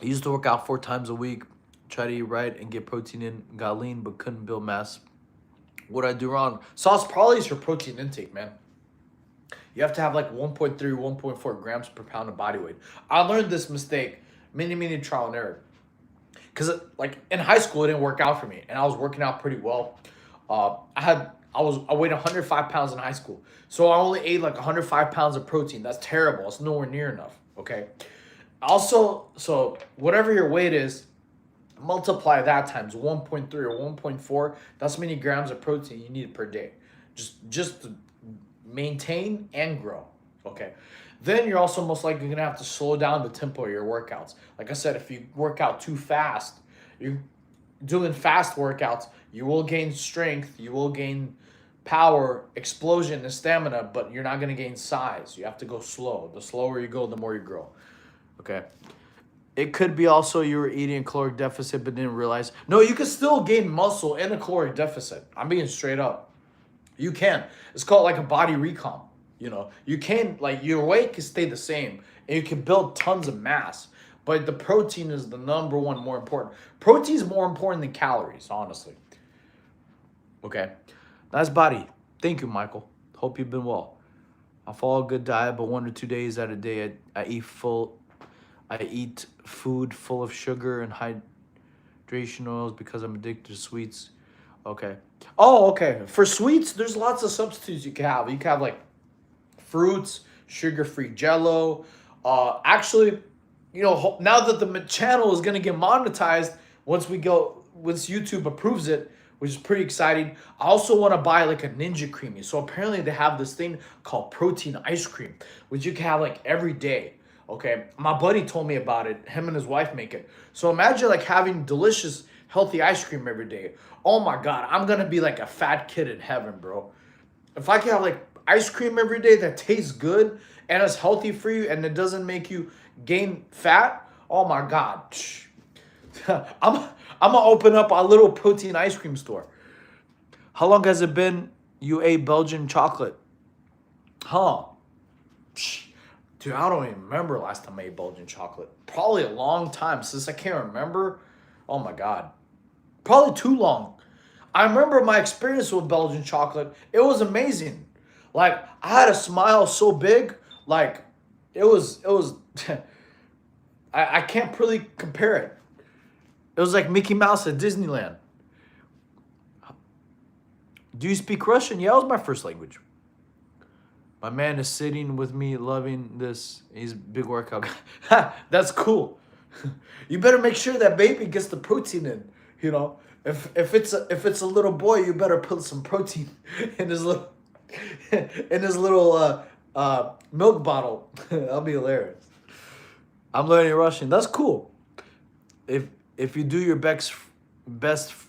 I used to work out 4 times a week, try to eat right and get protein in, got lean, but couldn't build mass. What I do wrong? Sauce probably is your protein intake, man. You have to have like 1.3, 1.4 grams per pound of body weight. I learned this mistake, many trial and error. Because like in high school, it didn't work out for me, and I was working out pretty well. I weighed 105 pounds in high school, so I only ate like 105 pounds of protein. That's terrible. It's nowhere near enough. Okay. Also, so whatever your weight is, multiply that times 1.3 or 1.4. That's how many grams of protein you need per day, just to maintain and grow. Okay. Then you're also most likely gonna have to slow down the tempo of your workouts. Like I said, if you work out too fast, you're doing fast workouts, you will gain strength, you will gain power, explosion, and stamina, but you're not gonna gain size. You have to go slow. The slower you go, the more you grow. Okay. It could be also you were eating a caloric deficit but didn't realize. No, you can still gain muscle in a caloric deficit. I'm being straight up. You can. It's called like a body recomp. You know, you can, like, your weight can stay the same and you can build tons of mass, but the protein is the number one more important. Protein is more important than calories, honestly. Okay. Nice body. Thank you, Michael. Hope you've been well. I follow a good diet, but 1 or 2 days out of day, I eat food full of sugar and hydration oils because I'm addicted to sweets. Okay. Oh, okay. For sweets, there's lots of substitutes you can have. You can have like fruits, sugar-free Jello. Actually, you know, now that the channel is gonna get monetized once YouTube approves it, which is pretty exciting. I also want to buy like a Ninja Creamy. So apparently they have this thing called protein ice cream, which you can have like every day. Okay, my buddy told me about it. Him and his wife make it. So imagine like having delicious, healthy ice cream every day. Oh my God, I'm gonna be like a fat kid in heaven, bro. If I can have like ice cream every day that tastes good and is healthy for you and it doesn't make you gain fat, oh my God. I'm gonna open up a little protein ice cream store. How long has it been you ate Belgian chocolate? Huh? Dude, I don't even remember last time I ate Belgian chocolate. Probably a long time since I can't remember. Oh my God. Probably too long. I remember my experience with Belgian chocolate. It was amazing. Like, I had a smile so big. Like, it was I can't really compare it. It was like Mickey Mouse at Disneyland. Do you speak Russian? Yeah, it was my first language. My man is sitting with me, loving this. He's a big workout guy. That's cool. You better make sure that baby gets the protein in. You know, if it's a little boy, you better put some protein in his little milk bottle. That'll be hilarious. I'm learning Russian. That's cool. If you do your best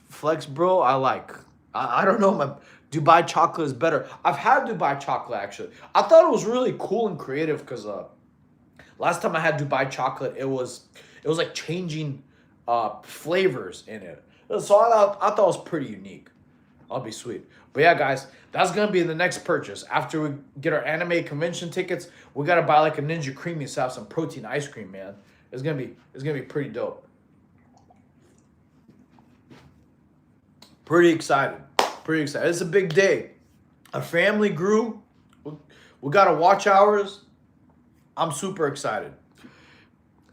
flex, bro, I don't know, my Dubai chocolate is better. I've had Dubai chocolate actually. I thought it was really cool and creative because Last time I had Dubai chocolate, it was like changing flavors in it. So I thought it was pretty unique. I'll be sweet. But yeah, guys, that's gonna be the next purchase. After we get our anime convention tickets, we gotta buy like a Ninja Creamy to have some protein ice cream, man. It's gonna be pretty dope. Pretty excited. Pretty excited. It's a big day. Our family grew. We got a watch hours. I'm super excited.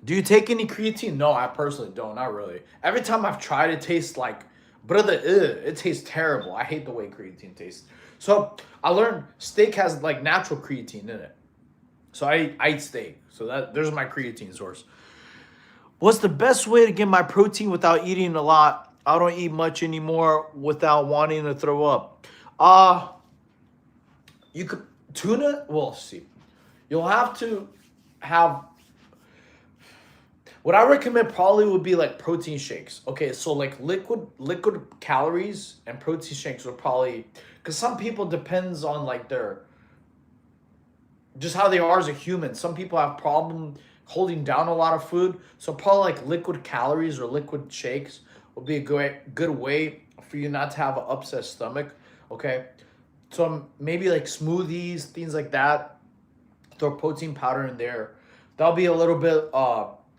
Do you take any creatine? No, I personally don't. Not really. Every time I've tried, it tastes like, brother, it tastes terrible. I hate the way creatine tastes. So I learned steak has like natural creatine in it. So I eat steak. So there's my creatine source. What's the best way to get my protein without eating a lot? I don't eat much anymore without wanting to throw up. You could tuna. Well, see, you'll have to have. What I recommend probably would be like protein shakes. Okay, so like liquid calories and protein shakes are probably, because some people depends on like their just how they are as a human. Some people have problem holding down a lot of food, so probably like liquid calories or liquid shakes will be a good way for you not to have an upset stomach. Okay, so maybe like smoothies, things like that. Throw protein powder in there. That'll be a little bit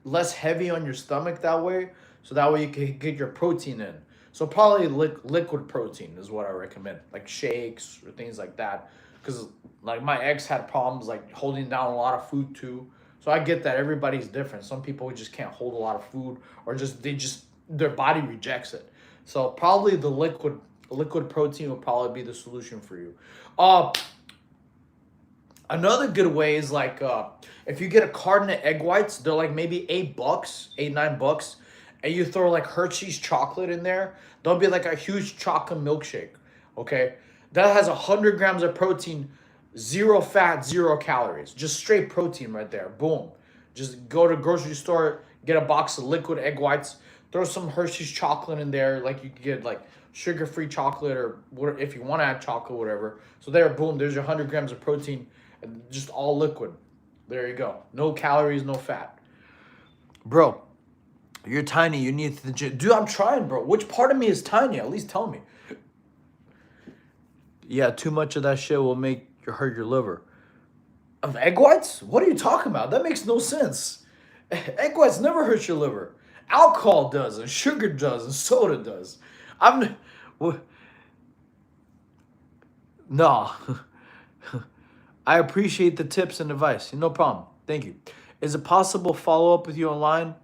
less heavy on your stomach that way, so that way you can get your protein in. So probably liquid protein is what I recommend, like shakes or things like that. Because like my ex had problems like holding down a lot of food too. So I get that everybody's different. Some people just can't hold a lot of food, or just their body rejects it. So probably the liquid protein will probably be the solution for you. Uh, Another good way is like if you get a carton of egg whites, they're like maybe $8, $9, and you throw like Hershey's chocolate in there. There'll be like a huge chocolate milkshake. Okay, that has 100 grams of protein, zero fat, zero calories, just straight protein right there. Boom. Just go to the grocery store, get a box of liquid egg whites, throw some Hershey's chocolate in there. Like you could get like sugar-free chocolate or what if you want to add chocolate, whatever. So there, boom, there's your 100 grams of protein, and just all liquid. There you go. No calories, no fat. Bro, you're tiny. You need the gym. Dude, I'm trying, bro. Which part of me is tiny? At least tell me. Yeah, too much of that shit will make you hurt your liver. Of egg whites? What are you talking about? That makes no sense. Egg whites never hurt your liver. Alcohol does, and sugar does, and soda does. I'm. No. I appreciate the tips and advice. No problem. Thank you. Is it possible follow up with you online?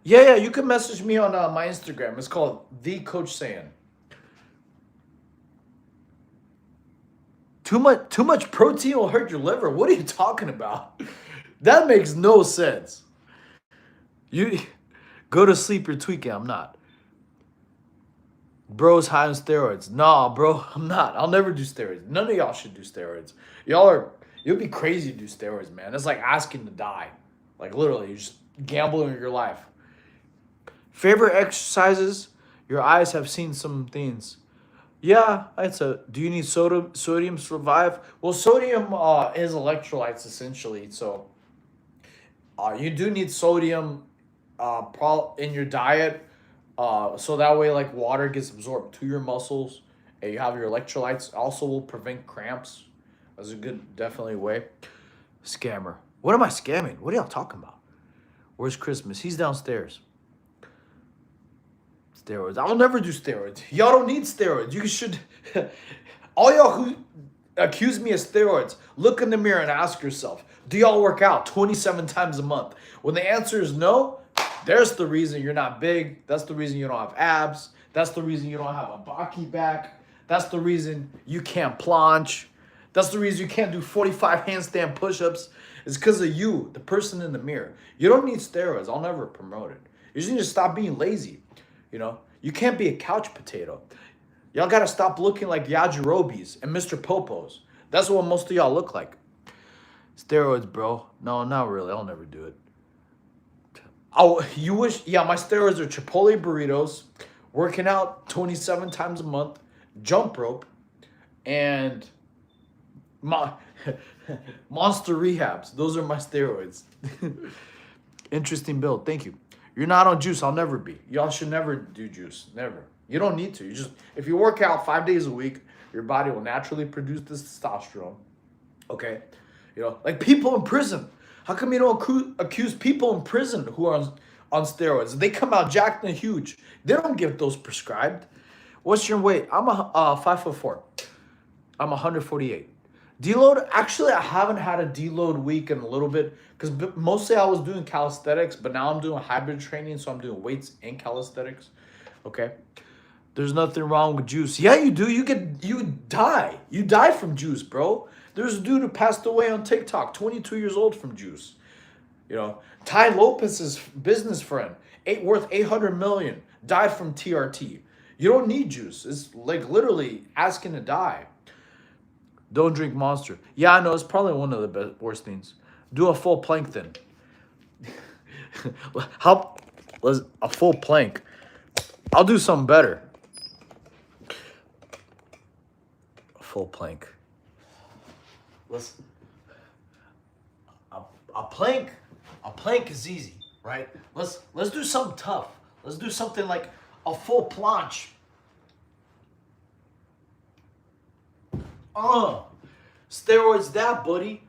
Yeah. You can message me on my Instagram. It's called The Coach Saiyan. Too much protein will hurt your liver. What are you talking about? That makes no sense. You go to sleep. You're tweaking. I'm not. Bro's high on steroids. Nah, bro, I'm not. I'll never do steroids. None of y'all should do steroids. You'll be crazy to do steroids, man. It's like asking to die. Like literally, you're just gambling with your life. Favorite exercises? Your eyes have seen some things. Yeah, I'd say. Do you need sodium to survive? Well, sodium is electrolytes essentially. So you do need sodium in your diet. So that way, like water gets absorbed to your muscles, and you have your electrolytes. Also, will prevent cramps. That's a good, definitely way. Scammer. What am I scamming? What are y'all talking about? Where's Christmas? He's downstairs. Steroids. I'll never do steroids. Y'all don't need steroids. You should. All y'all who accuse me of steroids, look in the mirror and ask yourself, do y'all work out 27 times a month? When the answer is no, there's the reason you're not big. That's the reason you don't have abs. That's the reason you don't have a Baki back. That's the reason you can't planche. That's the reason you can't do 45 handstand push-ups. It's because of you, the person in the mirror. You don't need steroids. I'll never promote it. You just need to stop being lazy. You can't be a couch potato. Y'all got to stop looking like Yajirobis and Mr. Popos. That's what most of y'all look like. Steroids, bro. No, not really. I'll never do it. Oh, you wish? Yeah, my steroids are Chipotle burritos, working out 27 times a month, jump rope, and Mo- Monster rehabs. Those are my steroids. Interesting build. Thank you. You're not on juice. I'll never be. Y'all should never do juice. Never. You don't need to. You just if you work out 5 days a week, your body will naturally produce this testosterone. Okay, like people in prison. How come you don't accuse people in prison who are on steroids? They come out jacked and huge. They don't get those prescribed. What's your weight? I'm a 5'4". I'm 148. Deload, actually, I haven't had a deload week in a little bit because mostly I was doing calisthenics, but now I'm doing hybrid training, so I'm doing weights and calisthenics. Okay, there's nothing wrong with juice. Yeah, you do. You die. You die from juice, bro. There's a dude who passed away on TikTok, 22 years old from juice. Ty Lopez's business friend, worth 800 million, died from TRT. You don't need juice. It's like literally asking to die. Don't drink Monster. Yeah, I know. It's probably one of the worst things. Do a full plank then. How? A full plank. I'll do something better. A full plank. Listen. A plank. A plank is easy, right? Let's do something tough. Let's do something like a full planche. Steroids that, buddy.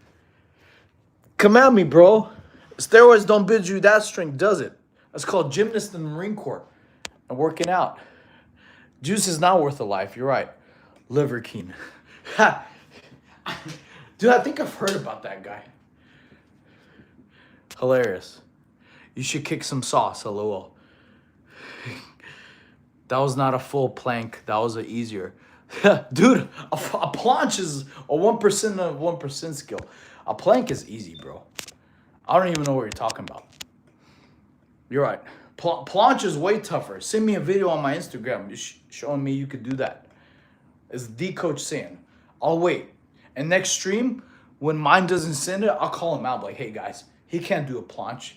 Come at me, bro. Steroids don't build you that strength, does it? That's called gymnast in the Marine Corps and working out. Juice is not worth a life. You're right. Liver King. Dude, I think I've heard about that guy. Hilarious. You should kick some sauce, lol. That was not a full plank. That was an easier. Dude, a planche is a 1% of 1% skill. A plank is easy, bro. I don't even know what you're talking about. You're right. Planche is way tougher. Send me a video on my Instagram showing me you could do that. It's the coach saying. I'll wait. And next stream, when mine doesn't send it, I'll call him out. Like, hey guys, he can't do a planche.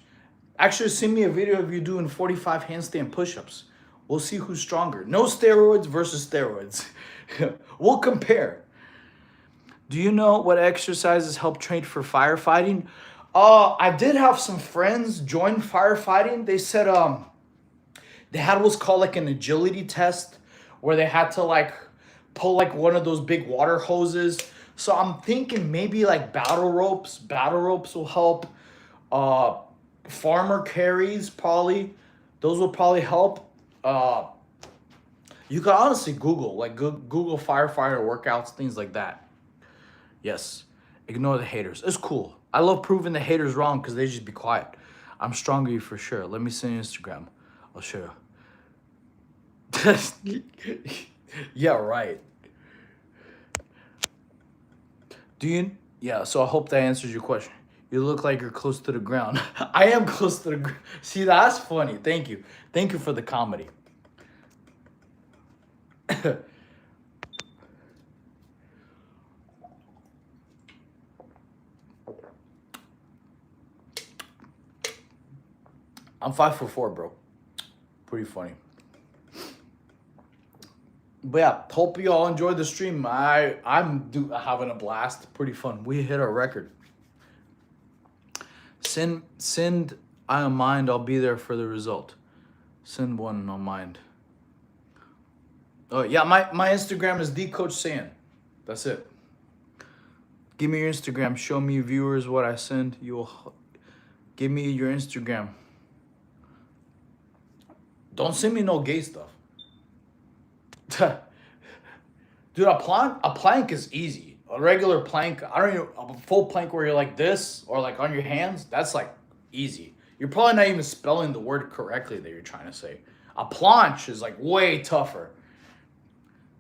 Actually, send me a video of you doing 45 handstand push-ups. We'll see who's stronger. No steroids versus steroids. We'll compare. Do you know what exercises help train for firefighting? I did have some friends join firefighting. They said they had what's called like an agility test where they had to like pull like one of those big water hoses. So I'm thinking maybe like battle ropes. Battle ropes will help. Farmer carries probably. Those will probably help. You could honestly Google, like Google firefighter workouts, things like that. Yes. Ignore the haters. It's cool. I love proving the haters wrong because they just be quiet. I'm stronger than you for sure. Let me send you Instagram. I'll show you. Yeah, right. Yeah, so I hope that answers your question. You look like you're close to the ground. I am close to the ground. See, that's funny. Thank you. Thank you for the comedy. I'm 5'4", bro. Pretty funny. But yeah, hope you all enjoyed the stream. I'm having a blast. Pretty fun. We hit our record. Send I on mind. I'll be there for the result. Send one on mind. Oh yeah, my Instagram is thecoachsan. That's it. Give me your Instagram. Show me viewers what I send. You'll give me your Instagram. Don't send me no gay stuff. Dude, a plank is easy. A regular plank, I don't even, a full plank where you're like this or like on your hands, that's like easy. You're probably not even spelling the word correctly that you're trying to say. A planche is like way tougher.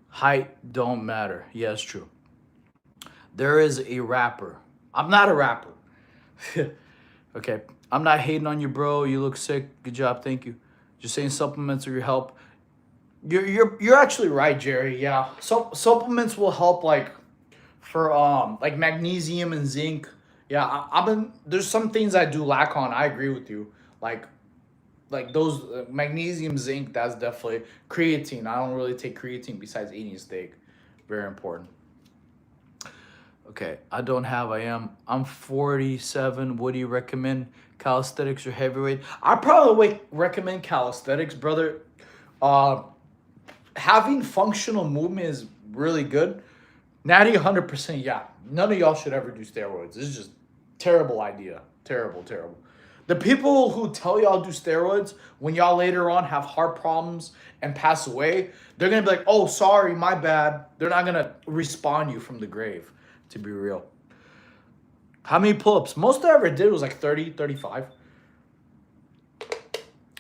Height don't matter. Yeah, it's true. There is a rapper. I'm not a rapper. Okay. I'm not hating on you, bro. You look sick. Good job. Thank you. Just saying supplements are your help. You're actually right, Jerry. Yeah. So supplements will help like for like magnesium and zinc. Yeah, there's some things I do lack on. I agree with you. Like those magnesium, zinc, that's definitely creatine. I don't really take creatine besides eating steak. Very important. Okay, I don't have. I'm 47. What do you recommend? Calisthenics or heavyweight? I probably recommend calisthenics, brother. Uh, Having functional movement is really good. Natty, 100%. Yeah, none of y'all should ever do steroids. This is just terrible idea. Terrible, terrible. The people who tell y'all do steroids when y'all later on have heart problems and pass away, they're gonna be like, "Oh, sorry, my bad." They're not gonna respawn you from the grave. To be real. How many pull-ups? Most I ever did was like 30, 35.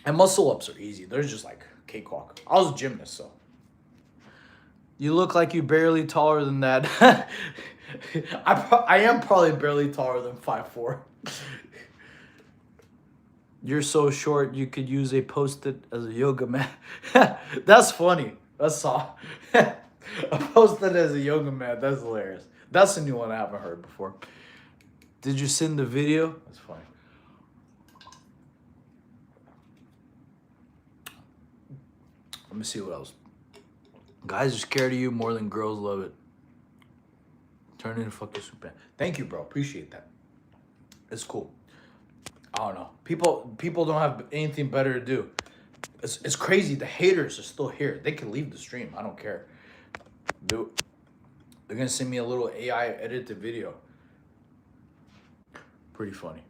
And muscle ups are easy. They're just like cakewalk. I was a gymnast, so. You look like you barely taller than that. I am probably barely taller than 5'4". You're so short you could use a post-it as a yoga mat. That's funny. That's all. A post-it as a yoga mat. That's hilarious. That's a new one I haven't heard before. Did you send the video? That's funny. Let me see what else. Guys are scared of you more than girls love it. Turn into fucking Superman. Thank you, bro. Appreciate that. It's cool. I don't know. People don't have anything better to do. It's crazy. The haters are still here. They can leave the stream. I don't care. They're gonna send me a little AI edited video. Pretty funny.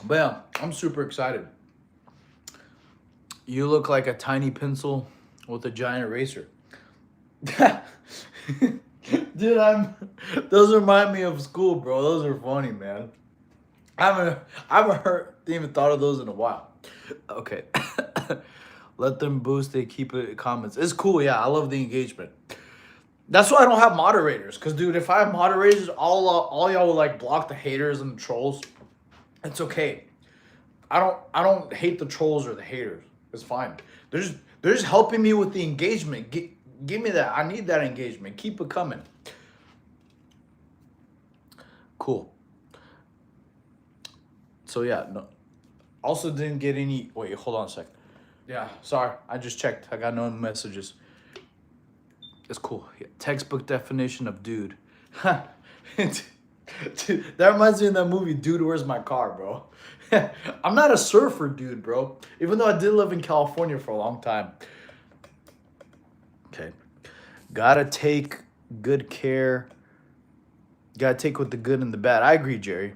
But yeah, I'm super excited. You look like a tiny pencil with a giant eraser. Dude, those remind me of school, bro. Those are funny, man. I haven't even thought of those in a while. Okay. Let them boost, they keep it comments. It's cool, yeah. I love the engagement. That's why I don't have moderators. Cause dude, if I have moderators, all y'all will like block the haters and the trolls. It's okay. I don't hate the trolls or the haters. It's fine. They're just helping me with the engagement. Give me that. I need that engagement. Keep it coming. Cool. So yeah, no. Also didn't get any. Wait, hold on a sec. Yeah, sorry. I just checked. I got no messages. It's cool. Yeah. Textbook definition of dude. Dude, that reminds me of that movie, Dude, Where's My Car, bro? I'm not a surfer dude, bro. Even though I did live in California for a long time. Okay. Gotta take good care. Gotta take with the good and the bad. I agree, Jerry.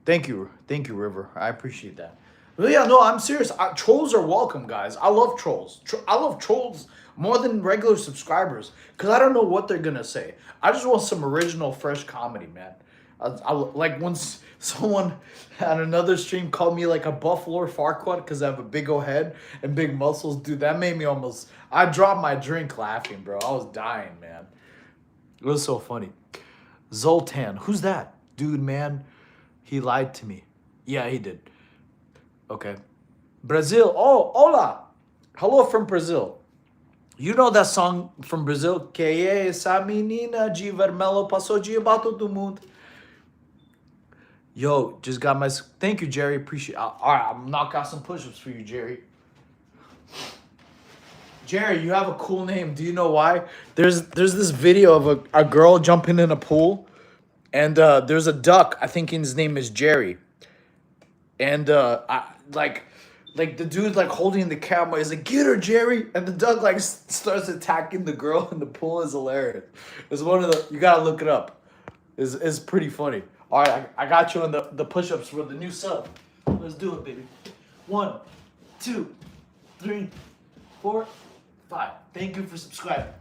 Thank you, River. I appreciate that. But yeah, no, I'm serious. Trolls are welcome, guys. I love trolls. I love trolls more than regular subscribers because I don't know what they're gonna say. I just want some original, fresh comedy, man. I like when someone at another stream called me like a Buffalo Farquaad because I have a big old head and big muscles. Dude, that made me almost. I dropped my drink laughing, bro. I was dying, man. It was so funny. Zoltan, who's that? Dude, man, he lied to me. Yeah, he did. Okay. Brazil. Oh, hola. Hello from Brazil. You know that song from Brazil? Que é essa menina de vermelho passou debaixo do mundo. Yo, just got my... Thank you, Jerry. Appreciate it. All right, I'm knock out some push-ups for you, Jerry. Jerry, you have a cool name. Do you know why? There's this video of a girl jumping in a pool, and there's a duck. I think his name is Jerry. And like the dude like holding the camera is like, "Get her, Jerry!" And the duck like starts attacking the girl in the pool. Is hilarious. It's one of the... You gotta look it up. It's pretty funny. All right, I got you on the push-ups for the new sub. Let's do it, baby. 1, 2, 3, 4, 5. Thank you for subscribing.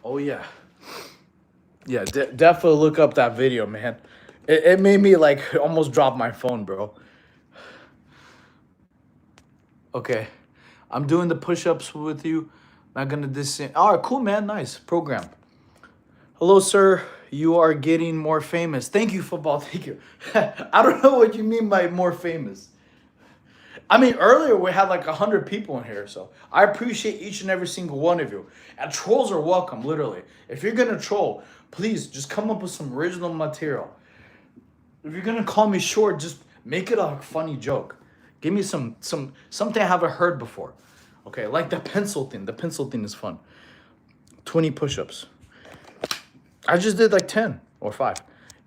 Oh, yeah. Yeah, definitely look up that video, man. It made me, like, almost drop my phone, bro. Okay. I'm doing the push-ups with you. Not gonna descend. All right, cool, man. Nice program. Hello, sir. You are getting more famous. Thank you, football. Thank you. I don't know what you mean by more famous. I mean, earlier we had like 100 people in here, so I appreciate each and every single one of you. And trolls are welcome, literally. If you're gonna troll, please just come up with some original material. If you're gonna call me short, just make it a funny joke. Give me something I haven't heard before. Okay, like the pencil thing. The pencil thing is fun. 20 push-ups. I just did like 10 or 5.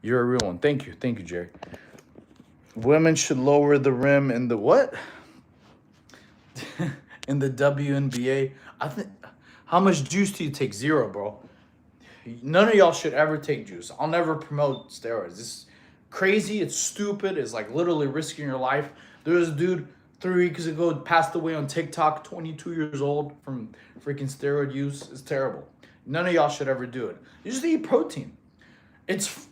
You're a real one. Thank you. Thank you, Jerry. Women should lower the rim in the what? In the WNBA. I think. How much juice do you take? 0, bro. None of y'all should ever take juice. I'll never promote steroids. It's crazy. It's stupid. It's like literally risking your life. There was a dude 3 weeks ago passed away on TikTok, 22 years old from freaking steroid use. It's terrible. None of y'all should ever do it. You just eat protein. It's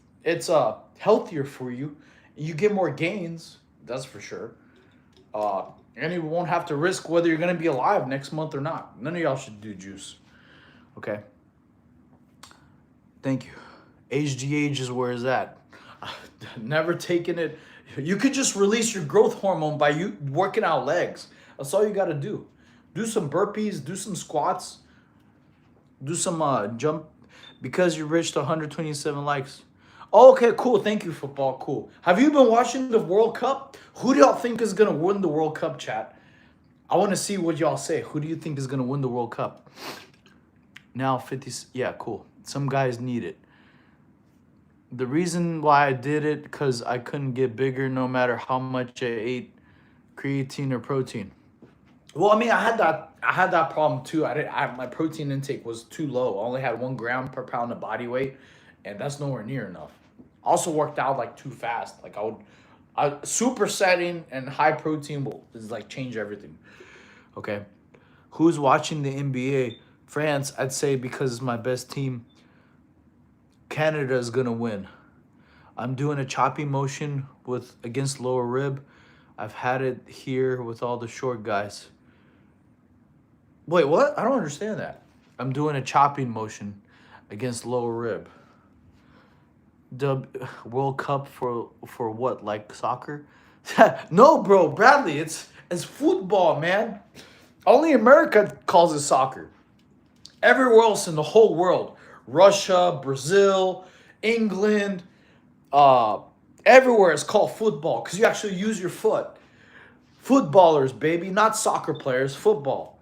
healthier for you. You get more gains. That's for sure. And you won't have to risk whether you're gonna be alive next month or not. None of y'all should do juice. Okay. Thank you. HGH is where is that? Never taken it. You could just release your growth hormone by you working out legs. That's all you got to do. Do some burpees, do some squats, do some jump. Because you reached 127 likes. Oh, okay, cool. Thank you, football. Cool. Have you been watching the World Cup? Who do y'all think is going to win the World Cup, chat? I want to see what y'all say. Who do you think is going to win the World Cup? Now 50. Yeah, cool. Some guys need it. The reason why I did it because I couldn't get bigger no matter how much I ate creatine or protein. Well, I mean, I had that problem too. My protein intake was too low. I only had 1 gram per pound of body weight, and that's nowhere near enough. I also worked out like too fast. Like supersetting and high protein is like change everything. Okay, who's watching the NBA? France, I'd say because it's my best team. Canada is gonna win. I'm doing a choppy motion against lower rib. I've had it here with all the short guys. Wait, what? I don't understand that. I'm doing a chopping motion against lower rib. The World Cup for what? Like soccer? No, bro, Bradley. It's football, man. Only America calls it soccer. Everywhere else in the whole world, Russia, Brazil, England, everywhere it's called football because you actually use your foot. Footballers, baby, not soccer players, football.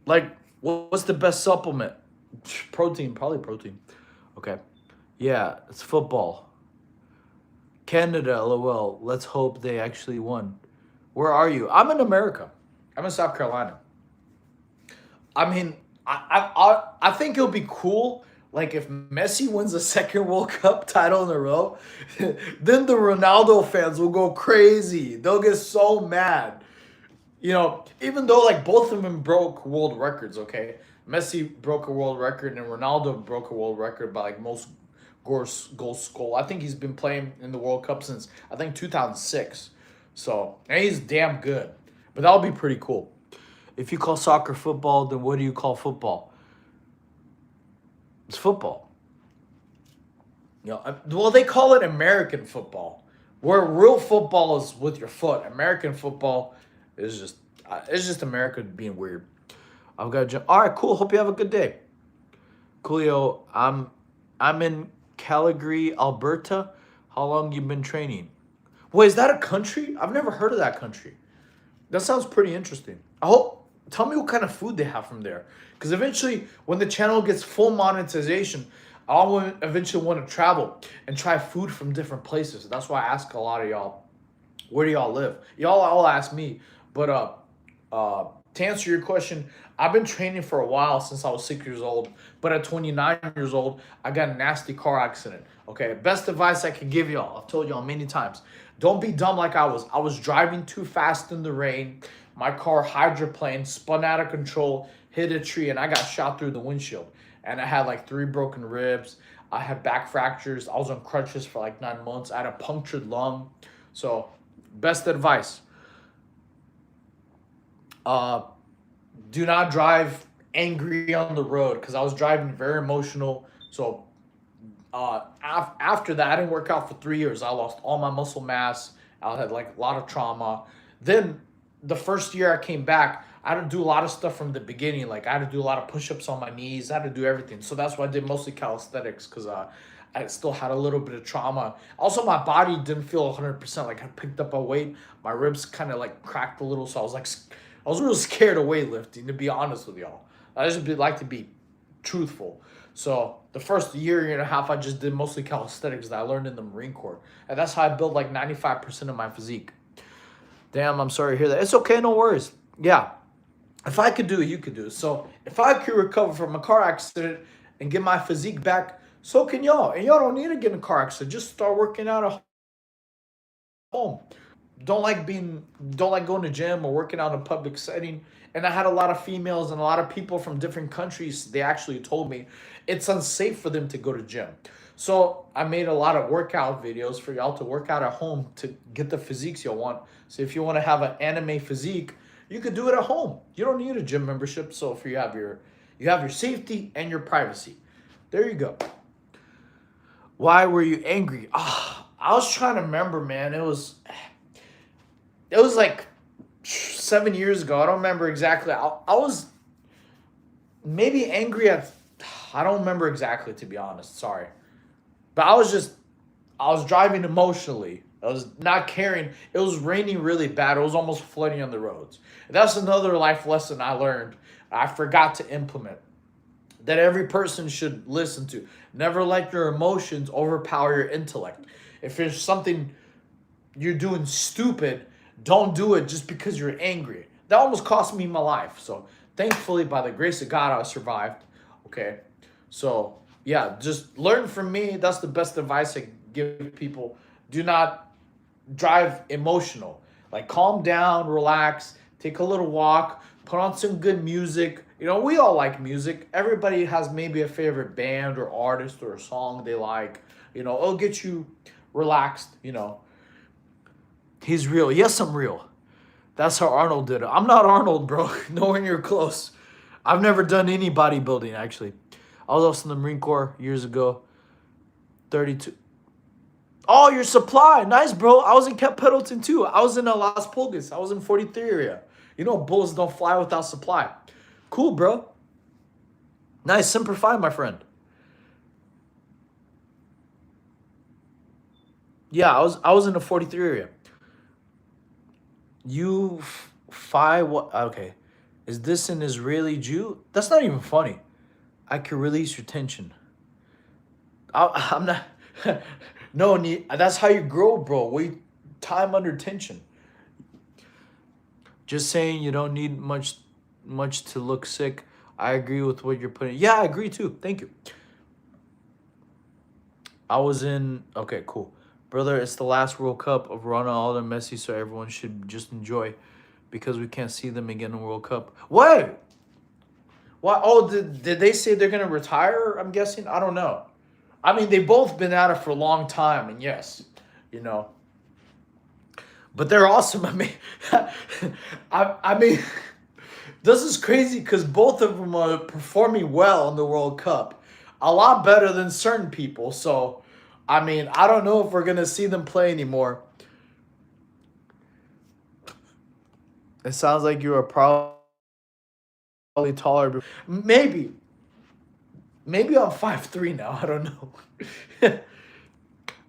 Like, what's the best supplement? Protein, probably protein. Okay. Yeah, it's football. Canada, lol. Let's hope they actually won. Where are you? I'm in America. I'm in South Carolina. I mean, I think it'll be cool. Like if Messi wins a second World Cup title in a row, then the Ronaldo fans will go crazy. They'll get so mad. You know, even though like both of them broke world records, okay? Messi broke a world record and Ronaldo broke a world record by like most goals scored. I think he's been playing in the World Cup since I think 2006. So, and he's damn good. But that'll be pretty cool. If you call soccer football, then what do you call football? It's football. You know, well, they call it American football, where real football is with your foot. American football is just it's just America being weird. I've got to jump. All right, cool. Hope you have a good day. Coolio, I'm in Calgary, Alberta. How long you been training? Wait, is that a country? I've never heard of that country. That sounds pretty interesting. Tell me what kind of food they have from there. Because eventually, when the channel gets full monetization, I'll eventually want to travel and try food from different places. That's why I ask a lot of y'all, where do y'all live? Y'all all ask me. But to answer your question, I've been training for a while since I was 6 years old. But at 29 years old, I got a nasty car accident. Okay, best advice I can give y'all. I've told y'all many times. Don't be dumb like I was. I was driving too fast in the rain. My car hydroplaned, spun out of control, hit a tree, and I got shot through the windshield. And I had like 3 broken ribs. I had back fractures. I was on crutches for like 9 months. I had a punctured lung. So, best advice. Do not drive angry on the road because I was driving very emotional. So, after that, I didn't work out for 3 years. I lost all my muscle mass. I had like a lot of trauma. Then the first year I came back, I had to do a lot of stuff from the beginning. Like I had to do a lot of push-ups on my knees. I had to do everything. So that's why I did mostly calisthenics because I still had a little bit of trauma. Also, my body didn't feel 100%. Like I picked up a weight, my ribs kind of like cracked a little. So I was like, I was real scared of weightlifting, to be honest with y'all. I just like to be truthful. So the first year and a half, I just did mostly calisthenics that I learned in the Marine Corps, and that's how I built like 95% of my physique. Damn, I'm sorry to hear that. It's okay, no worries. Yeah, if I could do it, you could do it. So if I could recover from a car accident and get my physique back, so can y'all. And y'all don't need to get in a car accident. Just start working out at home. Don't like going to gym or working out in a public setting. And I had a lot of females and a lot of people from different countries. They actually told me it's unsafe for them to go to gym. So I made a lot of workout videos for y'all to work out at home to get the physiques you want. So if you want to have an anime physique, you could do it at home. You don't need a gym membership. So if you have your safety and your privacy. There you go. Why were you angry? I was trying to remember, man. It was like 7 years ago. I don't remember exactly. I was maybe angry at, I don't remember exactly, to be honest. Sorry. But I was driving emotionally. I was not caring. It was raining really bad. It was almost flooding on the roads. And that's another life lesson I learned. I forgot to implement that every person should listen to. Never let your emotions overpower your intellect. If there's something you're doing stupid, don't do it just because you're angry. That almost cost me my life. So thankfully, by the grace of God, I survived. Okay. So yeah, just learn from me. That's the best advice I give people. Do not drive emotional. Like calm down, relax, take a little walk, put on some good music. You know, we all like music. Everybody has maybe a favorite band or artist or a song they like. You know, it'll get you relaxed, you know. He's real. Yes, I'm real. That's how Arnold did it. I'm not Arnold, bro. Nowhere near close. I've never done any bodybuilding, actually. I was also in the Marine Corps years ago. 32. Oh, your supply. Nice, bro. I was in Camp Pendleton, too. I was in Las Pulgas. I was in 43 area. You know, bulls don't fly without supply. Cool, bro. Nice. Semper Fi, my friend. Yeah, I was in the 43 area. You fi what? Okay. Is this an Israeli Jew? That's not even funny. I can release your tension. I'm not. No, that's how you grow, bro. We time under tension. Just saying, you don't need much to look sick. I agree with what you're putting. Yeah, I agree too. Thank you. I was in. Okay, cool, brother. It's the last World Cup of Ronaldo and Messi, so everyone should just enjoy, because we can't see them again in the World Cup. What? What? Oh, did they say they're gonna retire? I'm guessing. I don't know. I mean, they've both been at it for a long time, and yes, you know. But they're awesome. I mean, I mean, this is crazy because both of them are performing well in the World Cup, a lot better than certain people. So, I mean, I don't know if we're gonna see them play anymore. It sounds like you are probably taller. Maybe. Maybe I'm 5'3" now. I don't know.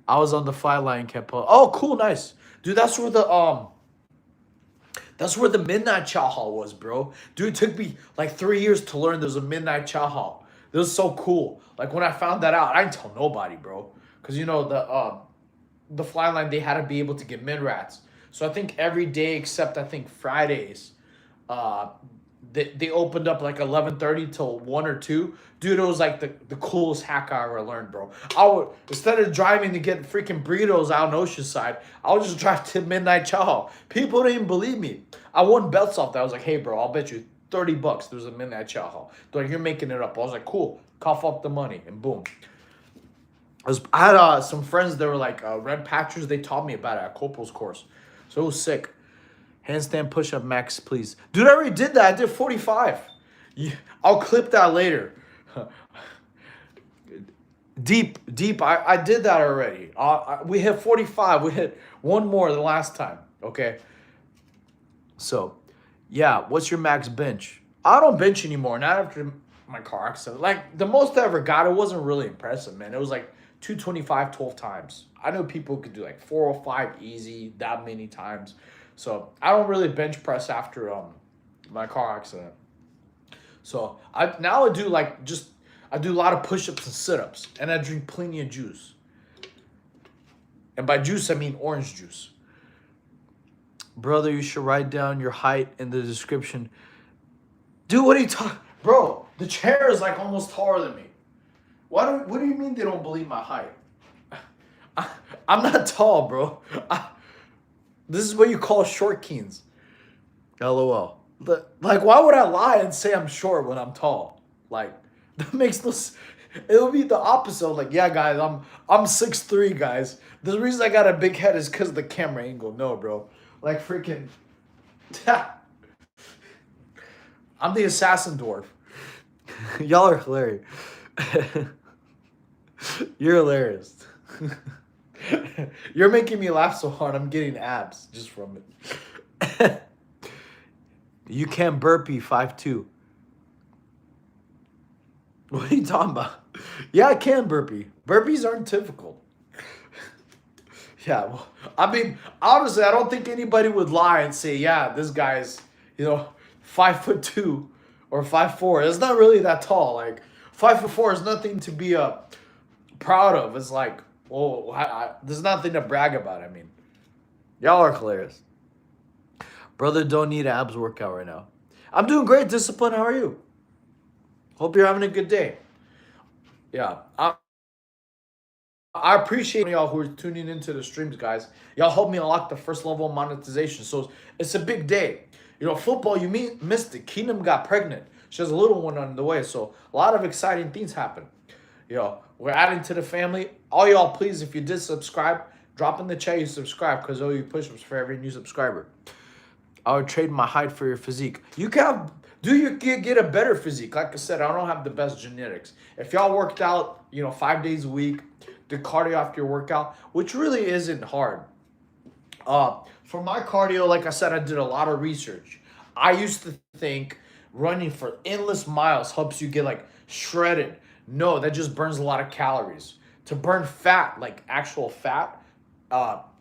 I was on the fly line kept. Oh, cool, nice, dude. That's where the midnight chow hall was, bro. Dude, it took me like 3 years to learn there's a midnight chow hall. It was so cool. Like when I found that out, I didn't tell nobody, bro. Cause you know the fly line, they had to be able to get mid rats. So I think every day except I think Fridays, uh, they opened up like 11:30 till 1 or 2. Dude, it was like the coolest hack I ever learned, bro. I would, instead of driving to get freaking burritos out on Oceanside, I would just drive to Midnight Chow Hall. People didn't even believe me. I won belts off that. I was like, hey, bro, I'll bet you $30 there's a Midnight Chow Hall. They're like, you're making it up. I was like, cool. Cough up the money, and boom. I had some friends that were like red patchers. They taught me about it at Corporal's course. So it was sick. Handstand push-up max, please. Dude, I already did that. I did 45. Yeah, I'll clip that later. Deep. I did that already. We hit 45. We hit one more the last time. Okay. So, yeah. What's your max bench? I don't bench anymore. Not after my car accident. Like the most I ever got, it wasn't really impressive, man. It was like 225 12 times. I know people could do like 405 easy that many times. So I don't really bench press after my car accident. So I do like just I do a lot of push-ups and sit-ups, and I drink plenty of juice. And by juice I mean orange juice. Brother, you should write down your height in the description. Dude, what are you talking? Bro, the chair is like almost taller than me. What do you mean they don't believe my height? I'm not tall, bro. This is what you call short keens. LOL. Like, why would I lie and say I'm short when I'm tall? Like, that makes no sense. It'll be the opposite. Like, yeah, guys, I'm 6'3", guys. The reason I got a big head is because of the camera angle. No, bro. Like, freaking... I'm the assassin dwarf. Y'all are hilarious. You're hilarious. You're making me laugh so hard. I'm getting abs just from it. You can burpee 5'2". What are you talking about? Yeah, I can burpee. Burpees aren't difficult. Yeah, well, I mean, honestly, I don't think anybody would lie and say, yeah, this guy's, 5'2" or 5'4". It's not really that tall. Like, 5'4" is nothing to be proud of. It's like, well, there's nothing to brag about. I mean, y'all are hilarious. Brother, don't need an abs workout right now. I'm doing great, Discipline. How are you? Hope you're having a good day. Yeah, I appreciate y'all who are tuning into the streams, guys. Y'all helped me unlock the first level of monetization. So it's a big day. Football, you missed it. Kingdom got pregnant. She has a little one on the way. So a lot of exciting things happen. We're adding to the family. All y'all, please, if you did subscribe, drop in the chat you subscribe, because I owe you push-ups for every new subscriber. I would trade my height for your physique. You can get a better physique. Like I said, I don't have the best genetics. If y'all worked out, 5 days a week, did cardio after your workout, which really isn't hard. For my cardio, like I said, I did a lot of research. I used to think running for endless miles helps you get like shredded. No, that just burns a lot of calories. To burn fat, like actual fat,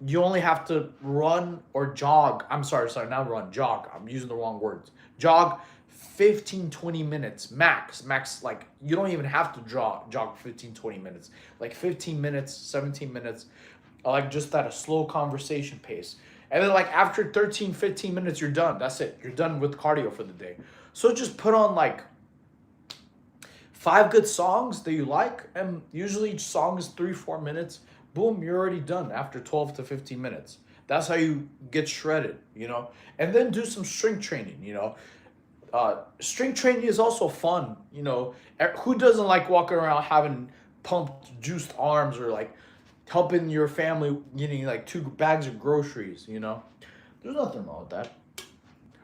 you only have to run or jog. I'm sorry, not run, jog. I'm using the wrong words. Jog 15, 20 minutes max. Like, you don't even have to jog 15, 20 minutes. Like 15 minutes, 17 minutes, like just at a slow conversation pace. And then like after 13, 15 minutes, you're done. That's it. You're done with cardio for the day. So just put on like 5 good songs that you like, and usually each song is 3-4 minutes. Boom, you're already done after 12 to 15 minutes. That's how you get shredded, And then do some strength training, Strength training is also fun, Who doesn't like walking around having pumped, juiced arms, or like helping your family getting like 2 bags of groceries, There's nothing wrong with that.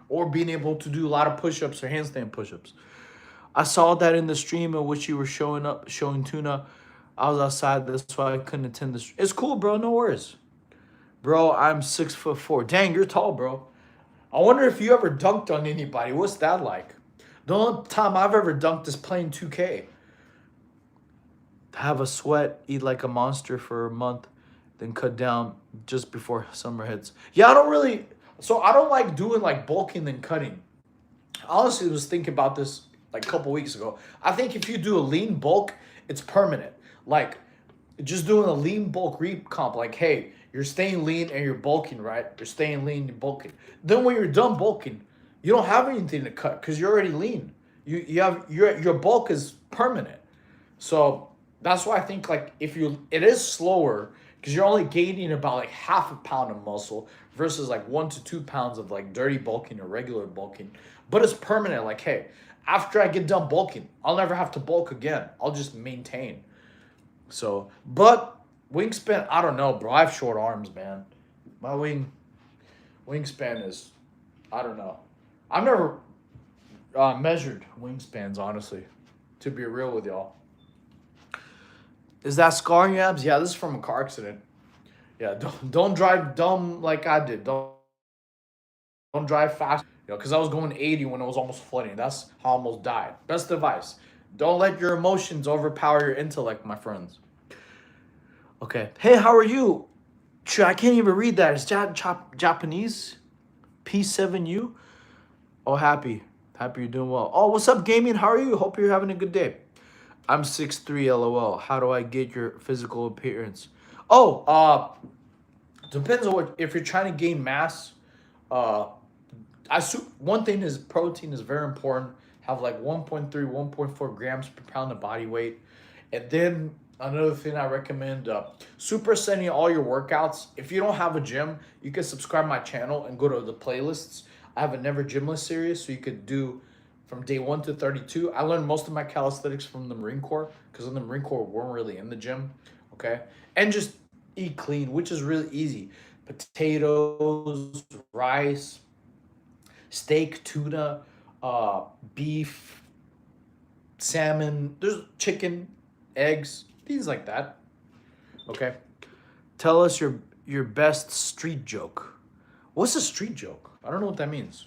Or being able to do a lot of push-ups or handstand push-ups. I saw that in the stream in which you were showing tuna. I was outside, that's why I couldn't attend the stream. It's cool, bro, no worries. Bro, I'm 6'4". Dang, you're tall, bro. I wonder if you ever dunked on anybody. What's that like? The only time I've ever dunked is playing 2K. Have a sweat, eat like a monster for a month, then cut down just before summer hits. Yeah, I don't like doing like bulking and cutting. I honestly was thinking about this like a couple weeks ago. I think if you do a lean bulk, it's permanent. Like, just doing a lean bulk recomp, like, hey, you're staying lean and you're bulking, right? You're staying lean and bulking. Then when you're done bulking, you don't have anything to cut because you're already lean. You have your bulk is permanent. So that's why I think like it is slower because you're only gaining about like half a pound of muscle versus like 1 to 2 pounds of like dirty bulking or regular bulking. But it's permanent. Like, hey, after I get done bulking, I'll never have to bulk again. I'll just maintain. So, but wingspan, I don't know, bro. I have short arms, man. My wingspan is, I don't know. I've never measured wingspans, honestly, to be real with y'all. Is that scarring your abs? Yeah, this is from a car accident. Yeah, don't drive dumb like I did. Don't drive fast. Because I was going 80 when it was almost flooding. That's how I almost died. Best advice. Don't let your emotions overpower your intellect, my friends. Okay. Hey, how are you? I can't even read that. It's Japanese. P7U. Oh, happy. Happy you're doing well. Oh, what's up, gaming? How are you? Hope you're having a good day. I'm 6'3", LOL. How do I get your physical appearance? Oh, depends on what. If you're trying to gain mass, uh, one thing is protein is very important. Have like 1.3, 1.4 grams per pound of body weight. And then another thing I recommend, super sending all your workouts. If you don't have a gym, you can subscribe to my channel and go to the playlists. I have a never gymless series, so you could do from day 1 to 32. I learned most of my calisthenics from the Marine Corps because in the Marine Corps we weren't really in the gym. Okay. And just eat clean, which is really easy. Potatoes, rice, steak, tuna, beef, salmon, there's chicken, eggs, things like that. Okay. Tell us your best street joke. What's a street joke? I don't know what that means.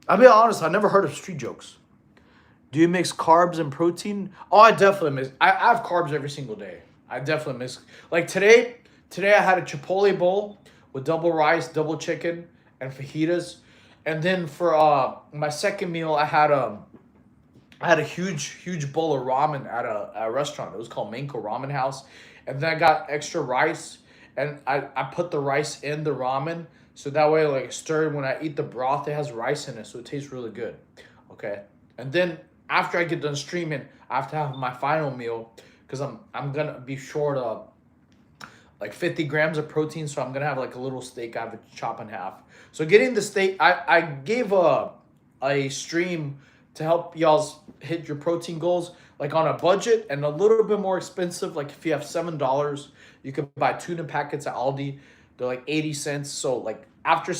I'll be honest, I never heard of street jokes. Do you mix carbs and protein? Oh, I definitely mix. I have carbs every single day. I definitely mix. Like today I had a Chipotle bowl with double rice, double chicken, and fajitas. And then for my second meal, I had a huge bowl of ramen at a restaurant. It was called Manko Ramen House, and then I got extra rice, and I put the rice in the ramen, so that way like stir when I eat the broth, it has rice in it, so it tastes really good. Okay, and then after I get done streaming, I have to have my final meal because I'm gonna be short of like 50 grams of protein, so I'm gonna have like a little steak I have to chop in half. So getting the steak, I gave a stream to help y'all's hit your protein goals, like on a budget and a little bit more expensive. Like if you have $7, you could buy tuna packets at Aldi. They're like 80 cents. So like after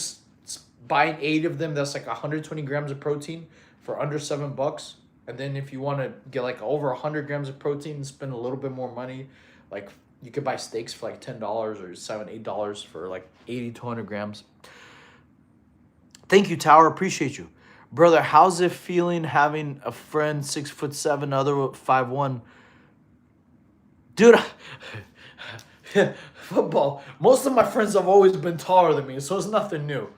buying 8 of them, that's like 120 grams of protein for under $7. And then if you want to get like over 100 grams of protein and spend a little bit more money, like you could buy steaks for like $10 or $7, $8 for like 80 to 100 grams. Thank you, Tower. Appreciate you. Brother, how's it feeling having a friend 6'7", other 5'1"? Dude, football. Most of my friends have always been taller than me, so it's nothing new.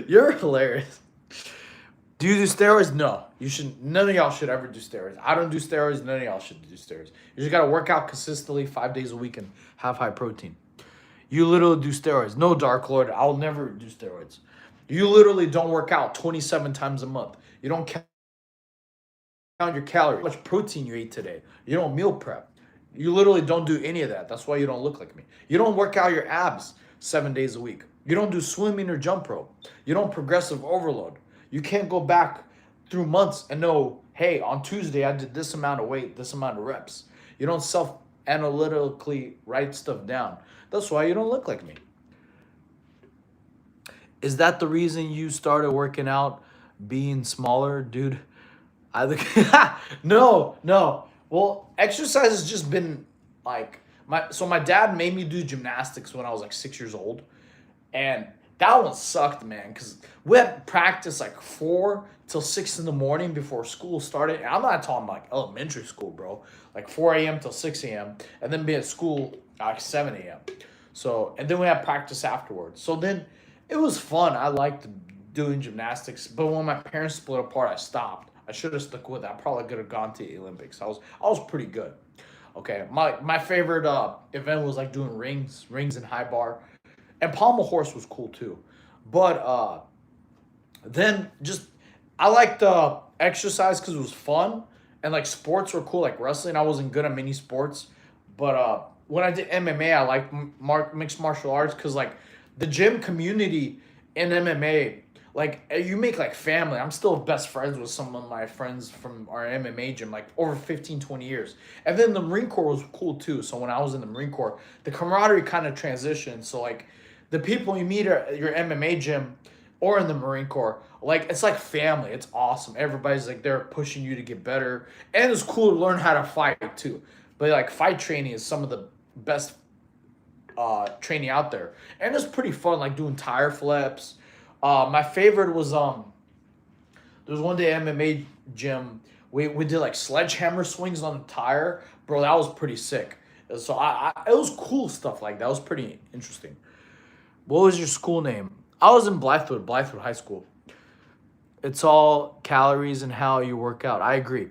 You're hilarious. Do you do steroids? No. You should. None of y'all should ever do steroids. I don't do steroids. None of y'all should do steroids. You just gotta work out consistently 5 days a week and have high protein. You literally do steroids. No, Dark Lord, I'll never do steroids. You literally don't work out 27 times a month. You don't count your calories, how much protein you ate today. You don't meal prep. You literally don't do any of that. That's why you don't look like me. You don't work out your abs 7 days a week. You don't do swimming or jump rope. You don't progressive overload. You can't go back through months and know, hey, on Tuesday I did this amount of weight, this amount of reps. You don't self-analytically write stuff down. That's why you don't look like me. Is that the reason you started working out, being smaller, dude? I think no. Well, exercise has just been like my dad made me do gymnastics when I was like 6 years old, and that one sucked, man, because we had practice like 4 till 6 in the morning before school started. And I'm not talking like elementary school, bro. Like 4 a.m. till 6 a.m. and then be at school at like 7 a.m. So and then we had practice afterwards. So then it was fun. I liked doing gymnastics, but when my parents split apart, I stopped. I should have stuck with it. I probably could have gone to the Olympics. I was pretty good. Okay, my favorite event was like doing rings and high bar, and pommel horse was cool too. But then just I liked exercise because it was fun, and like sports were cool. Like wrestling, I wasn't good at many sports, but when I did MMA, I liked mixed martial arts because like the gym community in MMA, like you make like family. I'm still best friends with some of my friends from our MMA gym, like over 15, 20 years. And then the Marine Corps was cool too. So when I was in the Marine Corps, the camaraderie kind of transitioned. So like the people you meet at your MMA gym or in the Marine Corps, like it's like family. It's awesome. Everybody's like they're pushing you to get better. And it's cool to learn how to fight too. But like fight training is some of the best training out there, and it's pretty fun, like doing tire flips. My favorite was there was one day MMA gym we did like sledgehammer swings on the tire, Bro, that was pretty sick. So it was cool stuff like that. It was pretty interesting. What was your school name? I was in Blythewood High School. It's all calories and how you work out. I agree.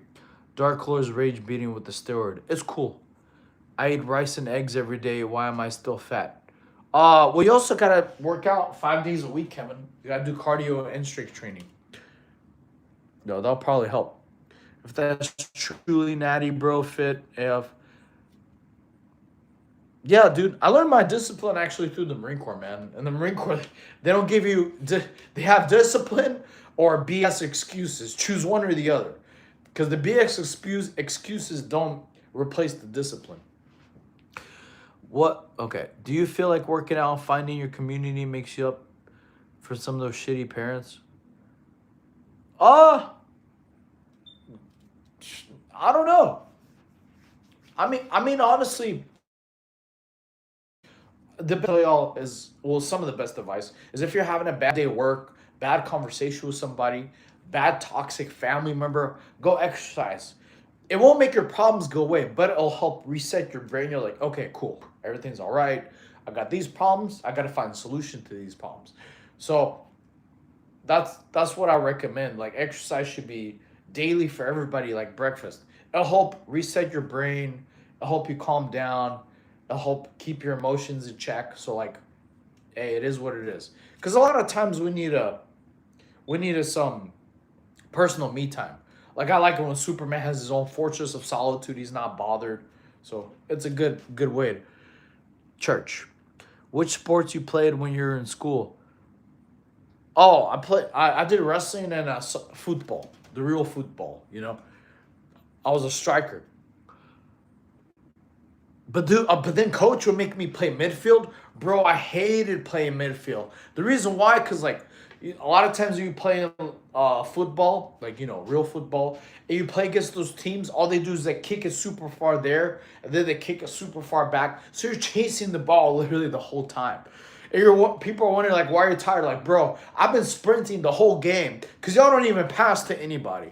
Dark Lord's rage beating with the steroid. It's cool. I eat rice and eggs every day. Why am I still fat? Well, you also gotta work out 5 days a week, Kevin. You gotta do cardio and strength training. No, that'll probably help. If that's truly natty bro fit, if yeah, dude, I learned my discipline actually through the Marine Corps, man. And the Marine Corps, they don't give you, they have discipline or BS excuses. Choose one or the other, because the BS excuses don't replace the discipline. What? Okay. Do you feel like working out, finding your community makes you up for some of those shitty parents? Uh, I don't know. I mean, honestly, the best y'all is well, some of the best advice is if you're having a bad day at work, bad conversation with somebody, bad toxic family member, go exercise. It won't make your problems go away, but it'll help reset your brain. You're like, okay, cool, everything's all right. I got these problems. I got to find a solution to these problems. So that's what I recommend. Like exercise should be daily for everybody, like breakfast. It'll help reset your brain. It'll help you calm down. It'll help keep your emotions in check. So like, hey, it is what it is. Because a lot of times we need some personal me time. Like I like it when Superman has his own fortress of solitude. He's not bothered. So it's a good way. Church. Which sports you played when you were in school? Oh, I did wrestling and football, the real football. I was a striker. But then coach would make me play midfield. Bro, I hated playing midfield. The reason why, cause like a lot of times when you play football, like real football, and you play against those teams, all they do is they kick it super far there, and then they kick it super far back. So you're chasing the ball literally the whole time. And people are wondering like, why are you tired? Like, bro, I've been sprinting the whole game because y'all don't even pass to anybody.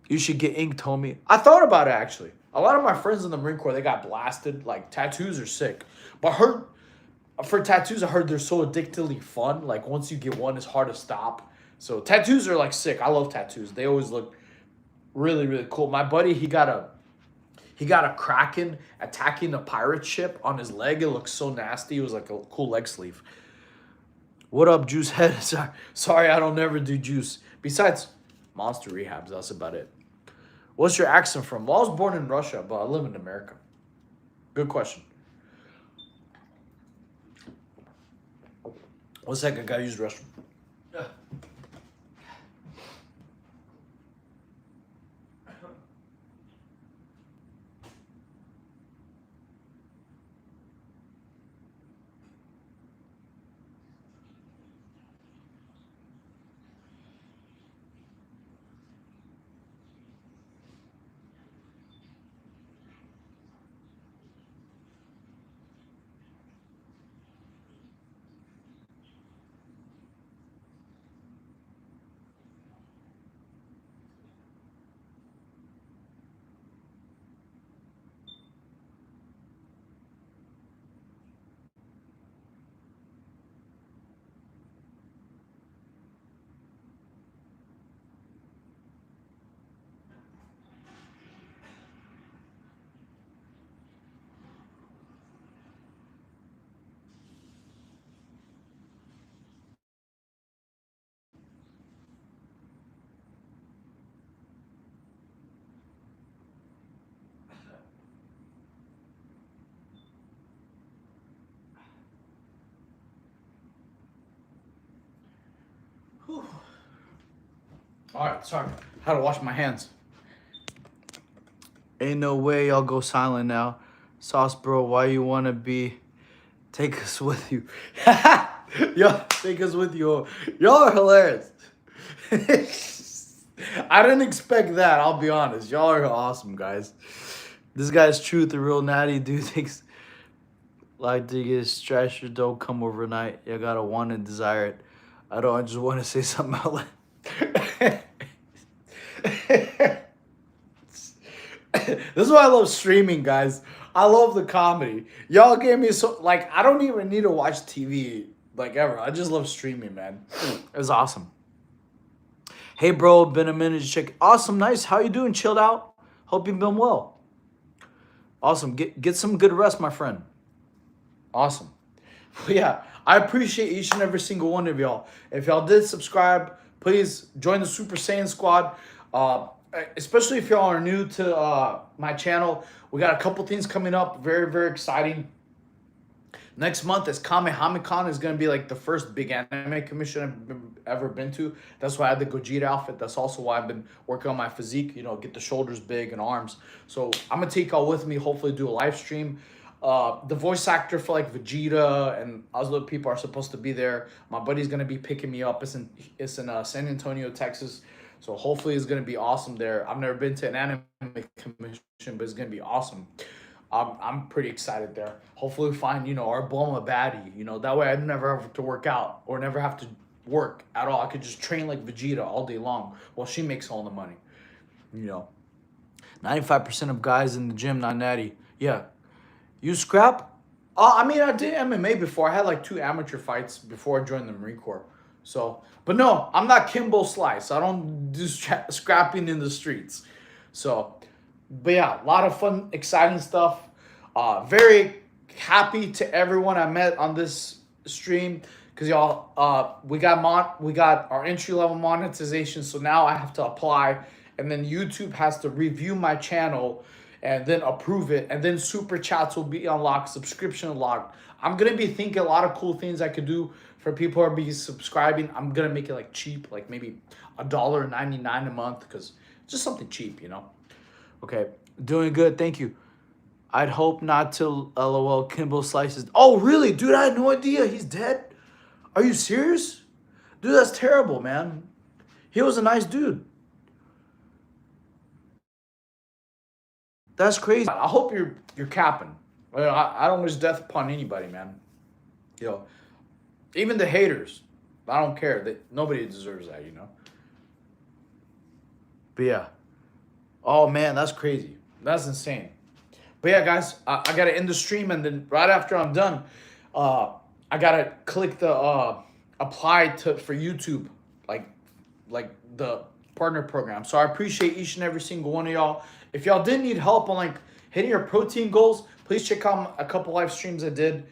You should get inked, homie. I thought about it actually. A lot of my friends in the Marine Corps, they got blasted. Like tattoos are sick, but for tattoos, I heard they're so addictively fun. Like once you get one, it's hard to stop. So tattoos are like sick. I love tattoos. They always look really really cool. My buddy, he got a kraken attacking a pirate ship on his leg. It looked so nasty. It was like a cool leg sleeve. What up, Juice Head? Sorry, I don't never do juice. Besides monster rehabs, that's about it. What's your accent from? Well, I was born in Russia, but I live in America. Good question. One second, I gotta use the restroom. Whew. All right, sorry. How to wash my hands. Ain't no way I'll go silent now. Sauce bro, why you wanna be? Take us with you. Yo, take us with you. Y'all are hilarious. I didn't expect that, I'll be honest. Y'all are awesome, guys. This guy's truth, the real natty dude thinks like to get stretched, don't come overnight. You gotta want and desire it. I just want to say something out loud. This is why I love streaming, guys. I love the comedy. Y'all gave me so like I don't even need to watch TV like ever. I just love streaming, man. It's awesome. Hey, bro, been a minute to check. Awesome, nice. How you doing? Chilled out? Hope you've been well. Awesome. Get some good rest, my friend. Awesome. But yeah, I appreciate each and every single one of y'all. If y'all did subscribe, please join the Super Saiyan Squad. Uh, Especially if y'all are new to my channel, we got a couple things coming up. Very, very exciting. Next month is Kamehameha is going to be like the first big anime commission ever been to. That's why I had the Gogeta outfit. That's also why I've been working on my physique, you know, get the shoulders big and arms. So I'm going to take y'all with me, hopefully do a live stream. The voice actor for like Vegeta and other people are supposed to be there. My buddy's going to be picking me up. It's in San Antonio, Texas. So hopefully it's going to be awesome there. I've never been to an anime commission, but it's going to be awesome. I'm pretty excited there. Hopefully we find, you know, our Bulma baddie, you know, that way I never have to work out or never have to work at all. I could just train like Vegeta all day long while she makes all the money, you know. 95% of guys in the gym not natty. Yeah. You scrap? I mean, I did MMA before. I had like 2 amateur fights before I joined the Marine Corps. So, but no, I'm not Kimbo Slice. I don't do scrapping in the streets. So, but yeah, a lot of fun, exciting stuff. Very happy to everyone I met on this stream because y'all, we got our entry level monetization. So now I have to apply, and then YouTube has to review my channel and then approve it, and then super chats will be unlocked, subscription unlocked. I'm gonna be thinking a lot of cool things I could do for people who are be subscribing. I'm gonna make it like cheap, like maybe $1.99 a month, because just something cheap, you know. Okay. Doing good. Thank you. I'd hope not to LOL Kimbo Slices. Oh, really? Dude, I had no idea. He's dead? Are you serious? Dude, that's terrible, man. He was a nice dude. That's crazy. I hope you're capping. I don't wish death upon anybody, man. You know, even the haters. I don't care. Nobody deserves that, you know. But yeah. Oh, man, that's crazy. That's insane. But yeah, guys, I gotta end the stream, and then right after I'm done, I gotta click the apply for YouTube, like the partner program. So I appreciate each and every single one of y'all. If y'all did need help on like hitting your protein goals, please check out a couple live streams I did.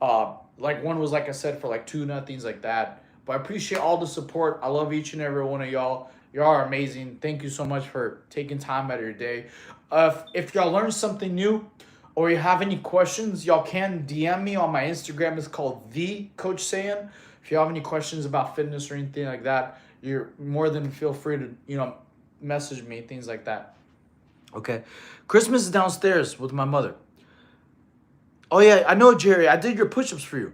Like one was, like I said, for like tuna, things like that. But I appreciate all the support. I love each and every one of y'all. Y'all are amazing. Thank you so much for taking time out of your day. If y'all learned something new or you have any questions, y'all can DM me on my Instagram. It's called The Coach Saiyan. If you have any questions about fitness or anything like that, you're more than feel free to, you know, message me, things like that. Okay. Christmas is downstairs with my mother. Oh, yeah, I know, Jerry. I did your push-ups for you.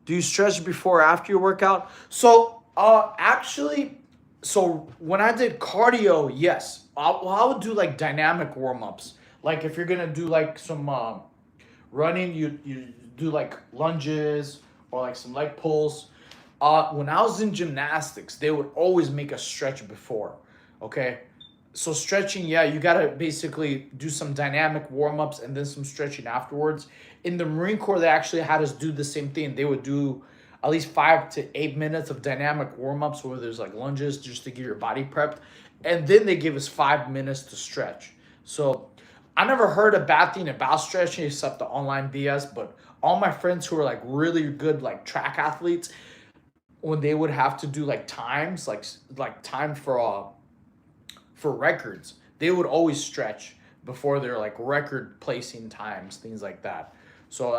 Do you stretch before or after your workout? So, actually, so when I did cardio, yes. I would do like dynamic warm-ups. Like if you're going to do like some running, you do like lunges or like some leg pulls. When I was in gymnastics, they would always make us stretch before, okay? So stretching, yeah, you got to basically do some dynamic warm-ups and then some stretching afterwards. In the Marine Corps, they actually had us do the same thing. They would do at least 5 to 8 minutes of dynamic warm-ups where there's like lunges just to get your body prepped. And then they give us 5 minutes to stretch. So I never heard a bad thing about stretching except the online BS, but all my friends who are like really good like track athletes, when they would have to do like times, like time for records, they would always stretch before their like record placing times, things like that. So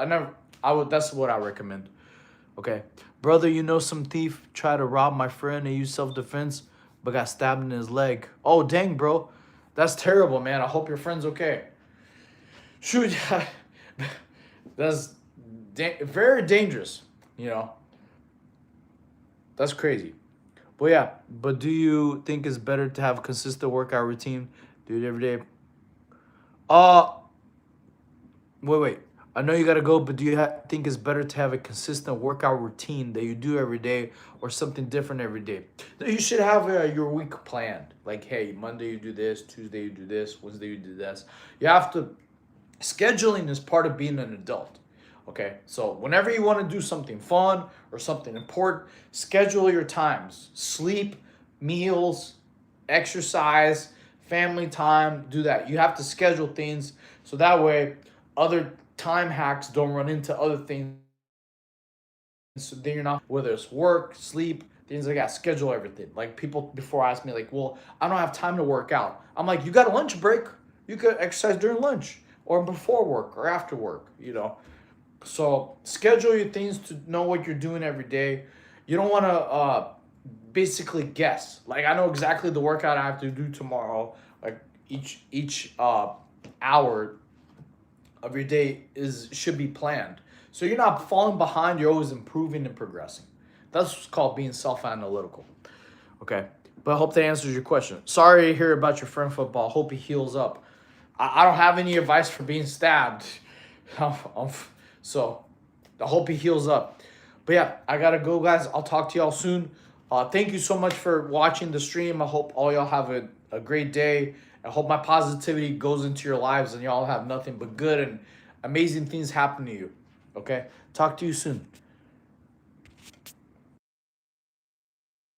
that's what I recommend. Okay. Brother, you know some thief tried to rob my friend and used self-defense, but got stabbed in his leg. Oh, dang, bro. That's terrible, man. I hope your friend's okay. Shoot, that's very dangerous, you know. That's crazy. But yeah, but do you think it's better to have a consistent workout routine? Do it every day? Wait. I know you gotta go, but do you think it's better to have a consistent workout routine that you do every day, or something different every day? You should have your week planned. Like, hey, Monday you do this, Tuesday you do this, Wednesday you do this. You have to. Scheduling is part of being an adult. Okay, so whenever you want to do something fun or something important, schedule your times. Sleep, meals, exercise, family time, do that. You have to schedule things so that way other time hacks don't run into other things. So then you're not, whether it's work, sleep, things like that, schedule everything. Like people before ask me, like, well, I don't have time to work out. I'm like, you got a lunch break. You could exercise during lunch or before work or after work. So schedule your things to know what you're doing every day. You don't want to basically guess. Like I know exactly the workout I have to do tomorrow. Like each hour of your day should be planned. So you're not falling behind. You're always improving and progressing. That's what's called being self-analytical. Okay, but I hope that answers your question. Sorry to hear about your friend football. Hope he heals up. I don't have any advice for being stabbed. So I hope he heals up. But yeah, I gotta go, guys. I'll talk to y'all soon. Thank you so much for watching the stream. I hope all y'all have a great day. I hope my positivity goes into your lives and y'all have nothing but good and amazing things happen to you. Okay? Talk to you soon.